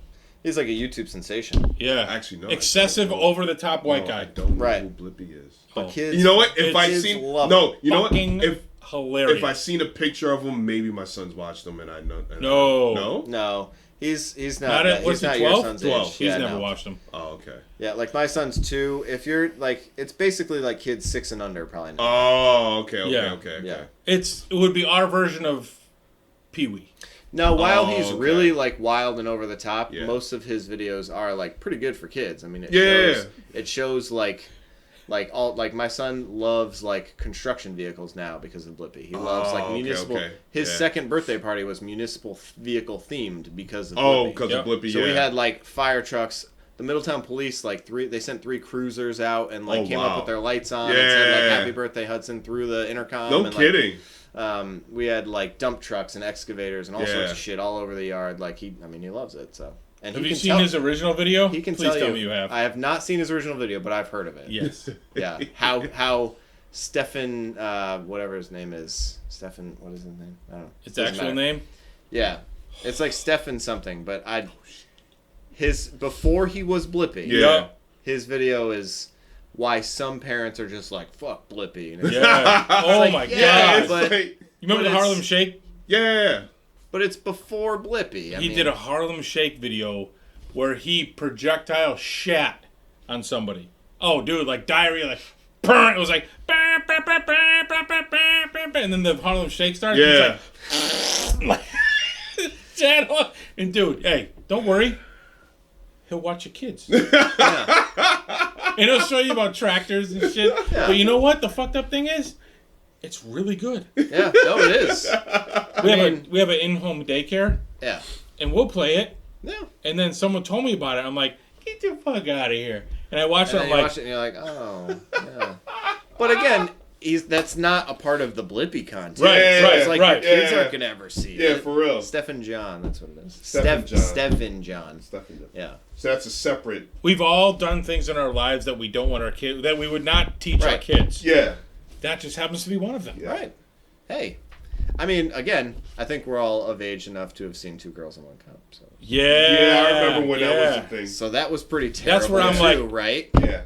He's like a YouTube sensation. Yeah. Actually, no. Excessive, over the top white guy. I don't know Right. who Blippi is. Oh. Kids. You know what? If I kids seen love no, you know what? Fucking If hilarious. I seen a picture of him, maybe my son's watched them, and I know. No. No. No, he's Not not. at, what's He's not he, your 12? son's 12. age. He's Yeah, never no. watched him. Oh, okay. Yeah, like my son's 2. If you're like, it's basically like kids 6 and under probably. Not. Oh, okay. Yeah. Okay. Yeah. It would be our version of Pee Wee. No, while Oh, he's okay. really like wild and over the top, Yeah. most of his videos are like pretty good for kids. I mean, it shows like all like my son loves like construction vehicles now because of Blippi. He loves like okay, municipal. okay. His Yeah. second birthday party was municipal vehicle themed because of Oh, Blippi. because Yep. of Blippi. So yeah. we had like fire trucks. The Middletown Police they sent 3 cruisers out and like Oh, came wow. up with their lights on and said like Yeah. Happy Birthday Hudson through the intercom. No and, kidding. Like, we had like dump trucks and excavators and all sorts Yeah. of shit all over the yard. Like he loves it. So and Have he you can seen tell, his original video? He can Please tell me you have. I have not seen his original video, but I've heard of it. Yes. Yeah. How Stefan whatever his name is. Stefan, what is his name? I don't know. Its Doesn't actual matter. name? Yeah. It's like Stefan something, but his before he was Blippi. Yeah. His video is why some parents are just like fuck Blippi. And it's Yeah. Oh like, my yeah, god. but- You remember but the Harlem it's- Shake? Yeah. But it's before Blippi. He did a Harlem Shake video where he projectile shat on somebody. Oh, dude, like diarrhea, like it was like, and then the Harlem Shake started. Yeah. He's like, and dude, hey, don't worry. He'll watch your kids. And he'll show you about tractors and shit. Yeah. But you know what? The fucked up thing is, it's really good. Yeah, no, it is. We have an in-home daycare, Yeah. and we'll play it. Yeah. And then someone told me about it. I'm like, get the fuck out of here. And I watched And it. then I'm you like, watch it and you're like, oh, yeah. But again, that's not a part of the Blippi content. Right, Yeah, right, It's like right. your kids Yeah. aren't gonna ever see Yeah, it. for real. Stefan John, that's what it is. Stefan John. Stefan John. Stefan. Yeah. So that's a separate. We've all done things in our lives that we don't want our kids, that we would not teach our Right. kids. Yeah. That just happens to be one of them. Yeah. Right. Hey. I mean, again, I think we're all of age enough to have seen 2 Girls in 1 Cup. So, Yeah. Yeah, I remember when that was a thing. so that was pretty terrible. That's where I'm too, like- right? Yeah.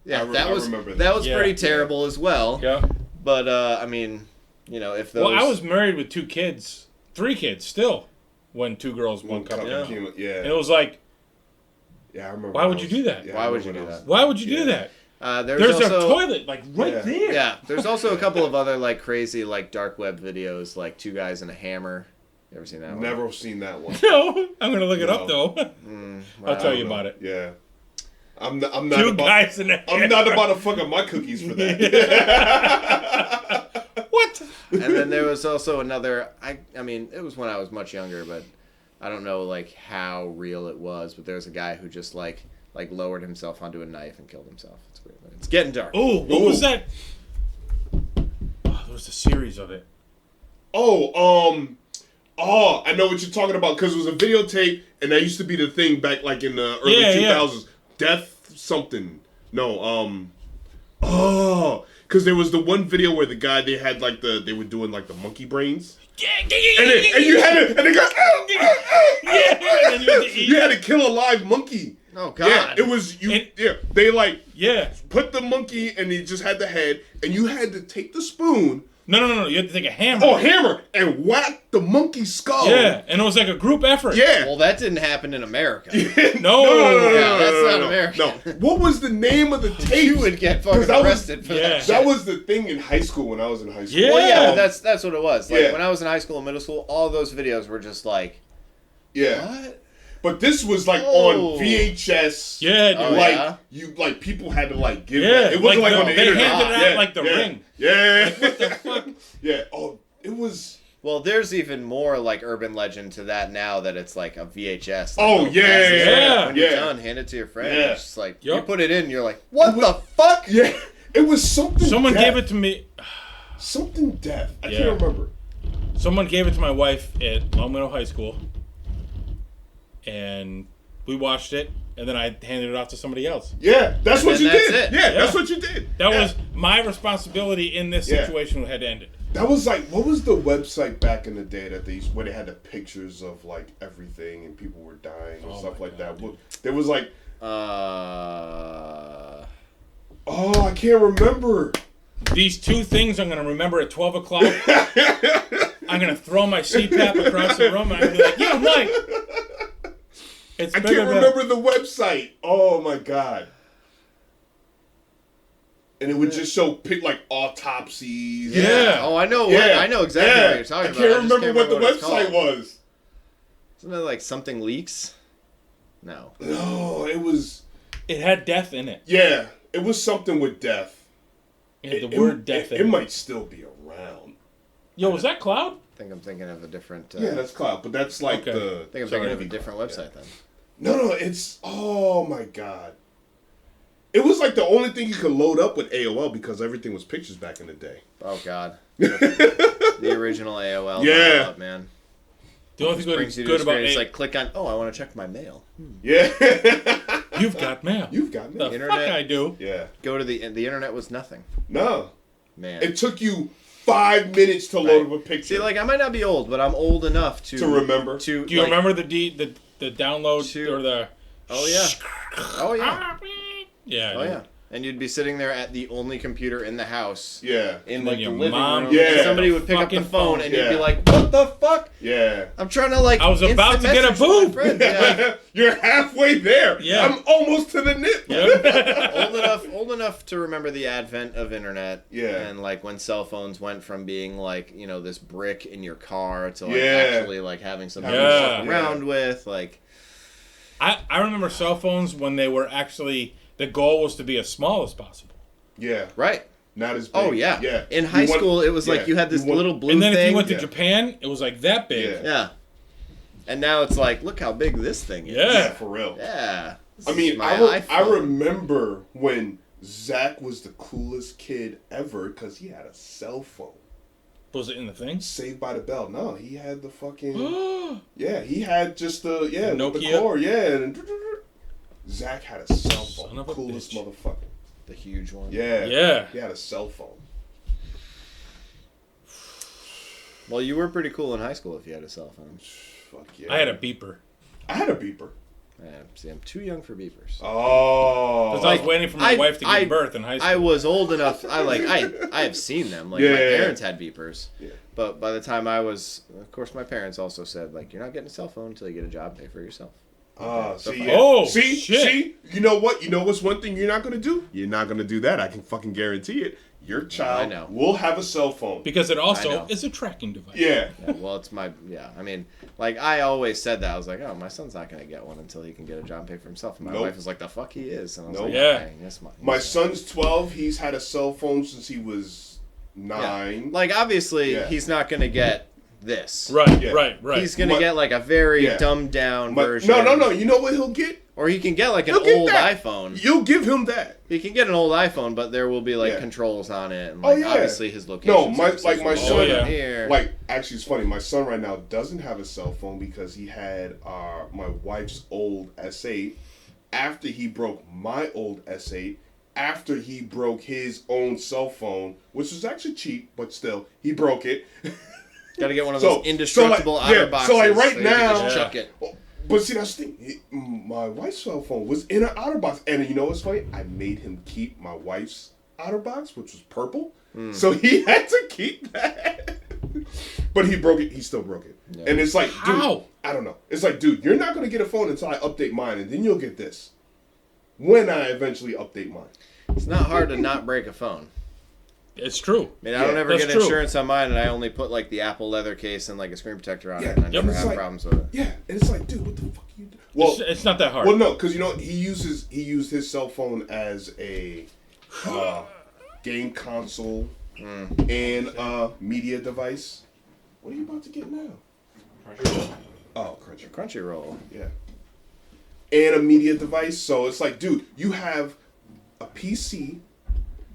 Yeah, I that was remember that was Yeah. pretty terrible as well. Yeah. But I mean, you know, if those. Well, I was married with 2 kids, 3 kids still, when 2 Girls, 1 Cup. Yeah. came. Yeah. And it was like, Yeah, I remember. Why would you do that? Why would you do that? why would you do Yeah. that? There's There's also, a toilet, like, right Yeah. there. Yeah, there's also a couple of other like crazy like dark web videos, like 2 guys and a hammer. You ever seen that one? Never seen that one. No, I'm going to look it up, No. though. I'll tell you I don't about know. it. Yeah. I'm not Two about, guys in a I'm not about to fuck up my cookies for that. What? And then there was also another. I mean, it was when I was much younger, but I don't know like how real it was. But there was a guy who just like lowered himself onto a knife and killed himself. It's weird. But it's getting dark. Oh, what was that? Oh, there was a series of it. Oh, I know what you're talking about because it was a videotape, and that used to be the thing back like in the early 2000s. Death something. No, because there was the one video where the guy they were doing like the monkey brains. And you had to, and they got, you had to kill a live monkey. Oh God! Yeah, it was you. They put the monkey, and he just had the head, and you had to take the spoon. No. You had to take a hammer. Oh, hammer and whack the monkey's skull. Yeah, and it was like a group effort. Yeah. Well, that didn't happen in America. No. Yeah, that's not American. No. What was the name of the tape? You would get fucking arrested for that. Shit. That was the thing in high school when I was in high school. Yeah. Well, yeah, that's what it was. Like Yeah. when I was in high school and middle school, all those videos were just like, Yeah. what? But this was like Oh. on VHS. Yeah, dude. Oh, Like yeah? you, like people had to like give. Yeah, It wasn't like like on the they internet. handed it out like the ring. Yeah. Like, what the fuck? Yeah. Oh, it was. Well, there's even more like urban legend to that now that it's like a VHS. Like, Oh, yeah. When you're Yeah. done, hand it to your friend. Yeah. It's just like Yup. you put it in, you're like, what the fuck? Yeah. It was something. Someone death. gave it to me. Something death. I Yeah. can't remember. Someone gave it to my wife at Long Meadow High School, and we watched it, and then I handed it off to somebody else. Yeah, that's And what you then that's did. it. Yeah, Yeah. that's what you did. That Yeah. was my responsibility in this Yeah. situation. We had to end it. That was like, what was the website back in the day that they where they had the pictures of like everything and people were dying and Oh stuff my like God, that? dude. There was like, Uh, oh, I can't remember. These two things I'm going to remember at 12 o'clock. I'm going to throw my CPAP across the room, and I'm going to be like, yo, Mike. It's I can't remember the website. Oh my god. And it would just show like autopsies. Yeah. Oh, I know. Yeah. I know exactly what you're talking about. I can't just remember what the it's website called. was. Isn't it like something leaks? No. No, it was. It had death in it. Yeah, it was something with death. It had the word death in It it. might still be around. Yo, was that Cloud? I think I'm thinking of a different. Yeah, that's Cloud, but that's like Okay. the. I think I'm thinking of a different website then. No, it's. Oh my god. It was like the only thing you could load up with AOL because everything was pictures back in the day. Oh God. The original AOL. Yeah. dial-up, man. The only thing Brings you to good a about screen, it's it, like click on. Oh, I want to check my mail. Yeah. you've got mail. You've got me. The Internet. fuck I do. Yeah. Go to the internet was nothing. No. Man. It took you 5 minutes to load up a picture. See, like I might not be old, but I'm old enough to remember. To Do you like, remember the download or the? Oh yeah. Oh yeah. Yeah. Oh yeah. And you'd be sitting there at the only computer in the house. Yeah. In And like then the your living mom- room. Yeah. And somebody would pick up the Fucking phone, phone. and Yeah. you'd be like, "What the fuck? Yeah. I'm trying to like." I was about instant to get a message my boob. friend." Yeah. You're halfway there. Yeah. I'm almost to the nip. Old enough to remember the advent of internet. Yeah. And like when cell phones went from being like this brick in your car to like Yeah. actually like having something to Yeah. walk around with. Like I remember cell phones when they were actually the goal was to be as small as possible. Yeah. right. Not as big. Oh yeah. Yeah. In high school, it was like you had this little blue And then thing. if you went to Yeah. Japan, it was like that big. Yeah. Yeah. And now it's like, look how big this thing is. Yeah. Yeah, for real. Yeah. I mean, My I iPhone. remember when Zach was the coolest kid ever because he had a cell phone. Was it in the thing? Saved by the Bell. No, he had the fucking. Oh, Yeah, he had just the The the Nokia? core. Yeah, and Zach had a cell phone. Son of a Coolest bitch. motherfucker. The huge one. Yeah. yeah. He had a cell phone. Well, you were pretty cool in high school if you had a cell phone. Fuck yeah. I had a beeper. I had a beeper. Yeah, see, I'm too young for beepers. Oh. Because I was waiting for my I- wife to I- give birth in high school. I was old enough. I have seen them. Like Yeah, my yeah, yeah. parents had beepers. Yeah. But by the time I was, of course, my parents also said like, you're not getting a cell phone until you get a job, pay for it yourself. See, far. yeah. Oh, see, shit. see. You know what? You know what's one thing you're not gonna do? You're not gonna do that. I can fucking guarantee it. your I child know. will have a cell phone. Because it I also know. is a tracking device. Yeah. Yeah, well, it's my I mean, like I always said that I was like, oh, my son's not gonna get one until he can get a job and pay for himself. And my Nope. wife was like, the fuck he is. And I was Nope. like, Yeah. okay, yes, My son's 12. He's had a cell phone since he was 9. Like obviously, Yeah. he's not gonna get this. Right, Yeah. right. He's gonna My- get like a very Yeah. dumbed down My- version. no. You know what he'll get? Or he can get like an He'll get old that. iPhone. You'll give him that. He can get an old iPhone, but there will be like Yeah. controls on it, and Oh, like yeah. obviously his location. No, my services will son. Oh, yeah. here. Like, actually, it's funny. My son right now doesn't have a cell phone because he had my wife's old S8. After he broke my old S8, after he broke his own cell phone, which was actually cheap, but still, he broke it. Got to get one of So- those indestructible so, like, outer yeah, boxes. so, like, right you can now- just Yeah. chuck it. But see, that's the thing. My wife's cell phone was in an outer box, and you know what's funny? I made him keep my wife's outer box, which was purple, so he had to keep that. But he broke it. He still broke it, Yeah. and it's like, dude, How? I don't know. It's like, dude, you're not gonna get a phone until I update mine, and then you'll get this when I eventually update mine. It's not hard to not break a phone. It's true. I mean, I don't Yeah, ever that's get true. insurance on mine, and I only put like the Apple leather case and like a screen protector on Yeah, it, and I yep, never it's have like- problems with it. Yeah, and it's like, dude, what the fuck you do? Well, It's not that hard. well, no, because you know he used his cell phone as a game console and media device. What are you about to get now? Oh, Crunchy. Crunchyroll. Yeah. And a media device. So it's like, dude, you have a PC,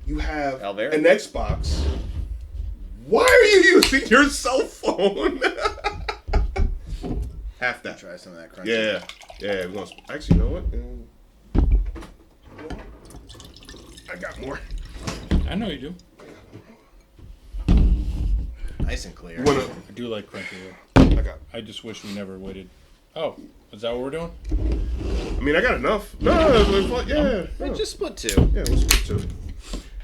you have Alvera? an Xbox. Why are you using your cell phone? Half that. Try some of that Crunchy. Yeah. Yeah. We're gonna, actually, you know what? I got more. I know you do. Nice and clear. You wanna, I do like Crunchyroll. I got. I just wish we never waited. Oh, is that what we're doing? I mean, I got enough. No, yeah. Hey, No. just split two. Yeah, we'll split two.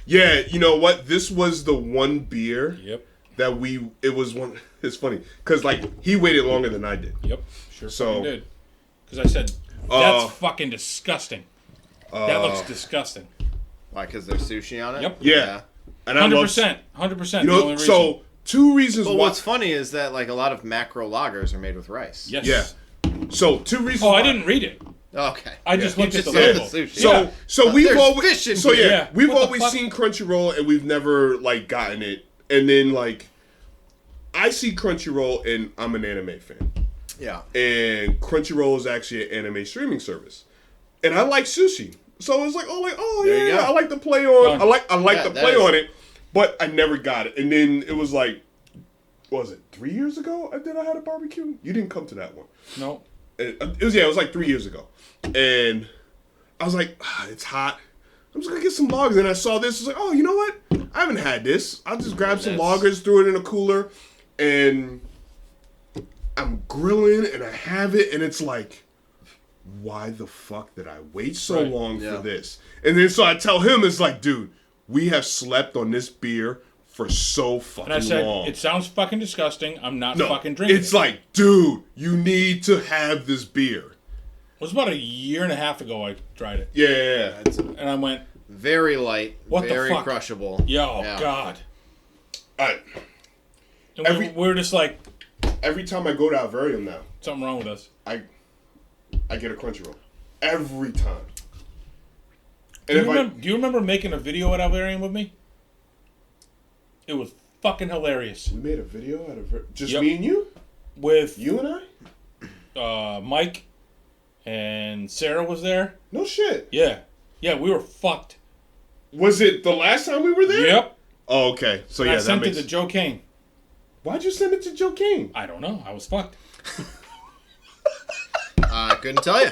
Yeah, you know what? This was the one beer Yep. that it was one. It's funny because like he waited longer than I did. Yep. Sure So- fucking did. Because I said, that's fucking disgusting. That looks disgusting. Why? Because there's sushi on it. Yep. Yeah, and I love. 100%. 100%. You the only know, reason. so 2 reasons But why. what's funny is that like a lot of macro lagers are made with rice. Yes. Yeah. So 2 reasons. Oh, why. I didn't read it. Okay. I just You looked at just the said label. sushi. So Yeah. so we've there's always fish in so here. Yeah. we've What the always fuck? seen Crunchyroll and we've never like gotten it. And then like I see Crunchyroll and I'm an anime fan. Yeah. And Crunchyroll is actually an anime streaming service. And I like sushi. So it's like, There you yeah, go. I like the play on. Done. I like Yeah, the that play is- on it, but I never got it. And then it was like, what was it 3 years ago? I had a barbecue. You didn't come to that one. No. It was like 3 years ago, and I was like, it's hot. I'm just gonna get some logs, and I saw this. I was like, oh, you know what? I haven't had this. I'll just grab some That's- loggers, throw it in a cooler, and I'm grilling, and I have it, and it's like, why the fuck did I wait so Right. long Yeah. for this? And then so I tell him, it's like, dude, we have slept on this beer for so fucking And I said, long. it sounds fucking disgusting. I'm not No, fucking drinking it's it. like, dude, you need to have this beer. It was about a year and a half ago I tried it. Yeah. It's And I went, very light. What the very fuck? crushable. yo, Yeah. God. I, And we're just like, every time I go to Alvarium now, something wrong with us. I get a Crunchyroll. Every time. Do you remember making a video at Alvarium with me? It was fucking hilarious. we made a video out of just Yep. me and you? With You and I? Mike and Sarah was there. No shit. Yeah. Yeah, we were fucked. Was it the last time we were there? Yep. Oh, okay. So And yeah, I that sent makes it to Joe Kane. Why'd you send it to Joe King? I don't know. I was fucked. I couldn't tell you.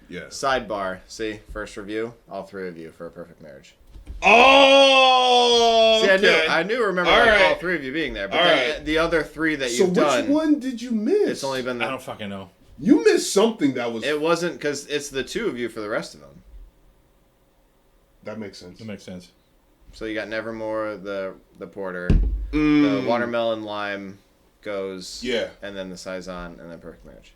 Yeah. Sidebar. See, first review, all three of you for a perfect marriage. Oh, See, okay. I knew remember All like, right. all three of you being there, but All then right. the other three that So you've done. which one did you miss? It's only been I the. don't fucking know. You missed something that was. It wasn't because it's the two of you for the rest of them. That makes sense. That makes sense. So you got Nevermore, the porter, Mm. the watermelon lime goes, Yeah. and then the saison, and then perfect marriage.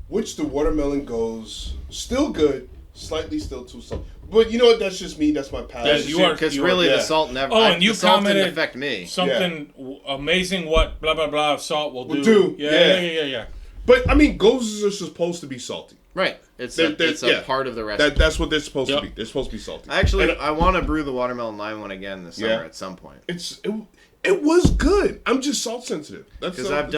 Which the watermelon goes still good, slightly still too salty. But you know what? That's just me. That's my palate. You are- Because really yeah. the salt never. Oh, and you the salt didn't commented affect me. Something amazing. What blah blah blah salt will Will do. do, Yeah. yeah. But I mean, gozes are supposed to be salty. Right. It's They're- a yeah. part of the recipe. That's what they're supposed Yep. to be. They're supposed to be salty. Actually, And I want to brew the watermelon lime one again this summer Yeah. at some point. it was good. I'm just salt sensitive. Because I've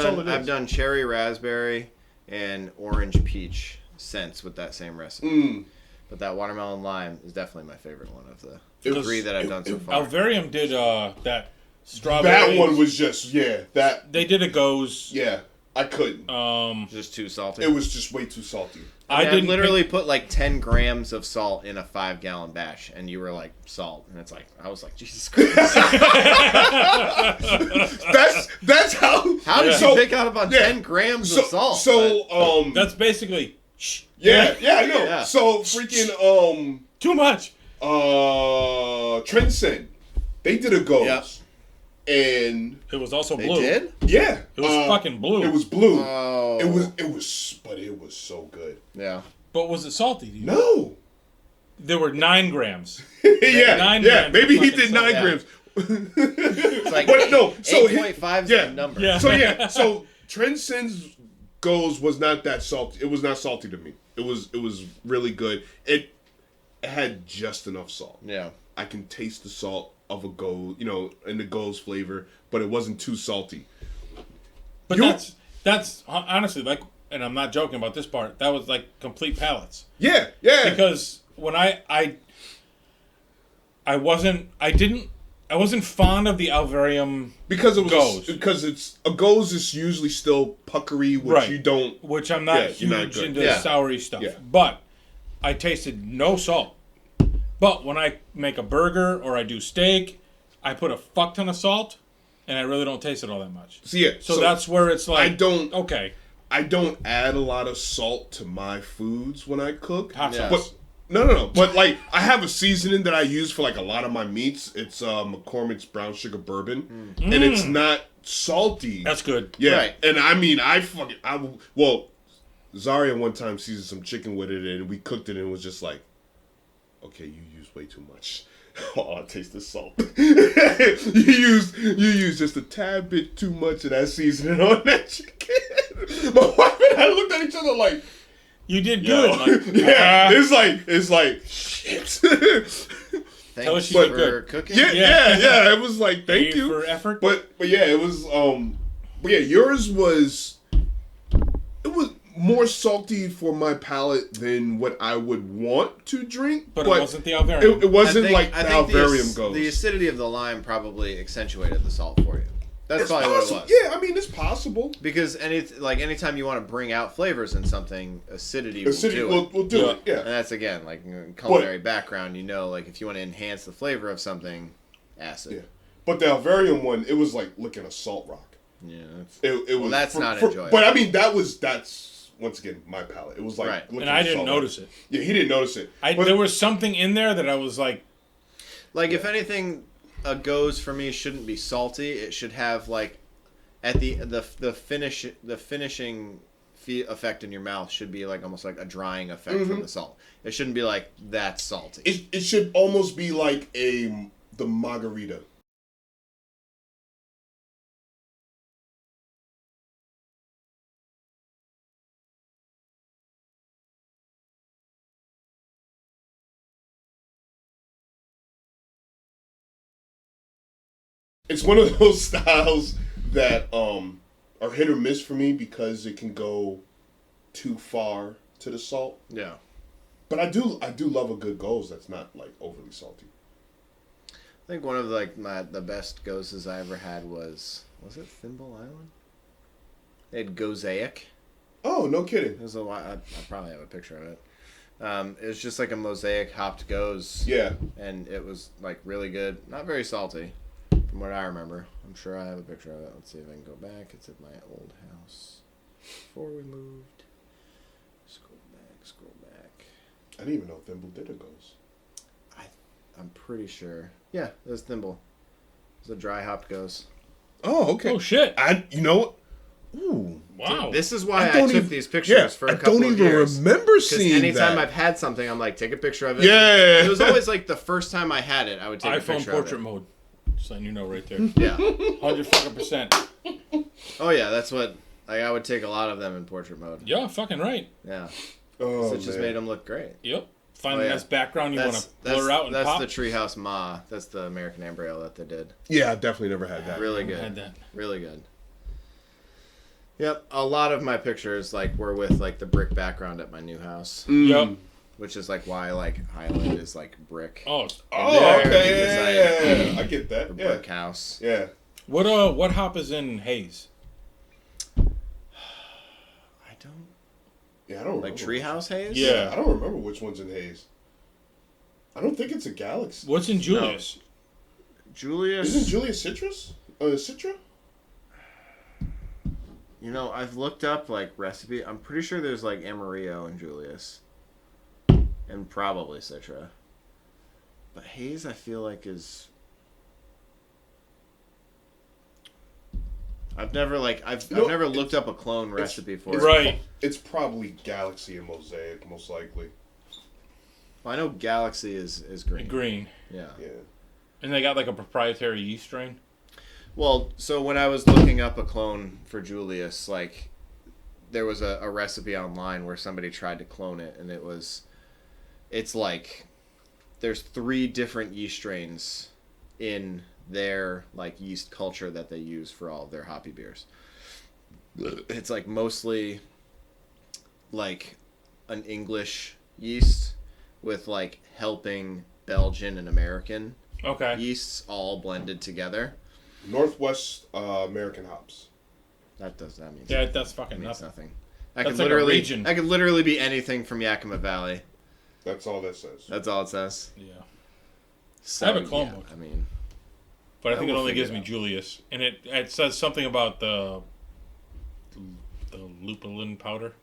done cherry raspberry and orange peach since with that same recipe. Mm. But that watermelon lime is definitely my favorite one of the It- three that I've done so far. Alvarium did that strawberry. That one was just that. They did a goes. Yeah, I couldn't. Just too salty. It was just way too salty. I didn't literally put like 10 grams of salt in a 5-gallon bash, and you were like, salt. And it's like, I was like, Jesus Christ. That's how. How did so- you pick out about yeah. 10 grams of salt? So That's basically yeah, I know. Yeah. So freaking too much. Transcend, they did a goes, Yeah. and It was also they blue. did? yeah, It was fucking blue. It was blue. Oh. But it was so good. Yeah. But was it salty? Do you know? No. There were 9 grams. yeah, 9 yeah. grams Maybe of he fucking did 9 salt. grams. It's like But no, so 8.5 is yeah. the number. Yeah. So Transcend's goes was not that salty. It was not salty to me. It was really good. It had just enough salt. Yeah. I can taste the salt of a goes, in the goes flavor, but it wasn't too salty. But You- that's honestly like, and I'm not joking about this part. That was like complete palates. Yeah. Because when I wasn't fond of the Alvarium, Because it was Goes. because it's a goes is usually still puckery, which Right. you don't. which I'm not Yeah, you're not huge good. into Yeah. soury stuff. Yeah. But I tasted no salt. But when I make a burger or I do steak, I put a fuck ton of salt, and I really don't taste it all that much. So yeah. So that's where it's like, I don't add a lot of salt to my foods when I cook. Hot Yeah. sauce. But no. But like I have a seasoning that I use for like a lot of my meats. It's McCormick's brown sugar bourbon, and it's not salty. That's good. Yeah, Right. and I mean, Zaria one time seasoned some chicken with it, and we cooked it, and it was just like, okay, you used way too much. Oh, I taste the salt. you used just a tad bit too much of that seasoning on that chicken. My wife and I looked at each other like, You did yo. good. Like, yeah, it's like shit. Tell us Thanks you did for good. cooking. yeah. It was like thank paid you for effort. But yeah, it was but yeah, yours was more salty for my palate than what I would want to drink. But it wasn't the Alvarium. It wasn't like the Alvarium the, goes. the acidity of the lime probably accentuated the salt for you. That's It's probably possible. what it was. Yeah, I mean it's possible. Because anytime you want to bring out flavors in something, acidity will Acidity do will it. do it. And Yeah. that's again like culinary background. Like if you want to enhance the flavor of something, acid. Yeah. But the Alvarium one, it was like licking a salt rock. Yeah. That's, It was. that's not enjoyable. But I mean, that's once again my palate. It was like, Right. licking And I a didn't salt notice rock. it. Yeah, he didn't notice it. But- There was something in there that I was like, if anything, a goes for me shouldn't be salty. It should have like at the finishing effect in your mouth should be like almost like a drying effect from the salt. It shouldn't be like that's salty. It should almost be like the margarita. It's one of those styles that are hit or miss for me because it can go too far to the salt. Yeah. But I do love a good goes that's not like overly salty. I think one of the best goses I ever had was it Thimble Island? They had Gosaic. Oh, no kidding. It was I probably have a picture of it. It was just like a mosaic hopped goes. Yeah. And it was like really good. Not very salty, from what I remember. I'm sure I have a picture of it. Let's see if I can go back. It's at my old house. Before we moved. Scroll back. I didn't even know Thimble did a goes. I'm pretty sure. Yeah, it was Thimble. It was a dry hopped goes. Oh, okay. Oh shit! You know what? Ooh. Wow. This is why I don't took even- these pictures for a couple of years. I don't even remember Because seeing anytime that. I've had something, I'm like, take a picture of it. Yeah. It was always like the first time I had it, I would take a iPhone picture portrait of it. mode. Just letting you know right there. Yeah. 100%. Oh yeah, that's what. Like I would take a lot of them in portrait mode. Yeah, fucking right. Yeah. Oh, So it just man. made them look great. Yep. Find Oh, a yeah. nice background you want to blur out and that's pop. the Treehouse Ma. That's the American Amber Ale that they did. Yeah, I've definitely never had that. Really Had good. that. Really good. Yep, a lot of my pictures like were with like the brick background at my new house, Yep. which is like why like Highland is like brick. Oh, Oh, There, okay. because Yeah. I get that. A Yeah. brick house. Yeah. what hop is in haze? I don't Yeah, I don't like remember. Treehouse Haze. Yeah. I don't remember which one's in Haze. I don't think it's a Galaxy. What's in Julius? Julius. Isn't Julius Citrus? Citra? You know, I've looked up like recipe. I'm pretty sure there's like Amarillo and Julius, and probably Citra. But Haze, I feel like is. I've never I've No, never looked up a clone recipe for it. Right. It's probably Galaxy and Mosaic, most likely. Well, I know Galaxy is green. Green. Yeah. Yeah. And they got like a proprietary yeast strain. Well, so when I was looking up a clone for Julius, like there was a recipe online where somebody tried to clone it, and it's like there's 3 different yeast strains in their like yeast culture that they use for all of their hoppy beers. It's like mostly like an English yeast with like helping Belgian and American Okay. yeasts all blended together. Northwest American hops. That means Yeah, that's fucking means nothing. nothing. That's like a region. That could literally be anything from Yakima Valley. That's all that says. That's all it says. Yeah. So, I have a clone yeah, book. I mean, But I Yeah, think it we'll only figure gives it me out. Julius, and it says something about the lupulin powder.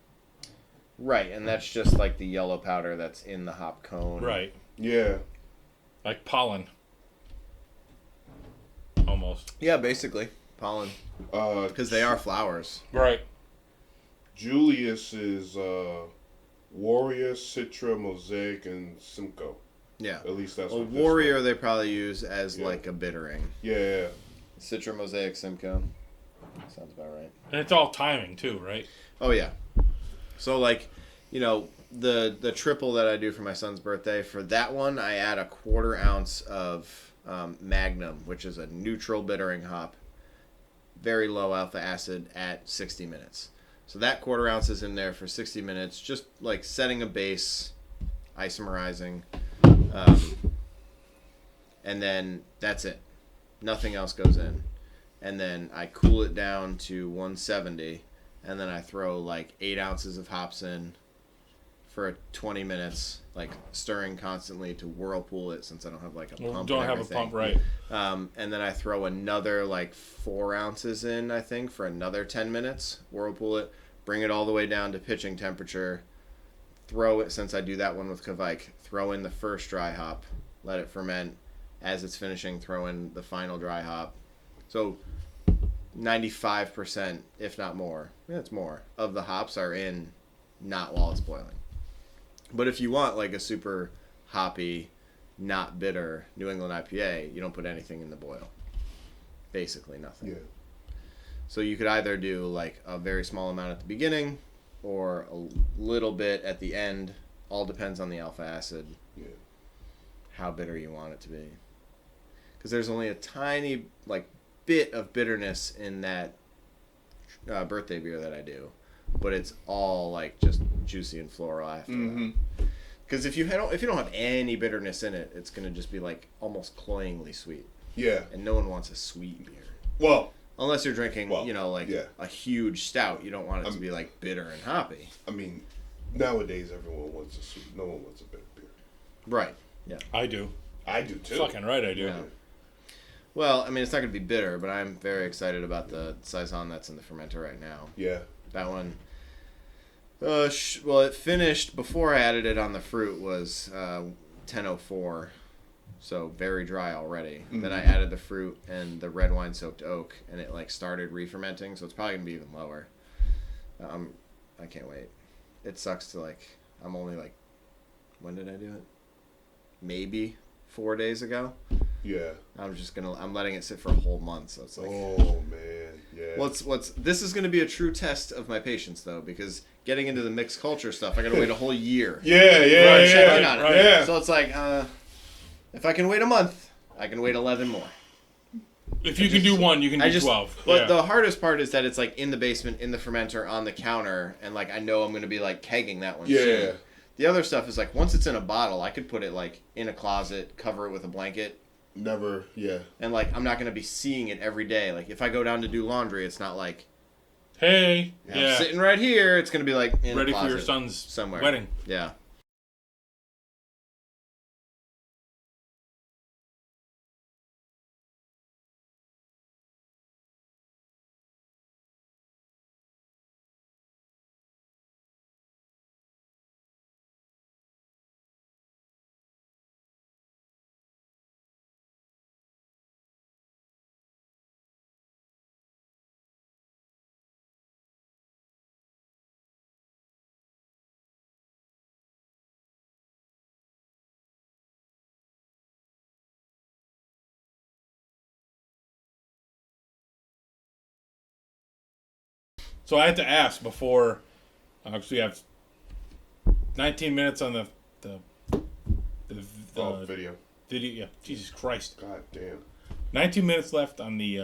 right, and that's just like the yellow powder that's in the hop cone. Right. Yeah. Like pollen. Almost. Yeah, basically pollen Uh, because they are flowers. Right. Julius is Warrior, Citra, Mosaic, and Simcoe. Yeah. At least that's Well, what this Warrior one- they probably use as Yeah. like a bittering. Yeah. Citra, Mosaic, Simcoe. Sounds about right. And it's all timing too, right? Oh yeah. So like, you know, the triple that I do for my son's birthday, for that one I add a 1/4 ounce of Magnum, which is a neutral bittering hop, very low alpha acid at 60 minutes. So that 1/4 ounce is in there for 60 minutes, just like setting a base, isomerizing, and then that's it. Nothing else goes in. And then I cool it down to 170, and then I throw like 8 ounces of hops in for 20 minutes, like stirring constantly to whirlpool it since I don't have like a pump. Don't and have a everything. pump, right? And then I throw another like 4 ounces in, I think, for another 10 minutes, whirlpool it, bring it all the way down to pitching temperature, throw it, since I do that one with Kvike, throw in the first dry hop, let it ferment. As it's finishing, throw in the final dry hop. So 95%, if not more, it's more, of the hops are in not while it's boiling. But if you want like a super hoppy, not bitter New England IPA, you don't put anything in the boil. Basically nothing. Yeah. So you could either do like a very small amount at the beginning or a little bit at the end. All depends on the alpha acid. Yeah. How bitter you want it to be. Because there's only a tiny like bit of bitterness in that birthday beer that I do, but it's all like just juicy and floral after that. Because if you don't have any bitterness in it, it's gonna just be like almost cloyingly sweet, Yeah. and no one wants a sweet beer Well, Unless you're drinking, Well, a huge stout, you don't want it to be like bitter and hoppy. I mean, nowadays everyone wants a sweet. No one wants a bitter beer. Right. Yeah. I do. I do too. Fucking right, I do. Yeah. Well, I mean, it's not going to be bitter, but I'm very excited about the saison that's in the fermenter right now. Yeah. That one. Well, it finished before I added it on the fruit was 10:04. So very dry already. Mm-hmm. Then I added the fruit and the red wine soaked oak, and it like started re-fermenting. So it's probably gonna be even lower. I can't wait. It sucks to like. I'm only like, when did I do it? Maybe 4 days ago. Yeah. I'm letting it sit for a whole month. So it's like. Oh man. Yeah. This is gonna be a true test of my patience though, because getting into the mixed culture stuff, I gotta wait a whole year. Yeah. So it's like. If I can wait a month, I can wait 11 more. If you can do one, you can do 12. But the hardest part is that it's like in the basement, in the fermenter, on the counter, and like I know I'm going to be like kegging that one soon. The other stuff is like once it's in a bottle, I could put it like in a closet, cover it with a blanket. And like I'm not going to be seeing it every day. Like if I go down to do laundry, it's not like, hey, I'm sitting right here. It's going to be like in ready a closet for your son's somewhere. wedding. Yeah. So I had to ask before, because we have 19 minutes on the video. Yeah, Jesus Christ. God damn. 19 minutes left on the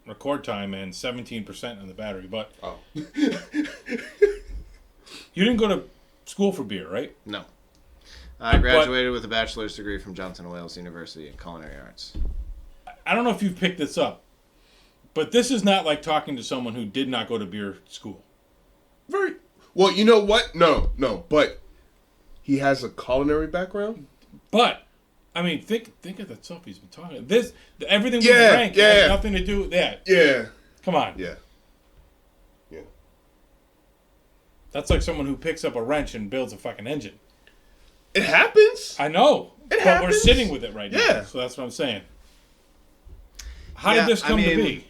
record time and 17% on the battery. But you didn't go to school for beer, right? No. I graduated with a bachelor's degree from Johnson Wales University in culinary arts. I don't know if you've picked this up, but this is not like talking to someone who did not go to beer school. Very well. You know what? No. But he has a culinary background. But I mean, think of the stuff he's been talking. Everything we drank has nothing to do with that. Yeah. Come on. Yeah. That's like someone who picks up a wrench and builds a fucking engine. It happens. I know. But we're sitting with it right now. Yeah. So that's what I'm saying. How did this come to be?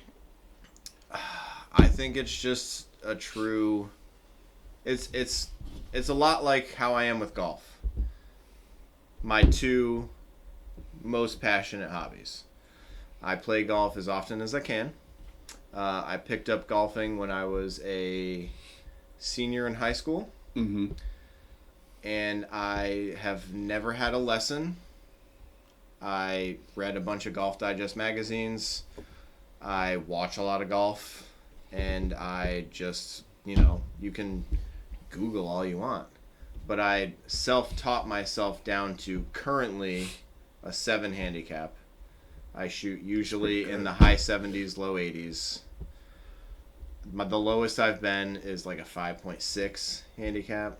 I think it's just a true. It's a lot like how I am with golf. My two most passionate hobbies. I play golf as often as I can. I picked up golfing when I was a senior in high school. Mm-hmm. And I have never had a lesson. I read a bunch of Golf Digest magazines. I watch a lot of golf. And I just, you can Google all you want. But I self-taught myself down to currently a 7 handicap. I shoot usually in the high 70s, low 80s. The lowest I've been is like a 5.6 handicap.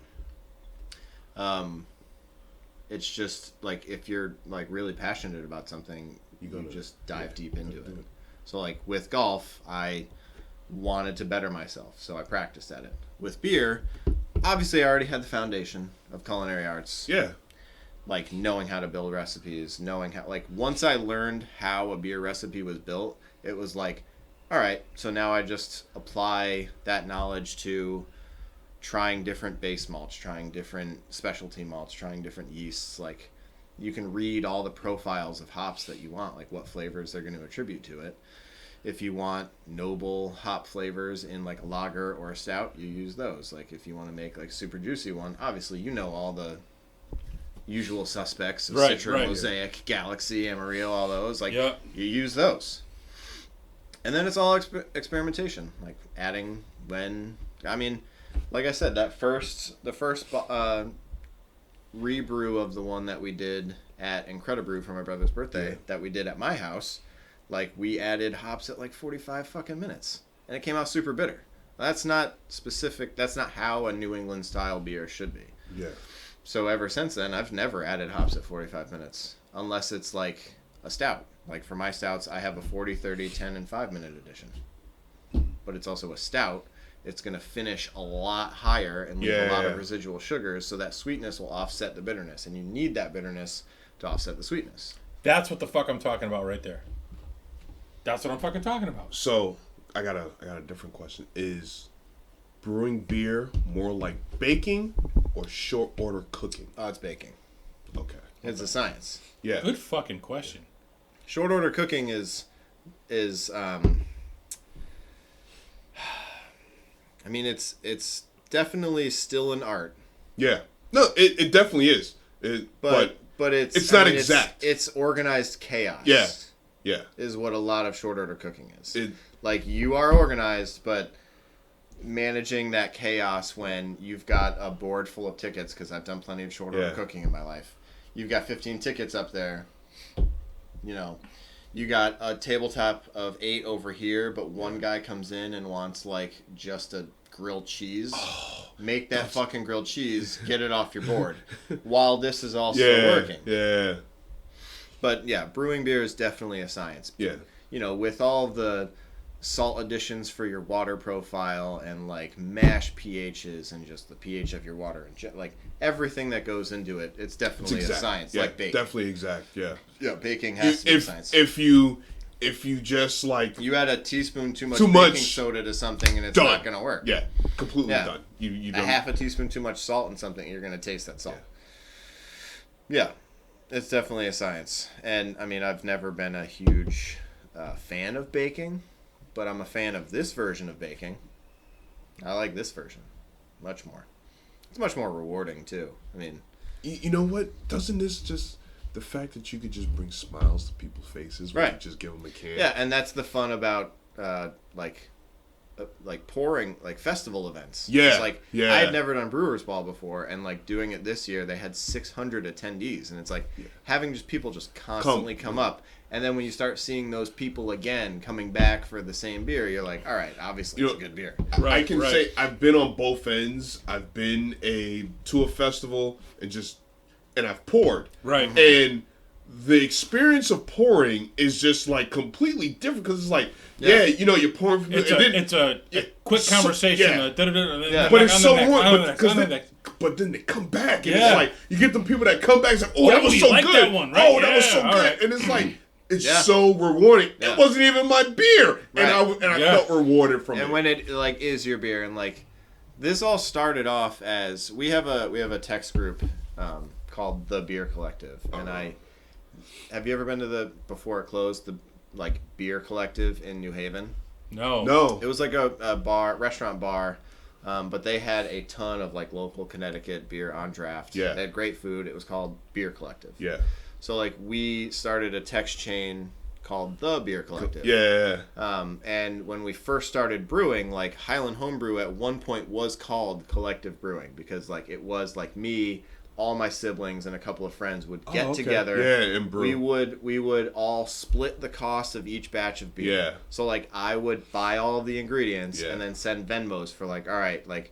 It's just like if you're like really passionate about something, you just dive deep into it. So like with golf, I wanted to better myself, so I practiced at it. With beer, obviously I already had the foundation of culinary arts. Yeah. Like knowing how to build recipes, knowing how, like once I learned how a beer recipe was built, it was like, all right, so now I just apply that knowledge to trying different base malts, trying different specialty malts, trying different yeasts. Like you can read all the profiles of hops that you want, like what flavors they're going to attribute to it. If you want noble hop flavors in like a lager or a stout, you use those. Like if you want to make like super juicy one, obviously you know all the usual suspects of Citra, Mosaic, Galaxy, Amarillo, all those. Like you use those. And then it's all experimentation, like adding like I said, the first rebrew of the one that we did at Incredibrew for my brother's birthday that we did at my house, Like, we added hops at like 45 fucking minutes. And it came out super bitter. That's not specific. That's not how a New England style beer should be. Yeah. So ever since then, I've never added hops at 45 minutes. Unless it's like a stout. Like for my stouts, I have a 40, 30, 10, and 5-minute edition. But it's also a stout. It's going to finish a lot higher and leave a lot of residual sugars, so that sweetness will offset the bitterness. And you need that bitterness to offset the sweetness. That's what the fuck I'm talking about right there. That's what I'm fucking talking about. So I got a different question. Is brewing beer more like baking or short order cooking? Oh, it's baking. Okay. It's a science. Yeah. Good fucking question. Short order cooking is I mean, it's definitely still an art. Yeah. No, it definitely is. But it's not exact. It's organized chaos. Yeah. Yeah. Is what a lot of short order cooking is. It, Like, you are organized, but managing that chaos when you've got a board full of tickets, because I've done plenty of short order cooking in my life. You've got 15 tickets up there. You know, you got a tabletop of 8 over here, but one guy comes in and wants, like, just a grilled cheese. Make that fucking grilled cheese, get it off your board, while this is all still working. Yeah. But, yeah, brewing beer is definitely a science. Yeah. You know, with all the salt additions for your water profile and, like, mash pHs and just the pH of your water and like everything that goes into it, it's definitely a science. Yeah, like baking. definitely exact. Yeah. Yeah, baking has to be a science. If you just like you add a teaspoon too much baking soda to something and it's done. not gonna work. Yeah, completely done. You a don't, half a teaspoon too much salt in something, you're gonna taste that salt. Yeah, it's definitely a science. And I mean, I've never been a huge fan of baking, but I'm a fan of this version of baking. I like this version much more. It's much more rewarding too. I mean, you know what? Doesn't this just the fact that you could just bring smiles to people's faces when you just give them a can? Yeah, and that's the fun about like pouring, like festival events. Yeah, it's like I had never done Brewers Ball before, and like doing it this year, they had 600 attendees, and it's like having just people just constantly come up. And then when you start seeing those people again coming back for the same beer, you're like, all right, obviously it's a good beer. I can say I've been on both ends. I've been to a festival and I've poured. Right. And the experience of pouring is just like completely different because it's like, you're pouring from it's a quick conversation. But it's so rewarding but then they come back and it's like you get the people that come back and say, oh, that was so good. That one, right? Oh, that was so good. Right. And it's like it's so rewarding. Yeah. It wasn't even my beer, and I felt rewarded from it. And when it like is your beer, and like this all started off as we have a text group called the Beer Collective, and have you ever been to before it closed the like Beer Collective in New Haven? No. It was like a restaurant bar, but they had a ton of like local Connecticut beer on draft. Yeah, they had great food. It was called Beer Collective. Yeah. So, like, we started a text chain called The Beer Collective. Yeah. And when we first started brewing, like, Highland Homebrew at one point was called Collective Brewing because, like, it was, like, me, all my siblings, and a couple of friends would get together. Yeah, and brew. We would all split the cost of each batch of beer. Yeah. So, like, I would buy all of the ingredients and then send Venmos for, like, all right, like,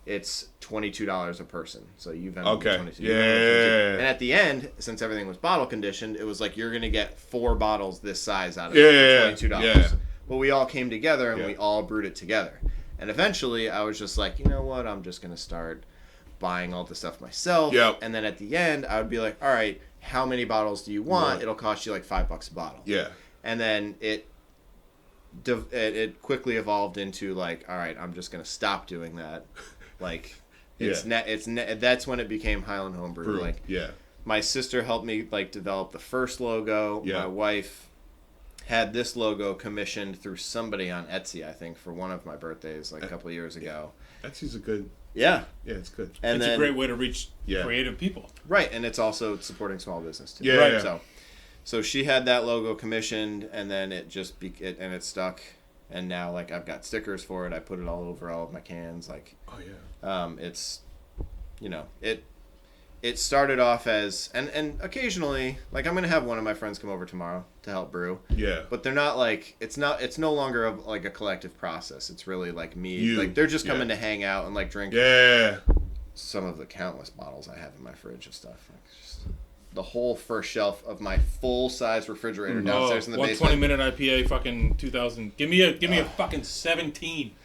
it's $22 a person. So you Venmo me $22. Yeah. And at the end, since everything was bottle conditioned, it was like you're going to get 4 bottles this size out of it for $22. Yeah. But we all came together and we all brewed it together. And eventually I was just like, you know what? I'm just going to start buying all the stuff myself. Yep. And then at the end, I would be like, all right, how many bottles do you want? It'll cost you like $5 a bottle. Yeah. And then it quickly evolved into like, all right, I'm just going to stop doing that. Like, that's when it became Highland Homebrew. Like, my sister helped me like develop the first logo. Yeah. My wife had this logo commissioned through somebody on Etsy, I think, for one of my birthdays like a couple of years ago. Etsy's a good. Yeah. Yeah, it's good. And it's a great way to reach creative people. Right, and it's also supporting small business too. Yeah. Right. Yeah. So she had that logo commissioned, and then it just it stuck. And now, like, I've got stickers for it. I put it all over all of my cans. Like, it's, you know, it started off as and occasionally, like, I'm gonna have one of my friends come over tomorrow to help brew. Yeah. But they're not like it's no longer like a collective process. It's really like me. You. Like they're just coming Yeah. to hang out and like drink Yeah. some of the countless bottles I have in my fridge of stuff. Like, just the whole first shelf of my full size refrigerator downstairs in the 120 basement. minute IPA, fucking 2000. Give me a fucking 17.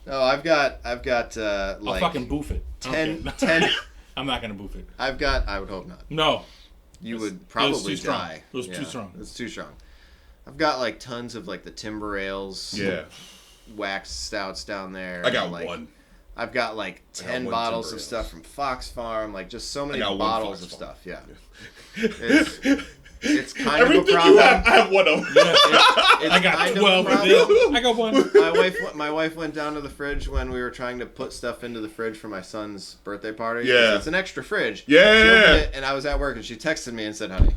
No, I've got like I'll fucking boof it. 10, Okay. 10 I'm not gonna boof it. I would hope not. No. You It's- would it was probably too strong. die. It was too strong. It's too strong. I've got like tons of like the timber ales, Yeah. waxed stouts down there. I got and, like, one. I've got like I got 10 one bottles timber of ales. stuff from Fox Farm, like just so many got one bottles Fox of Farm. stuff. Yeah, it's kind of a Everything problem. you have, I have one of them. It's I got kind of a 12 of problem. this. I got one. My wife went down to the fridge when we were trying to put stuff into the fridge for my son's birthday party. Yeah. It's an extra fridge. Yeah. She opened it, and I was at work, and she texted me and said, "Honey,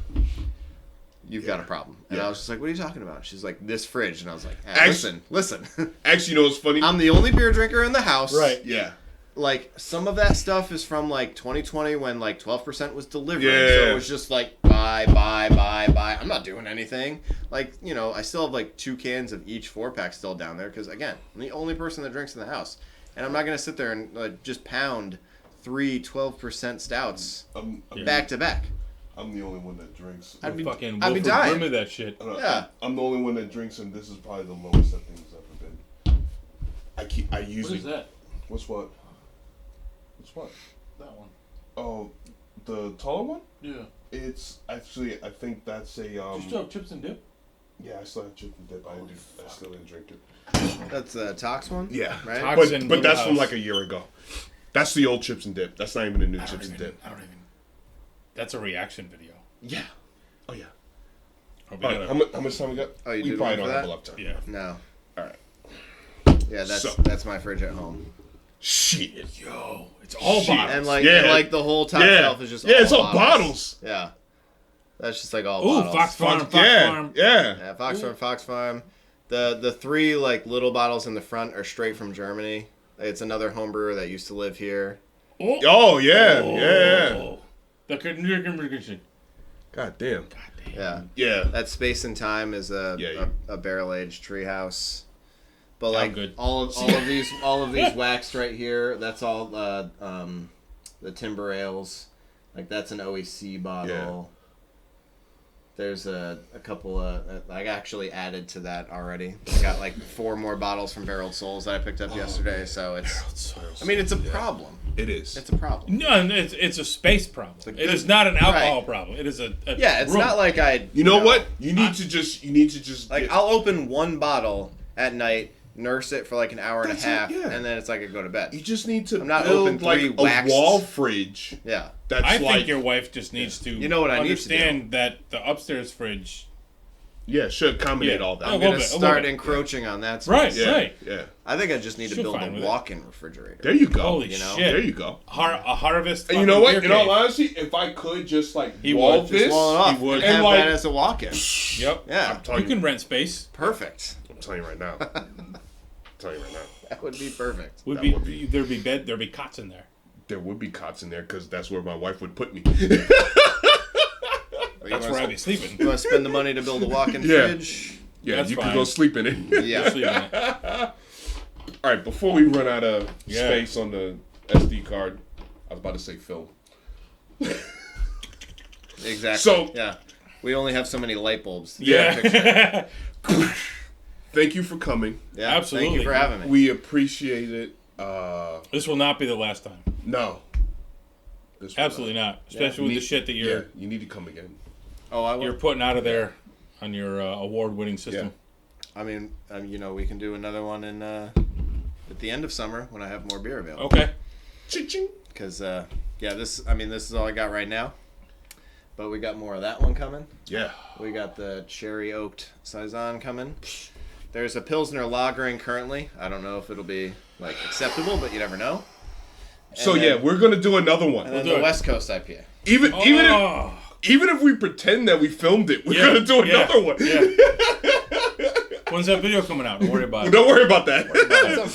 you've got a problem." And Yeah. I was just like, "What are you talking about?" She's like, "This fridge," and I was like, Actually- "Listen." Actually, you know what's funny? I'm the only beer drinker in the house. Right. Yeah. Like, some of that stuff is from, like, 2020 when, like, 12% was delivering. Yeah. So it was just, like, buy. I'm not doing anything. Like, you know, I still have, like, 2 cans of each 4-pack still down there because, again, I'm the only person that drinks in the house. And I'm not going to sit there and just pound 3 12% stouts back to back. I'm the only one that drinks. I'd be Fucking I'd be Wilford dying. Brimley that shit. Yeah. I'm the only one that drinks, and this is probably the lowest that thing's ever been. I usually. What is that? What's what? What's what? That one. Oh, the taller one? Yeah. It's actually, I think that's a Just have chips and dip? Yeah, I still have chicken dip. I still didn't drink it. That's the Tox one? Yeah, Right? Tox. but that's from House. like a year ago. That's the old chips and dip. That's not even the new chips and dip. I don't even. That's a reaction video. Yeah. Oh yeah. Oh, we All right, gotta- how much time we got? Oh, you we did probably one don't for have that? a lot of time. Yeah. No. All right. Yeah, So- that's my fridge at home. Shit. Yo, it's all Shit. bottles. And like, Yeah. and like the whole top Yeah. shelf is just Yeah, it's all bottles. Yeah, that's just like all Ooh, bottles. Fox Farm, Fox yeah. Farm. Yeah. Yeah, Fox Farm. The 3 like little bottles in the front are straight from Germany. It's another home brewer that used to live here. Oh yeah. Yeah. Oh. The condition. God damn. Yeah, Yeah. that Space and Time is Yeah. a barrel aged treehouse. But Sound like good. all of these waxed right here, that's all the timber ales. Like that's an OEC bottle. There's a couple I actually added to that already. I got like 4 more bottles from Barreled Souls that I picked up yesterday. So it's I mean it's a problem. It is. It's a problem. No, it's a space problem. a It good- is not an alcohol right. problem. It is a Yeah, it's room. not like I. You know what? You need to just Like get- I'll open one bottle at night, nurse it for like an hour and a That's it, half, yeah. and then it's like I go to bed. You just need to I'm not build open like 3 a waxed- wall fridge. Yeah. That's I like think your wife just needs to You know what I need to do? understand that the upstairs fridge. should accommodate Yeah. all that. A I'm little gonna bit, a little start bit. encroaching on that. Space. Right, Yeah, right. yeah. I think I just need to She'll build fine a with it. walk-in refrigerator. There you go. Holy you know? shit! There you go. A harvest. And you know what? fucking In beer all cave. honesty, if I could just like He wall would. Just this, Wall it off. He would. and And have like- that as a walk-in. Yep. Yeah, I'm telling You can rent space. perfect. I'm telling you right now. I'm telling you right now. That would be perfect. Would That be, would be- there'd be cots in there. There would be cots in there because that's where my wife would put me. That's where I'd be sleeping. You want to spend the money to build a walk-in Yeah. fridge? Yeah, That's you fine. could go sleep in it. Yeah. Sleep in it. All right, before we run out of Yeah. space on the SD card, I was about to say film. Exactly. So- yeah, we only have so many light bulbs. Yeah. Thank you for coming. Yeah, Absolutely. Thank you for having me. We appreciate it. This will not be the last time. No. This will Absolutely not. Especially with the shit that Yeah, you need to come again. Oh, I will. you're putting out of there on your award-winning system. I mean, you know, we can do another one in at the end of summer when I have more beer available. Okay. Ching-ching. Because this is all I got right now. But we got more of that one coming. Yeah. We got the cherry oaked saison coming. There's a Pilsner lagering currently. I don't know if it'll be like acceptable, but you never know. So And yeah, then- we're gonna do another one. And then do the it. West Coast IPA. Even if we pretend that we filmed it, we're gonna do yeah, another one. Yeah. When's that video coming out? Don't worry about it. Don't worry about that. At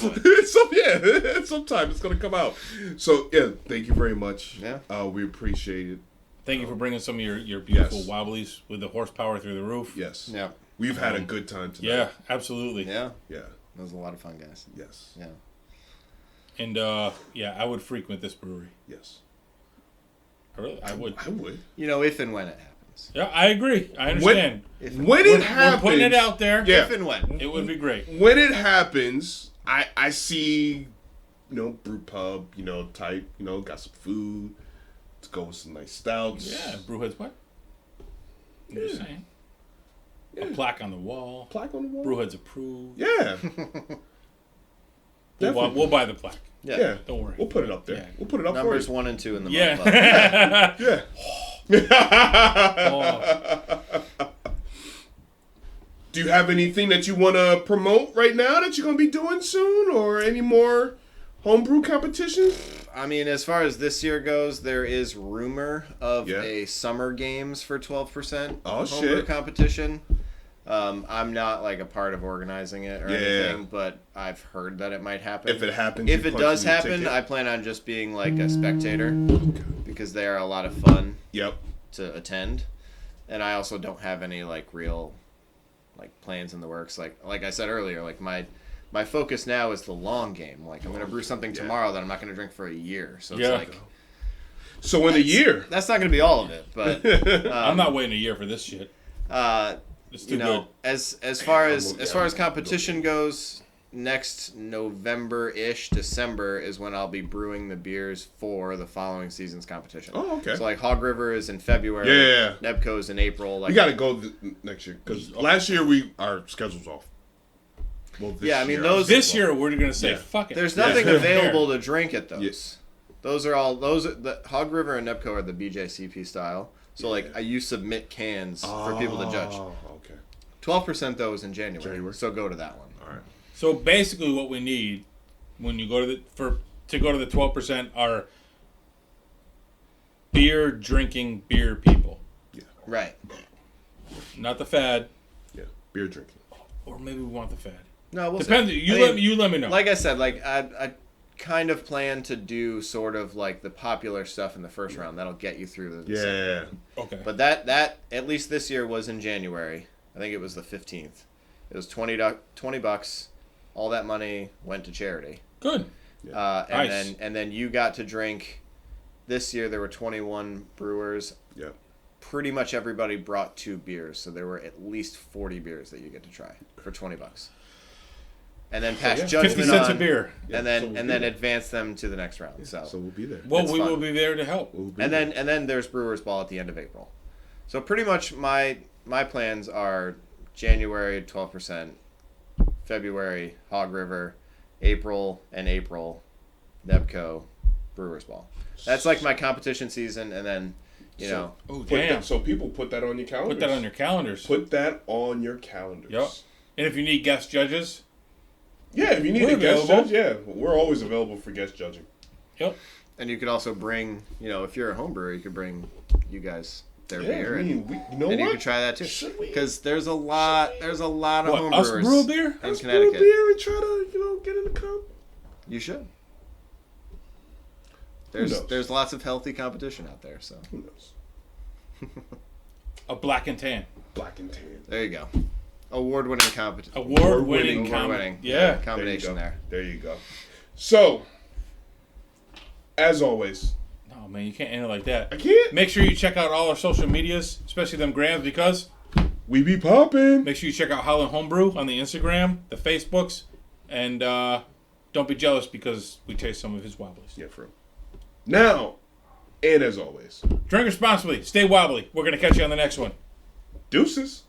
some point. Sometime it's gonna come out. So yeah, thank you very much. Yeah. We appreciate it. Thank you for bringing some of your beautiful Yes. wobblies with the horsepower through the roof. Yes. Yeah. We've had a good time tonight. Yeah, absolutely. Yeah. Yeah. That was a lot of fun, guys. Yes. Yeah. And yeah, I would frequent this brewery. Yes. I would. I would. If and when it happens. Yeah, I agree. I understand. When it happens, We're putting it out there. Yeah. If and when. It would be great. When it happens, I see, brew pub, type, got some food. Let's go with some nice stouts. Yeah, Brewheads what? I'm just saying. A plaque on the wall. Plaque on the wall. Brewheads approved. Yeah. We'll buy the plaque. Yeah. Don't worry. We'll put it up there. Yeah. We'll put it up Numbers for you. 1 and 2 in the Yeah. month club. Yeah. Do you have anything that you want to promote right now that you're going to be doing soon, or any more homebrew competitions? I mean, as far as this year goes, there is rumor of Yeah. a summer games for 12% Oh, homebrew shit. competition. I'm not like a part of organizing it or Yeah. anything, but I've heard that it might happen. If it happens, If you it punch does in your happen, ticket. I plan on just being like a spectator because they are a lot of fun Yep. to attend, and I also don't have any like real like plans in the works. Like I said earlier, like my focus now is the long game. Like I'm gonna brew something tomorrow that I'm not gonna drink for a year. So Yeah. it's like So in a year. that's not gonna be all of it, but I'm not waiting a year for this shit. It's too good. as far as competition goes, next November-ish, December is when I'll be brewing the beers for the following season's competition. Oh, okay. So like Hog River is in February. Yeah. Nebco's in April. Like We got to go next year because last year our schedule's off. Well, this Yeah, I mean, year, those- This year we're gonna say Yeah. fuck it. There's nothing Yeah. available to drink at those. Yes. Those are the Hog River and Nebco are the BJCP style. So like you submit cans for people to judge. Oh, okay. 12% though is in January. So go to that one. All right. So basically, what we need when you go to the 12% are beer drinking beer people, Right. not the fad, Yeah. Beer drinking. or maybe we want the fad. No, we'll Depends. see. You let me know. Like I said, like I kind of plan to do sort of like the popular stuff in the first round. That'll get you through the second. Yeah. Okay. But that at least this year was in January. I think it was the 15th. It was $20. All that money went to charity. Good. Nice. And then you got to drink. This year there were 21 brewers. Yeah. Pretty much everybody brought 2 beers, so there were at least 40 beers that you get to try for $20. And then pass judgment 50 cents on, a beer. Yeah, and then so we'll and be then there. advance them to the next round. So So we'll be there. Well, It's we fun. will be there to help. We'll be and there. then there's Brewers Ball at the end of April. So pretty much my plans are January 12%, February Hog River, April Nebco, Brewers Ball. That's like my competition season, and then Oh Put damn! that, so people put that on your calendars. Put that on your calendars. Put that on your calendars. Yep. And if you need guest judges, Yeah, if you need We're a guest available. judge, yeah, we're always available for guest judging. yep. and you could also bring if you're a home brewer, you could bring you guys their Yeah, beer, I mean, you know and you what? could try that too. Should we? Because there's a lot of What, home us brewers brew a beer? in Let's brew a Connecticut. beer and try to get in the cup. You should. knows? There's lots of healthy competition out there, so Who knows? A black and tan. Black and tan. there you go. Award-winning competition. Award-winning. Award-winning. Yeah. Combination there. There you go. So, as always, No, man, you can't end it like that. I can't. Make sure you check out all our social medias, especially them grams, because We be popping. make sure you check out Highland Homebrew on the Instagram, the Facebooks, and don't be jealous because we taste some of his wobblies. Yeah, for real. Now, and as always, Drink responsibly. Stay wobbly. We're going to catch you on the next one. deuces.